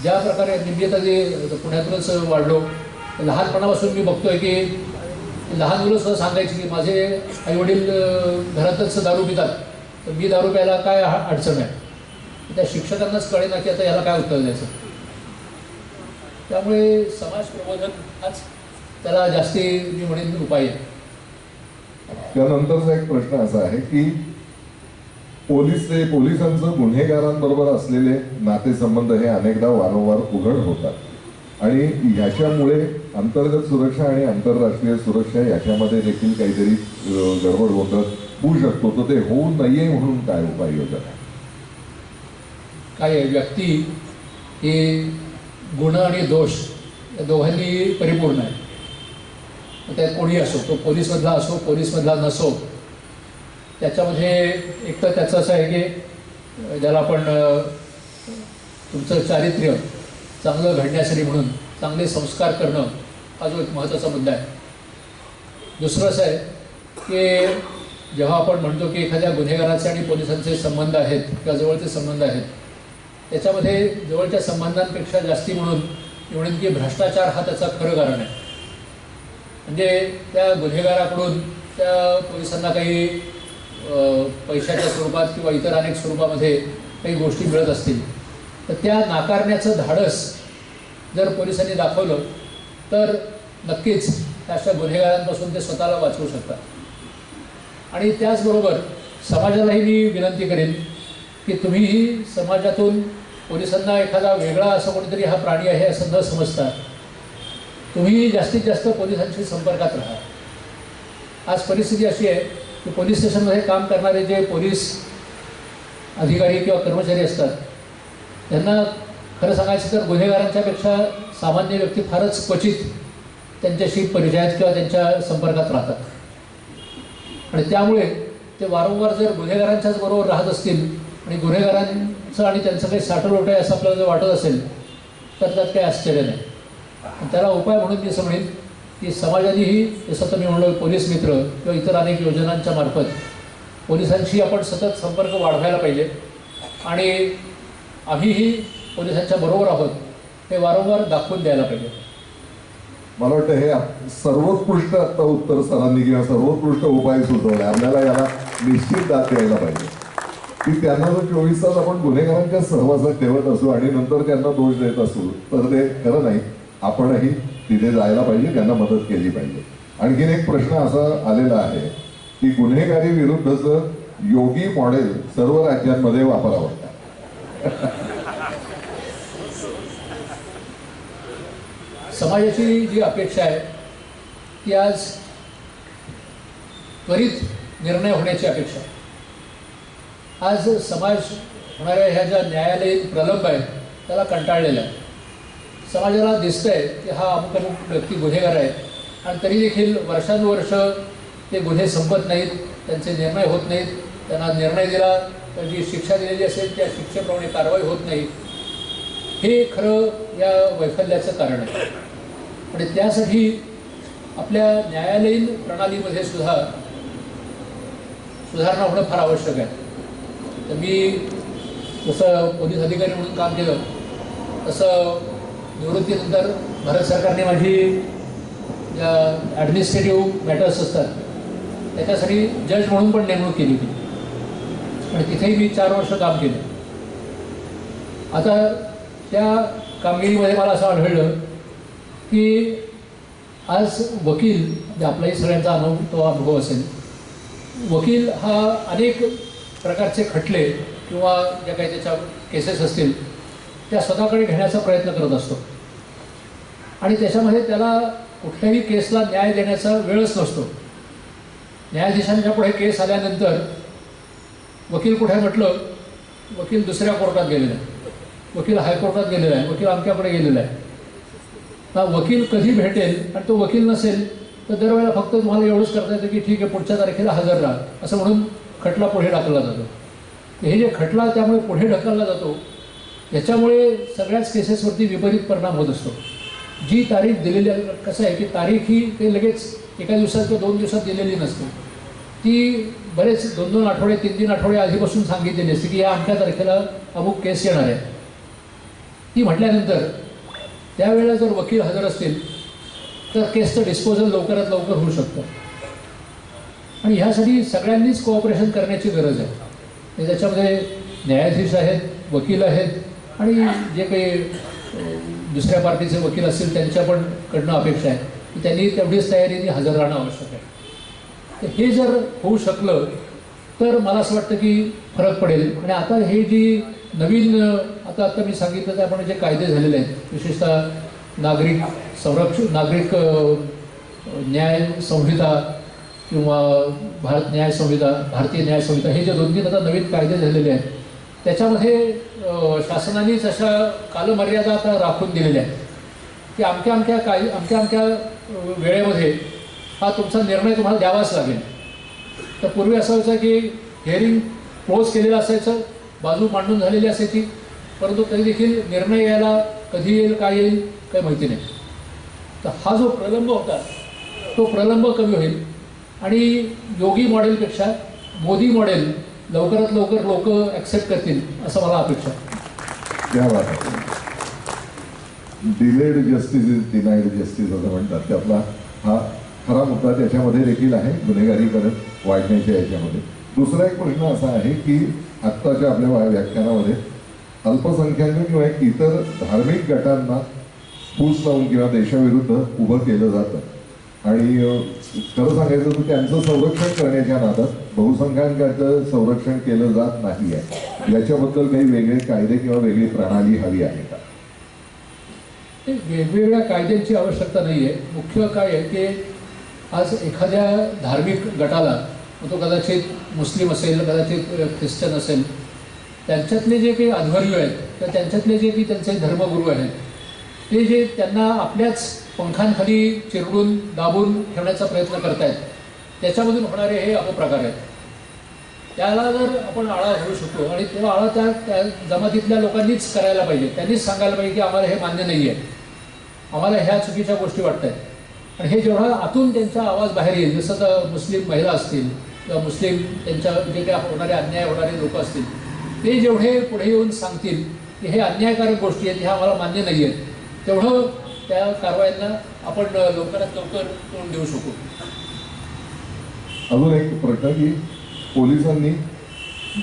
ज्या प्रकारे मी आता जे पुण्यातूनच वाढलो, लहानपणापासून मी बघतोय की लहान मुलं सुद्धा सांगायची की माझे आईवडील घरातच दारू पितात तर मी दारू प्यायला काय अडचण आहे. त्या शिक्षकांनाच कळेना की आता याला काय उत्तर द्यायचं. त्यामुळे समाज प्रबोधन हाच त्याला जास्ती मी म्हणेन उपाय आहे. त्यानंतरचा एक प्रश्न असा आहे की पोलिसांचं गुन्हेगारांबरोबर असलेले नातेसंबंध हे अनेकदा वारंवार उघड होतात आणि ह्याच्यामुळे अंतर्गत सुरक्षा आणि आंतरराष्ट्रीय सुरक्षा याच्यामध्ये देखील काहीतरी गडबड होऊ शकतो, तर ते होऊ नये म्हणून काय उपाययोजना? काय आहे, व्यक्ती ही गुण आणि दोष या दोघांनी परिपूर्ण आहे. त्यात कोणी असो, तो पोलीसमधला असो पोलीसमधला नसो, त्याच्यामध्ये एक तर त्याचं असं आहे की ज्याला आपण तुमचं चारित्र्य चांगलं घडण्यासाठी म्हणून चांगले संस्कार करणं हा जो एक महत्त्वाचा मुद्दा आहे. दुसरं असं आहे की जेव्हा आपण म्हणतो की एखाद्या गुन्हेगाराचे आणि पोलिसांचे संबंध आहेत किंवा जवळचे संबंध आहेत, त्याच्यामध्ये जवळच्या संबंधांपेक्षा जास्ती म्हणून म्हणेन की भ्रष्टाचार हा त्याचा खरं कारण आहे. म्हणजे त्या गुन्हेगाराकडून त्या पोलिसांना काही पैशाच्या स्वरूपात किंवा इतर अनेक स्वरूपामध्ये काही गोष्टी मिळत असतील तर त्या नाकारण्याचं धाडस जर पोलिसांनी दाखवलं तर नक्कीच अशा गुन्हेगारांपासून ते स्वतःला वाचवू शकतात. आणि त्याचबरोबर समाजालाही मी विनंती करेन की तुम्हीही समाजातून पोलिसांना एखादा वेगळा असं कोणीतरी हा प्राणी आहे असं न समजता तुम्ही जास्तीत जास्त पोलिसांशी संपर्कात राहा. आज परिस्थिती अशी आहे की पोलीस स्टेशनमध्ये काम करणारे जे पोलीस अधिकारी किंवा कर्मचारी असतात त्यांना खरं सांगायचं तर गुन्हेगारांच्यापेक्षा सामान्य व्यक्ती फारच क्वचित त्यांच्याशी परिचयात किंवा त्यांच्या संपर्कात राहतात. आणि त्यामुळे ते वारंवार जर गुन्हेगारांच्याच बरोबर राहत असतील आणि गुन्हेगारांचं आणि त्यांचं काही साठवलोट आहे असं आपल्याला जर वाटत असेल तर त्यात काही आश्चर्य नाही. त्याला उपाय म्हणून मी असं म्हणेन की समाजानेही जसं तर मी म्हणलो पोलीस मित्र किंवा इतर अनेक योजनांच्या मार्फत पोलिसांशी आपण सतत संपर्क वाढवायला पाहिजे आणि आम्हीही पोलिसांच्या बरोबर आहोत हे वारंवार दाखवून द्यायला पाहिजे. मला वाटतं हे सर्वोत्कृष्ट आता उत्तर सरांनी किंवा सर्वोत्कृष्ट उपाय सुचवले. आपल्याला याला निश्चित दाद द्यायला पाहिजे की त्यांना जर 24 तास आपण गुन्हेगारांच्या सहवासात ठेवत असू आणि नंतर त्यांना दोष देत असू तर ते खरं नाही. आपणही तिथे जायला पाहिजे, त्यांना मदत केली पाहिजे. आणखीन एक प्रश्न असा आलेला आहे की गुन्हेगारी विरुद्धचं योगी मॉडेल सर्व राज्यांमध्ये वापरावं का? समाजाची जी अपेक्षा आहे ती आज त्वरित निर्णय होण्याची अपेक्षा आहे. आज समाज होणाऱ्या ह्या ज्या न्यायालयीन प्रलंब आहेत त्याला कंटाळलेला आहे. समाजाला दिसतंय की हा अमुक अमुक व्यक्ती गुन्हेगार आहे आणि तरी देखील वर्षानुवर्ष ते गुन्हे संपत नाहीत, त्यांचे निर्णय होत नाहीत. त्यांना निर्णय दिला तर जी शिक्षा दिलेली असेल त्या शिक्षेप्रमाणे कारवाई होत नाही. हे खरं या वैफल्याचं कारण आहे. आणि त्यासाठी आपल्या न्यायालयीन प्रणालीमध्ये सुद्धा सुधारणा होणं फार आवश्यक आहे. तर मी जसं पोलीस अधिकारी म्हणून काम केलं तसं निवृत्तीनंतर भारत सरकारने माझी ज्या ॲडमिनिस्ट्रेटिव्ह मॅटर्स असतात त्याच्यासाठी जज म्हणून पण नेमणूक केली होती आणि तिथेही मी 4 वर्ष काम केलं. आता त्या कामगिरीमध्ये मला असं आढळलं की आज वकील म्हणजे आपलाही सगळ्यांचा अनुभव असेल, वकील हा अनेक प्रकारचे खटले किंवा ज्या काही त्याच्या केसेस असतील त्या स्वतःकडे घेण्याचा प्रयत्न करत असतो आणि त्याच्यामध्ये त्याला कुठल्याही केसला न्याय देण्याचा वेळच नसतो. न्यायाधीशांच्या पुढे केस आल्यानंतर वकील कुठे म्हटलं, वकील दुसऱ्या कोर्टात गेलेला आहे, वकील हायकोर्टात गेलेला आहे, वकील आमच्याकडे गेलेला आहे. हा वकील कधी भेटेल आणि तो वकील नसेल तर दरवेळेला फक्त तुम्हाला एवढंच करता येतं की ठीक आहे पुढच्या तारखेला हजर राहा असं म्हणून खटला पुढे ढकलला जातो. हे जे खटला त्यामुळे पुढे ढकलला जातो याच्यामुळे सगळ्याच केसेसवरती विपरीत परिणाम होत असतो. जी तारीख दिलेली आहे, कसं आहे की तारीख ही ते लगेच एका दिवसात किंवा 2 दिवसात दिलेली नसते. ती बरेच 2-2 आठवडे 3-3 आठवडे आधीपासून सांगितलेली असते की या अमक्या तारखेला अमुक केस येणार आहे. ती म्हटल्यानंतर त्यावेळेला जर वकील हजर असतील तर केसचं डिस्पोजल लवकरात लवकर होऊ शकतं. आणि ह्यासाठी सगळ्यांनीच कोऑपरेशन करण्याची गरज आहे. त्याच्यामध्ये न्यायाधीश आहेत, वकील आहेत आणि जे काही दुसऱ्या पार्टीचे वकील असतील त्यांच्या पण कडनं अपेक्षा आहे की त्यांनी तेवढीच तयारीने हजर राहणं आवश्यक आहे. तर हे जर होऊ शकलं तर मला असं वाटतं की फरक पडेल. आणि आता हे जी नवीन आता मी सांगितलं त्याप्रमाणे जे कायदे झालेले आहेत, विशेषतः नागरिक न्याय संहिता किंवा भारतीय न्याय संहिता हे जे 2-3 आता नवीन कायदे झालेले आहेत त्याच्यामध्ये शासनानेच अशा कालमर्यादा आता राखून दिलेल्या आहेत की अमक्या वेळेमध्ये हा तुमचा निर्णय तुम्हाला द्यावाच लागेल. तर पूर्वी असं व्हायचं की हिअरिंग क्लोज केलेलं असायचं, बाजू मांडून झालेली असायची, परंतु तरी देखील निर्णय यायला कधी येईल काय येईल काही माहिती नाही. तर हा जो प्रलंब होता तो प्रलंब कमी होईल आणि योगी मॉडेलपेक्षा मोदी मॉडेल लवकरात लवकर लोक ॲक्सेप्ट करतील असं मला अपेक्षा आहे. Delayed justice is denied justice असं म्हणतात, त्यातला हा खरा मुद्दा त्याच्यामध्ये देखील आहे, गुन्हेगारीकडे वाढण्याच्या याच्यामध्ये. दुसरा एक प्रश्न असा आहे की आत्ताच्या आपल्या व्याख्यानामध्ये अल्पसंख्याक किंवा इतर धार्मिक गटांना फूस लावून किंवा देशाविरुद्ध उभं केलं जातं आणि खरं सांगायचं तर त्यांचं संरक्षण करण्याच्या नादात बहुसंख्याकांचं संरक्षण केलं जात नाही आहे. याच्याबद्दल काही वेगळे कायदे किंवा वेगळी प्रणाली हवी आहे का? वेगवेगळ्या कायद्यांची आवश्यकता नाही आहे. मुख्य काय आहे की आज एखाद्या धार्मिक गटाला, तो कदाचित मुस्लिम असेल, कदाचित ख्रिश्चन असेल, त्यांच्यातले जे काही अध्वर्यू आहेत तर त्यांच्यातले जे की त्यांचे धर्मगुरू आहेत ते जे त्यांना आपल्याच पंखांखाली चिरडून दाबून ठेवण्याचा प्रयत्न करतायत त्याच्यामधून होणारे हे अपप्रकार आहेत. त्याला जर आपण आळा घालू शकतो आणि तेव्हा आळा त्या जमातीतल्या लोकांनीच करायला पाहिजे, त्यांनीच सांगायला पाहिजे की आम्हाला हे मान्य नाही आहे, आम्हाला ह्या चुकीच्या गोष्टी वाटत आहेत. आणि हे जेवढा आतून त्यांचा आवाज बाहेर येईल, जसं तर मुस्लिम महिला असतील किंवा मुस्लिम त्यांच्या जे काही होणारे अन्याय होणारे लोक असतील ते जेवढे पुढे येऊन सांगतील की हे अन्यायकारक गोष्टी आहेत, ह्या आम्हाला मान्य नाही आहेत, तेवढं त्या कारवायांना आपण लवकरात लवकर तोंड देऊ शकू. अजून एक प्रश्न की पोलिसांनी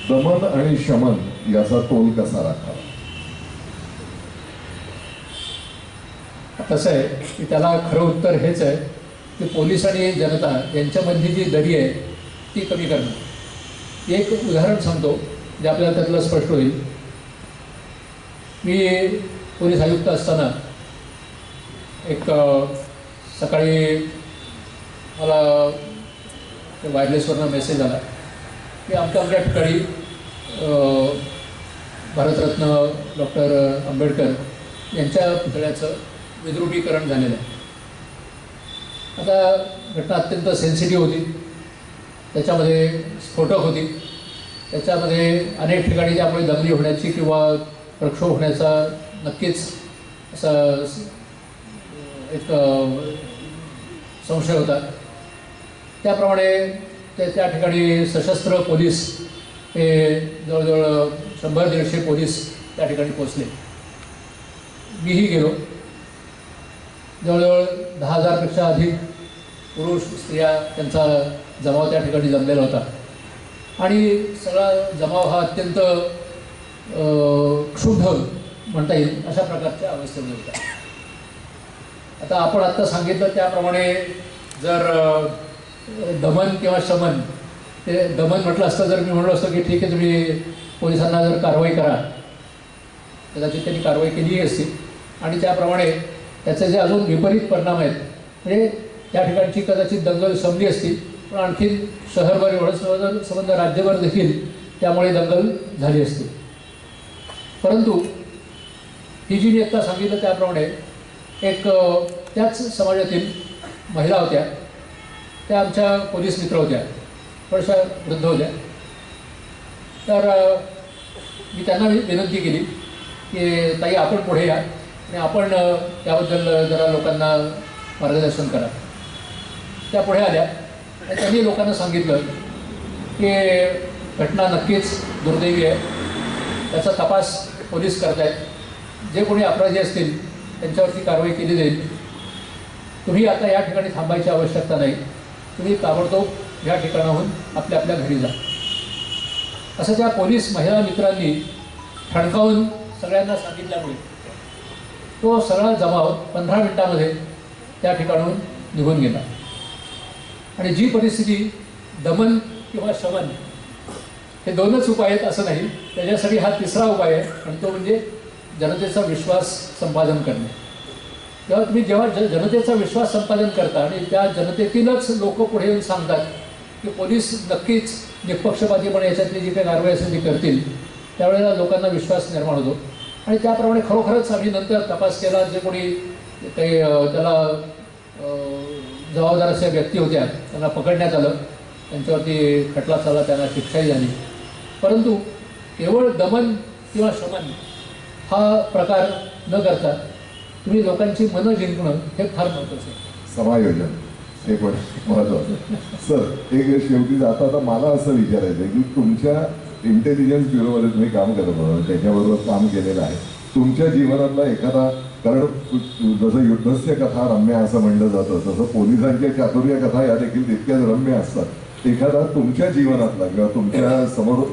दमन आणि शमन याचा तोल कसा राखावा? कसं आहे की त्याला खरं उत्तर हेच आहे की पोलीस आणि जनता यांच्यामधली जी दरी आहे ती कमी करणं. एक उदाहरण सांगतो जे आपल्याला त्यातलं स्पष्ट होईल. मी पोलीस आयुक्त असताना एक सकाळी मला वायरलेसवरनं मेसेज आला की आमच्या ठिकाणी भारतरत्न डॉक्टर आंबेडकर यांच्या पुतळ्याचं विद्रुपीकरण झालेलं आहे. आता घटना अत्यंत सेन्सिटिव्ह होती, त्याच्यामध्ये स्फोटक होती, त्याच्यामध्ये अनेक ठिकाणी त्यामुळे दंगली होण्याची किंवा प्रक्षोभ होण्याचा नक्कीच असा एक संशय होता. त्याप्रमाणे त्या ठिकाणी सशस्त्र पोलीस हे जवळजवळ 100-150 पोलीस त्या ठिकाणी पोचले. मीही गेलो. जवळजवळ 10,000पेक्षा अधिक पुरुष स्त्रिया त्यांचा जमाव त्या ठिकाणी जमलेला होता आणि सगळा जमाव हा अत्यंत क्षुब्ध म्हणता येईल अशा प्रकारच्या अवस्थेमध्ये होता. आता आपण आत्ता सांगितलं त्याप्रमाणे जर दमन किंवा शमन, ते दमन म्हटलं असतं जर मी म्हणलो असतं की ठीक आहे तुम्ही पोलिसांना जर कारवाई करा, कदाचित त्यांनी कारवाई केलीही असती आणि त्याप्रमाणे त्याचे जे अजून विपरीत परिणाम आहेत म्हणजे त्या ठिकाणची कदाचित दंगल शमली असती पण आणखीन शहरभर एवढं संबंध राज्यभर देखील त्यामुळे दंगल झाली असती. परंतु ही जी मी आत्ता सांगितलं त्याप्रमाणे एक त्याच समाजातील महिला होत्या, त्या आमच्या पोलीस मित्र होत्या, थोड्याशा वृद्ध होत्या. तर मी त्यांना विनंती केली की ताई आपण पुढे या आणि आपण त्याबद्दल जरा लोकांना मार्गदर्शन करा. त्या पुढे आल्या आणि त्यांनी लोकांना सांगितलं की घटना नक्कीच दुर्दैवी आहे, त्याचा तपास पोलीस करत आहेत, जे कोणी अपराधी असतील त्यांच्यावरती कारवाई केली जाईल, तुम्ही आता या ठिकाणी थांबायची आवश्यकता नाही, तुम्ही ताबडतोब या ठिकाणाहून आपल्या आपल्या घरी जा. असं त्या पोलीस महिला मित्रांनी ठणकावून सगळ्यांना सांगितल्यामुळे तो सगळा जमाव 15 मिनिटांमध्ये त्या ठिकाणाहून निघून गेला. आणि जी परिस्थिती दमन किंवा शमन हे दोनच उपाय आहेत असं नाही, त्याच्यासाठी हा तिसरा उपाय आहे आणि तो म्हणजे जनतेचा विश्वास संपादन करणे. जेव्हा जनतेचा विश्वास संपादन करता आणि त्या जनतेतीलच लोक पुढे येऊन सांगतात की पोलीस नक्कीच निष्पक्षपातीपणे याच्यातली जी काही कारवाई असेल ती करतील, त्यावेळेला लोकांना विश्वास निर्माण होतो. आणि त्याप्रमाणे खरोखरच आम्ही नंतर तपास केला, जे कोणी काही त्याला जबाबदार अशा व्यक्ती होत्या त्यांना पकडण्यात आलं, त्यांच्यावरती खटला चालला, त्यांना शिक्षाही झाली. परंतु केवळ दमन किंवा शमन हा प्रकार न करता तुम्ही लोकांची मनं जिंकणं हे फार महत्त्वाचं आहे. समायोजन हे पण महत्वाचं. सर एक शेवटी जाता मला असं विचारायचं आहे की तुमच्या इंटेलिजन्स ब्युरोमध्ये तुम्ही काम करत होता, त्याच्याबरोबर काम केलेलं आहे. तुमच्या जीवनातला एखादा, कारण जसं युद्धस्य कथा रम्य असं म्हणलं जातं तसं पोलिसांच्या चातुर्य कथा या देखील तितक्याच रम्य असतात. एखादा तुमच्या जीवनातला किंवा तुमच्या समोर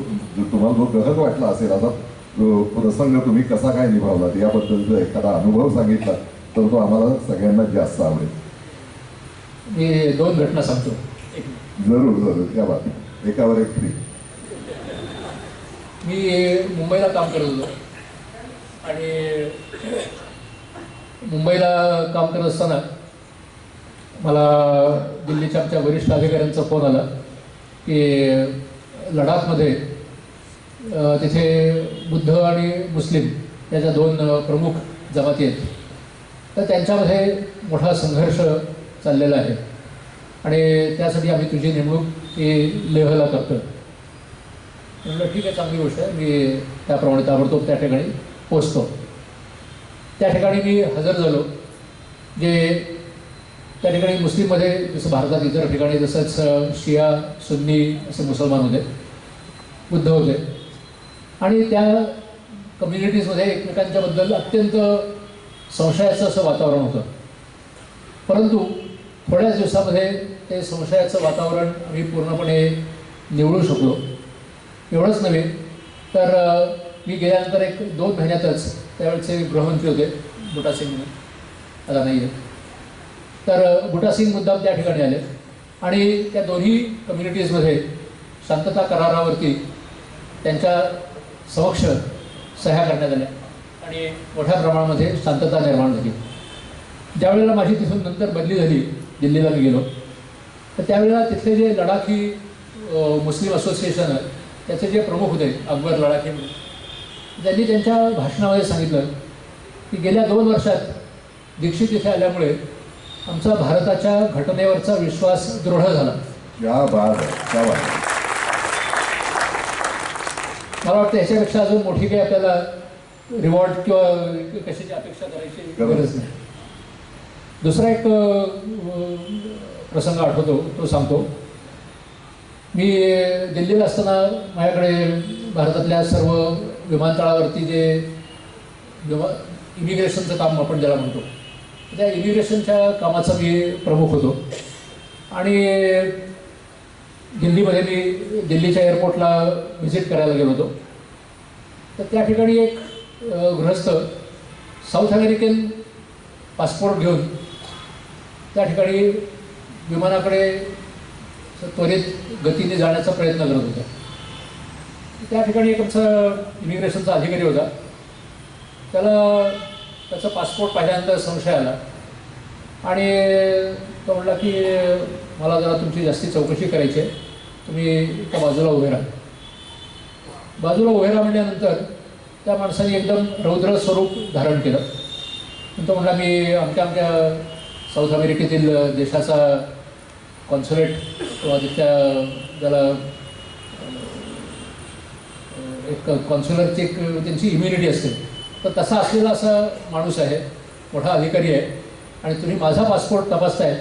तुम्हाला जो ग्रहक वाटला असेल असा प्रसंग तुम्ही कसा काय निभावलात याबद्दलचा एखादा अनुभव सांगितला तर तो आम्हाला सगळ्यांना जास्त आवडेल. मी 2 घटना सांगतो. जरूर जरूर त्या बाबतीत एकावर एक फ्री. मी मुंबईला काम करत होतो आणि मुंबईला काम करत असताना मला दिल्लीच्या आमच्या वरिष्ठ अधिकाऱ्यांचा फोन आला की लडाखमध्ये तिथे बुद्ध आणि मुस्लिम या ज्या 2 प्रमुख जमाती आहेत तर त्यांच्यामध्ये मोठा संघर्ष चाललेला आहे आणि त्यासाठी आम्ही तुझी नेमणूक ही लेहला करतो. म्हटलं ठीक आहे, चांगली गोष्ट आहे, मी त्याप्रमाणे ताबडतोब त्या ठिकाणी पोचतो. त्या ठिकाणी मी हजर झालो. जे त्या ठिकाणी मुस्लिममध्ये जसं भारतात इतर ठिकाणी जसंच शिया सुन्नी असे मुसलमान होते, बुद्ध होते आणि त्या कम्युनिटीजमध्ये एकमेकांच्याबद्दल अत्यंत संशयाचं असं वातावरण होतं. परंतु थोड्याच दिवसामध्ये ते संशयाचं वातावरण आम्ही पूर्णपणे निवडू शकलो. एवढंच नव्हे तर मी गेल्यानंतर 1-2 महिन्यातच त्यावेळेचे गृहमंत्री होते बुटा सिंग म्हणून, आता नाही आहे, तर बुटा सिंग मुद्दाम त्या ठिकाणी आले आणि त्या दोन्ही कम्युनिटीजमध्ये शांतता करारावरती त्यांच्या समक्ष सह्या करण्यात आल्या आणि मोठ्या प्रमाणामध्ये शांतता निर्माण झाली. ज्यावेळेला माझी तिथून नंतर बदली झाली, दिल्लीला मी गेलो, तर त्यावेळेला तिथले जे लडाखी मुस्लिम असोसिएशन आहे त्याचे जे प्रमुख होते अकबर लडाखी म्हणून, त्यांनी त्यांच्या भाषणामध्ये सांगितलं की गेल्या 2 वर्षात दीक्षित इथे आल्यामुळे आमचा भारताच्या घटनेवरचा विश्वास दृढ झाला. क्या बात आहे, क्या बात आहे. मला वाटतं ह्याच्यापेक्षा अजून मोठी काही आपल्याला रिवॉर्ड किंवा कशाची अपेक्षा करायची गरज नाही. दुसरा एक प्रसंग आठवतो, तो सांगतो. मी दिल्लीला असताना माझ्याकडे भारतातल्या सर्व विमानतळावरती जे इमिग्रेशनचं काम आपण ज्याला म्हणतो, त्या इमिग्रेशनच्या कामाचा मी प्रमुख होतो आणि दिल्लीमध्ये मी दिल्लीच्या एअरपोर्टला व्हिजिट करायला गेलो होतो. तर त्या ठिकाणी एक गृहस्थ साऊथ अमेरिकन पासपोर्ट घेऊन त्या ठिकाणी विमानाकडे त्वरित गतीने जाण्याचा प्रयत्न करत होता. त्या ठिकाणी एक आमचा इमिग्रेशनचा अधिकारी होता. त्याला त्याचा पासपोर्ट पाहिल्यानंतर संशय आला आणि तो म्हटला की मला जरा तुमची जास्ती चौकशी करायची आहे, तुम्ही एका बाजूला उभे राहा. बाजूला उभे राहा म्हटल्यानंतर त्या माणसाने एकदम रौद्र स्वरूप धारण केलं. तो म्हटला मी आमच्या साऊथ अमेरिकेतील देशाचा कॉन्सुलेट किंवा तिथल्या ज्याला एक कॉन्सुलरची एक त्यांची इम्युनिटी असते, तर तसा असलेला असा माणूस आहे, मोठा अधिकारी आहे आणि तुम्ही माझा पासपोर्ट तपासताय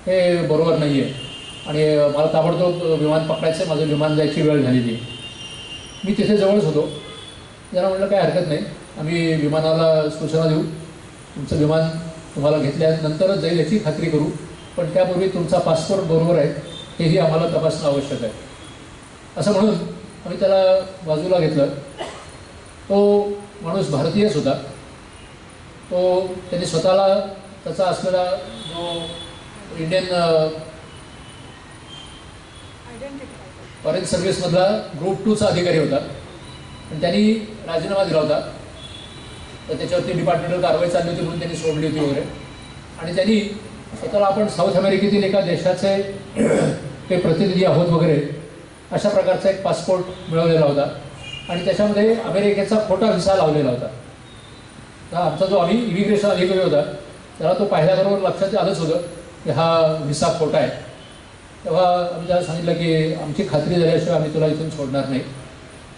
हे बरोबर नाही आहे आणि मला ताबडतोब विमान पकडायचं आहे, माझं विमान जायची वेळ झालेली आहे. मी तिथे जवळच होतो. जरा म्हटलं काही हरकत नाही, आम्ही विमानाला सूचना देऊ, तुमचं विमान तुम्हाला घेतल्यानंतरच जाईल याची खात्री करू, पण त्यापूर्वी तुमचा पासपोर्ट बरोबर आहे हेही आम्हाला तपासणं आवश्यक आहे. असं म्हणून आम्ही त्याला बाजूला घेतलं. तो माणूस भारतीयच होता. तो त्यांनी स्वतःला त्याचा असलेला जो इंडियन फॉरेन सर्व्हिसमधला ग्रुप 2चा अधिकारी होता आणि त्यांनी राजीनामा दिला होता. तर त्याच्यावरती डिपार्टमेंटल कारवाई चालली होती म्हणून त्यांनी सोडली होती वगैरे. आणि त्यांनी स्वतःला आपण साऊथ अमेरिकेतील एका देशाचे काही प्रतिनिधी आहोत वगैरे अशा प्रकारचा एक पासपोर्ट मिळवलेला होता आणि त्याच्यामध्ये अमेरिकेचा खोटा व्हिसा लावलेला होता. तर आमचा जो इमिग्रेशन अधिकारी होता त्याला तो पाहिल्याबरोबर लक्षात आलंच होतं की हा व्हिसा खोटा आहे. तेव्हा आम्ही त्याला सांगितलं की आमची खात्री झाल्याशिवाय आम्ही तुला इथून सोडणार नाही.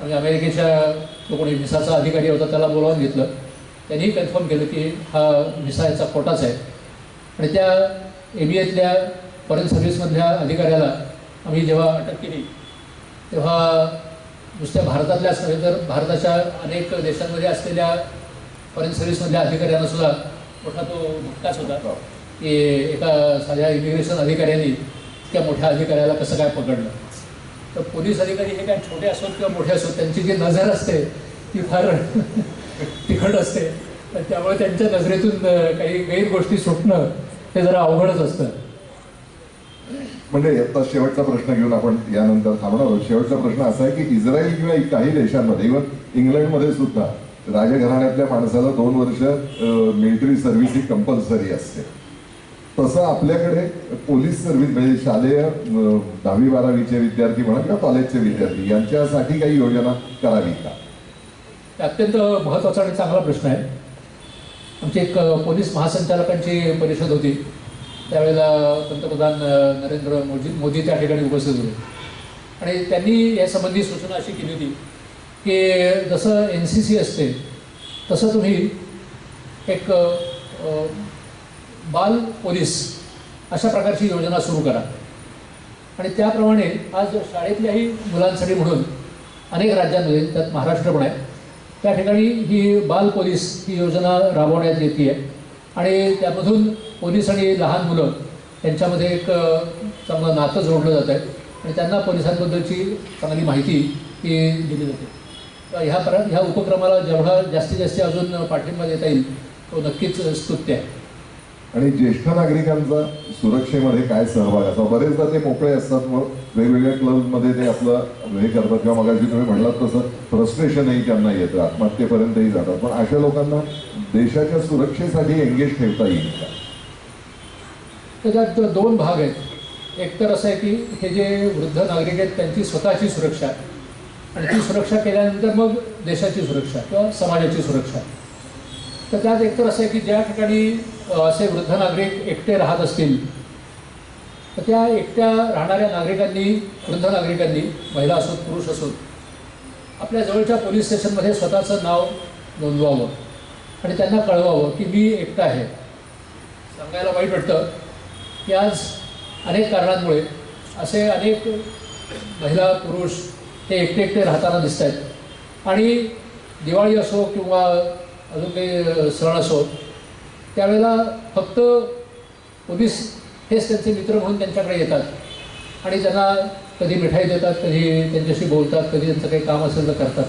आम्ही अमेरिकेच्या जो कोणी व्हिसाचा अधिकारी होता त्याला बोलावून घेतलं. त्यांनी कन्फर्म केलं की हा व्हिसा याचा खोटाच आहे आणि त्या ABAतल्या फॉरेन सर्व्हिसमधल्या अधिकाऱ्याला आम्ही जेव्हा अटक केली तेव्हा नुसत्या भारतातल्याच नव्हे तर भारताच्या अनेक देशांमध्ये असलेल्या फॉरेन सर्व्हिसमधल्या अधिकाऱ्यांना सुद्धा मोठा तो धक्काच होता की एका साध्या इमिग्रेशन अधिकाऱ्यांनी त्या मोठ्या अधिकाऱ्याला कसं काय पकडलं. तर पोलीस अधिकारी हे काय छोटे असोत किंवा मोठे असोत त्यांची जी नजर असते ती फार तिखट असते. तर त्यामुळे त्यांच्या नजरेतून काही गैर गोष्टी सुटणं हे जरा अवघडच असतं. म्हणजे आता शेवटचा प्रश्न घेऊन आपण यानंतर थांबणार आहोत. शेवटचा प्रश्न असा आहे की इस्रायल किंवा काही देशांमध्ये इव्हन इंग्लंडमध्ये सुद्धा राजघराण्यातल्या माणसाला 2 वर्ष मिलिटरी सर्व्हिस ही कंपल्सरी असते. तसं आपल्याकडे पोलीस सर्व्हिस म्हणजे शालेय 10वी-12वीचे विद्यार्थी म्हणा किंवा कॉलेजचे विद्यार्थी यांच्यासाठी काही योजना करावी का? अत्यंत महत्त्वाचा आणि चांगला प्रश्न आहे. आमची एक पोलीस महासंचालकांची परिषद होती. त्यावेळेला पंतप्रधान नरेंद्र मोदी त्या ठिकाणी उपस्थित होते आणि त्यांनी यासंबंधी सूचना अशी केली होती की जसं NCC असते तसं तुम्ही एक बाल पोलीस अशा प्रकारची योजना सुरू करा. आणि त्याप्रमाणे आज शाळेतल्याही मुलांसाठी म्हणून अनेक राज्यांमध्ये त्यात महाराष्ट्र पण आहे त्या ठिकाणी ही बाल पोलीस ही योजना राबवण्यात येते आहे आणि त्यामधून पोलीस आणि लहान मुलं यांच्यामध्ये एक चांगलं नातं जोडलं जात आहे. आणि त्यांना पोलिसांबद्दलची चांगली माहिती ही दिली जाते. तर ह्या उपक्रमाला जेवढा जास्तीत जास्त अजून पाठिंबा देता येईल तो नक्कीच स्तुत्य आहे. आणि ज्येष्ठ नागरिकांचा सुरक्षेमध्ये काय सहभाग असा? बरेचदा ते मोकळे असतात, मग वेगवेगळ्या क्लबमध्ये ते आपलं हे करतात किंवा मगाशी तुम्ही म्हणलात तसं फ्रस्ट्रेशनही त्यांना येतं, आत्महत्येपर्यंतही जातात. पण अशा लोकांना देशाच्या सुरक्षेसाठी एंगेज ठेवता येईल का? त्याच्यात दोन भाग आहेत. एक तर असं आहे की हे जे वृद्ध नागरिक आहेत त्यांची स्वतःची सुरक्षा आणि ती सुरक्षा केल्यानंतर मग देशाची सुरक्षा किंवा समाजाची सुरक्षा. तर त्यात एकतर असं आहे की ज्या ठिकाणी असे वृद्ध नागरिक एकटे राहत असतील तर त्या एकट्या राहणाऱ्या नागरिकांनी, वृद्ध नागरिकांनी, महिला असोत पुरुष असोत, आपल्या जवळच्या पोलीस स्टेशनमध्ये स्वतःचं नाव नोंदवावं आणि त्यांना कळवावं की मी एकटा आहे. सांगायला वाईट वाटतं की आज अनेक कारणांमुळे असे अनेक महिला पुरुष हे एकटे एकटे राहताना दिसत आहेत आणि दिवाळी असो किंवा अजून काही सण असो त्यावेळेला फक्त पोलीस हेच त्यांचे मित्र म्हणून त्यांच्याकडे येतात आणि त्यांना कधी मिठाई देतात, कधी त्यांच्याशी बोलतात, कधी त्यांचं काही काम असेल तर करतात.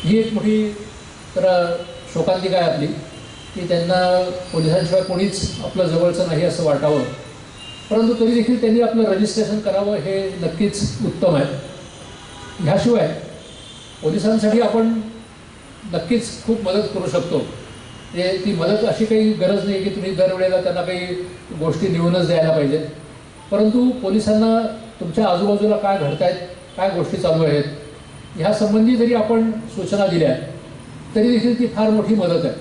ही एक मोठी तर शोकांतिका आहे आपली की त्यांना पोलिसांशिवाय कोणीच आपलं जवळचं नाही असं वाटावं. परंतु तरी देखील त्यांनी आपलं रजिस्ट्रेशन करावं हे नक्कीच उत्तम आहे. ह्याशिवाय पोलिसांसाठी आपण नक्कीच खूप मदत करू शकतो. ती मदत अशी काही गरज नाही की तुम्ही दरवेळेला त्यांना काही गोष्टी लिहूनच द्यायला पाहिजेत. परंतु पोलिसांना तुमच्या आजूबाजूला काय घडत आहेत, काय गोष्टी चालू आहेत ह्या संबंधी जरी आपण सूचना दिल्या तरी देखील ती फार मोठी मदत आहे.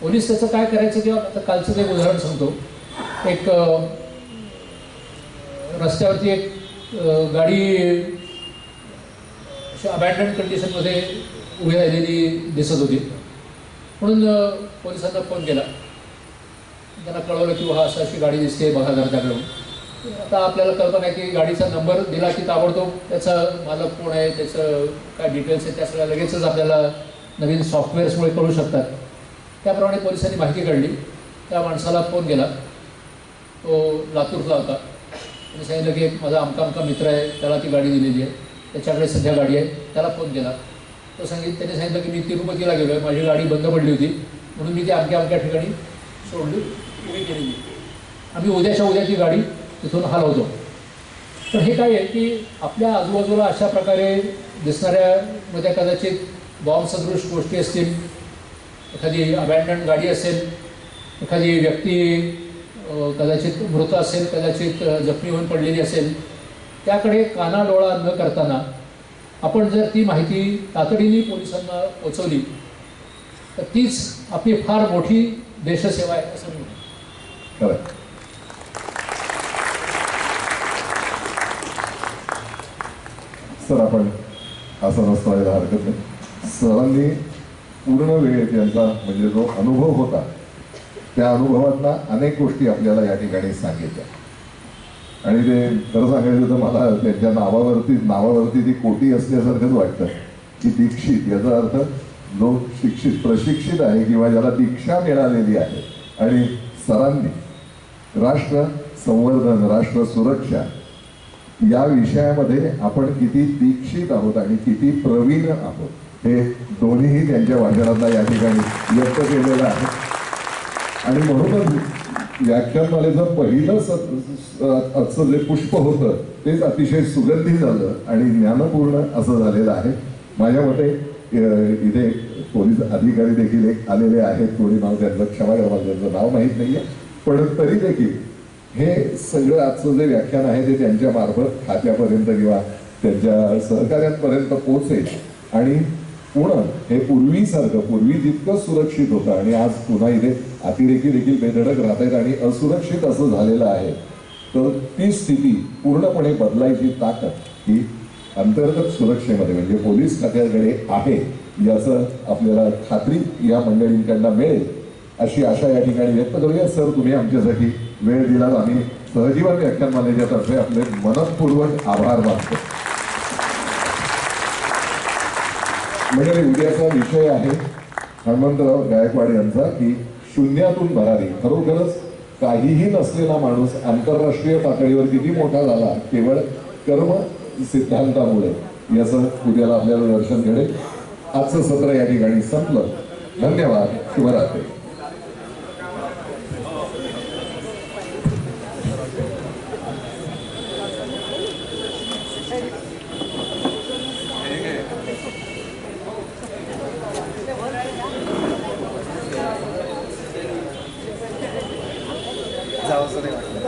पोलीस त्याचं काय करायचं किंवा आता कालचं एक उदाहरण सांगतो. एक रस्त्यावरती एक गाडी अबॅन्डन कंडिशनमध्ये उभी राहिलेली दिसत होती. म्हणून पोलिसांना फोन केला, त्यांना कळवलं की हा अशी गाडी दिसते बघा जरा त्याकडून. आता आपल्याला कल्पना आहे की गाडीचा नंबर दिला की ताबडतोब त्याचा मालक कोण आहे, त्याचं काय डिटेल्स आहे त्या सगळ्या लगेचच आपल्याला नवीन सॉफ्टवेअर्समुळे कळू शकतात. त्याप्रमाणे पोलिसांनी माहिती काढली. त्या माणसाला फोन केला, तो लातूरला होता. त्यांनी सांगितलं की एक माझा आमका मित्र आहे, त्याला ती गाडी दिलेली आहे, त्याच्याकडे सध्या गाडी आहे. त्याला फोन केला. त्याने सांगितलं की मी तिरुपतीला गेलो आहे, माझी गाडी बंद पडली होती म्हणून मी ती अमक्या ठिकाणी सोडली, उभी केलेली. आम्ही उद्याच्या उद्या ती गाडी तिथून हलवतो. पण हे काय आहे की आपल्या आजूबाजूला अशा प्रकारे दिसणाऱ्यामध्ये कदाचित बॉम्ब सदृश गोष्टी असतील, एखादी अबॅन्डन गाडी असेल, एखादी व्यक्ती कदाचित मृत असेल, कदाचित जखमी होऊन पडलेली असेल. त्याकडे कानाडोळा न करताना आपण जर ती माहिती तातडीने पोलिसांना पोचवली तर तीच आपली फार मोठी देशसेवा आहे असं मी म्हणतो. सर, आपण असं नसता हरकत नाही. सरांनी पूर्ण वेळ त्यांचा म्हणजे जो अनुभव होता त्या अनुभवातला अनेक गोष्टी आपल्याला या ठिकाणी सांगितल्या. आणि ते खरं सांगायचं तर मला त्यांच्या नावावरती ती कोटी असल्यासारखंच वाटतं की दीक्षित, याचा अर्थ जो शिक्षित प्रशिक्षित आहे किंवा ज्याला दीक्षा मिळालेली आहे. आणि सरांनी राष्ट्र संवर्धन, राष्ट्र सुरक्षा या विषयामध्ये आपण किती दीक्षित आहोत आणि किती प्रवीण आहोत हे दोन्हीही त्यांच्या भाषणातला या ठिकाणी व्यक्त केलेलं आहे. आणि म्हणूनच व्याख्यानमालेचं पहिलं आजचं जे पुष्प होतं तेच अतिशय सुगंधी झालं आणि ज्ञानपूर्ण असं झालेलं आहे. माझ्या मते इथे पोलीस अधिकारी देखील एक आलेले आहेत, कोणी नाव त्यांचं क्षमा करा, त्यांचं नाव माहीत नाही आहे, पण तरी देखील हे सगळं आजचं जे व्याख्यान आहे ते त्यांच्या मार्फत खात्यापर्यंत किंवा त्यांच्या सहकाऱ्यांपर्यंत पोहोचेल आणि पुणे हे पूर्वी जितकं सुरक्षित होतं आणि आज पुन्हा इथे अतिरेकी देखील बेधडक राहत आहेत आणि असुरक्षित असं झालेलं आहे. तर ती स्थिती पूर्णपणे बदलायची ताकद ही अंतर्गत सुरक्षेमध्ये म्हणजे पोलीस खात्याकडे आहे याचं आपल्याला खात्री या मंडळींकडनं मिळेल अशी आशा या ठिकाणी व्यक्त करूया. सर, तुम्ही आमच्यासाठी वेळ दिलात, आम्ही सहजीवन व्याख्यानमालेच्या तर्फे आपले मनपूर्वक आभार मानतो. म्हणजे उद्याचा विषय आहे हनुमंतराव गायकवाड यांचा की शून्यातून भरारी. खरोखरच काहीही नसलेला माणूस आंतरराष्ट्रीय पातळीवर किती मोठा झाला केवळ कर्म सिद्धांतामुळे, याचं उद्याला आपल्याला दर्शन घडेल. आजचं सत्र या ठिकाणी संपलं. धन्यवाद. शुभरात्री. जावंसं नाही वाटलं.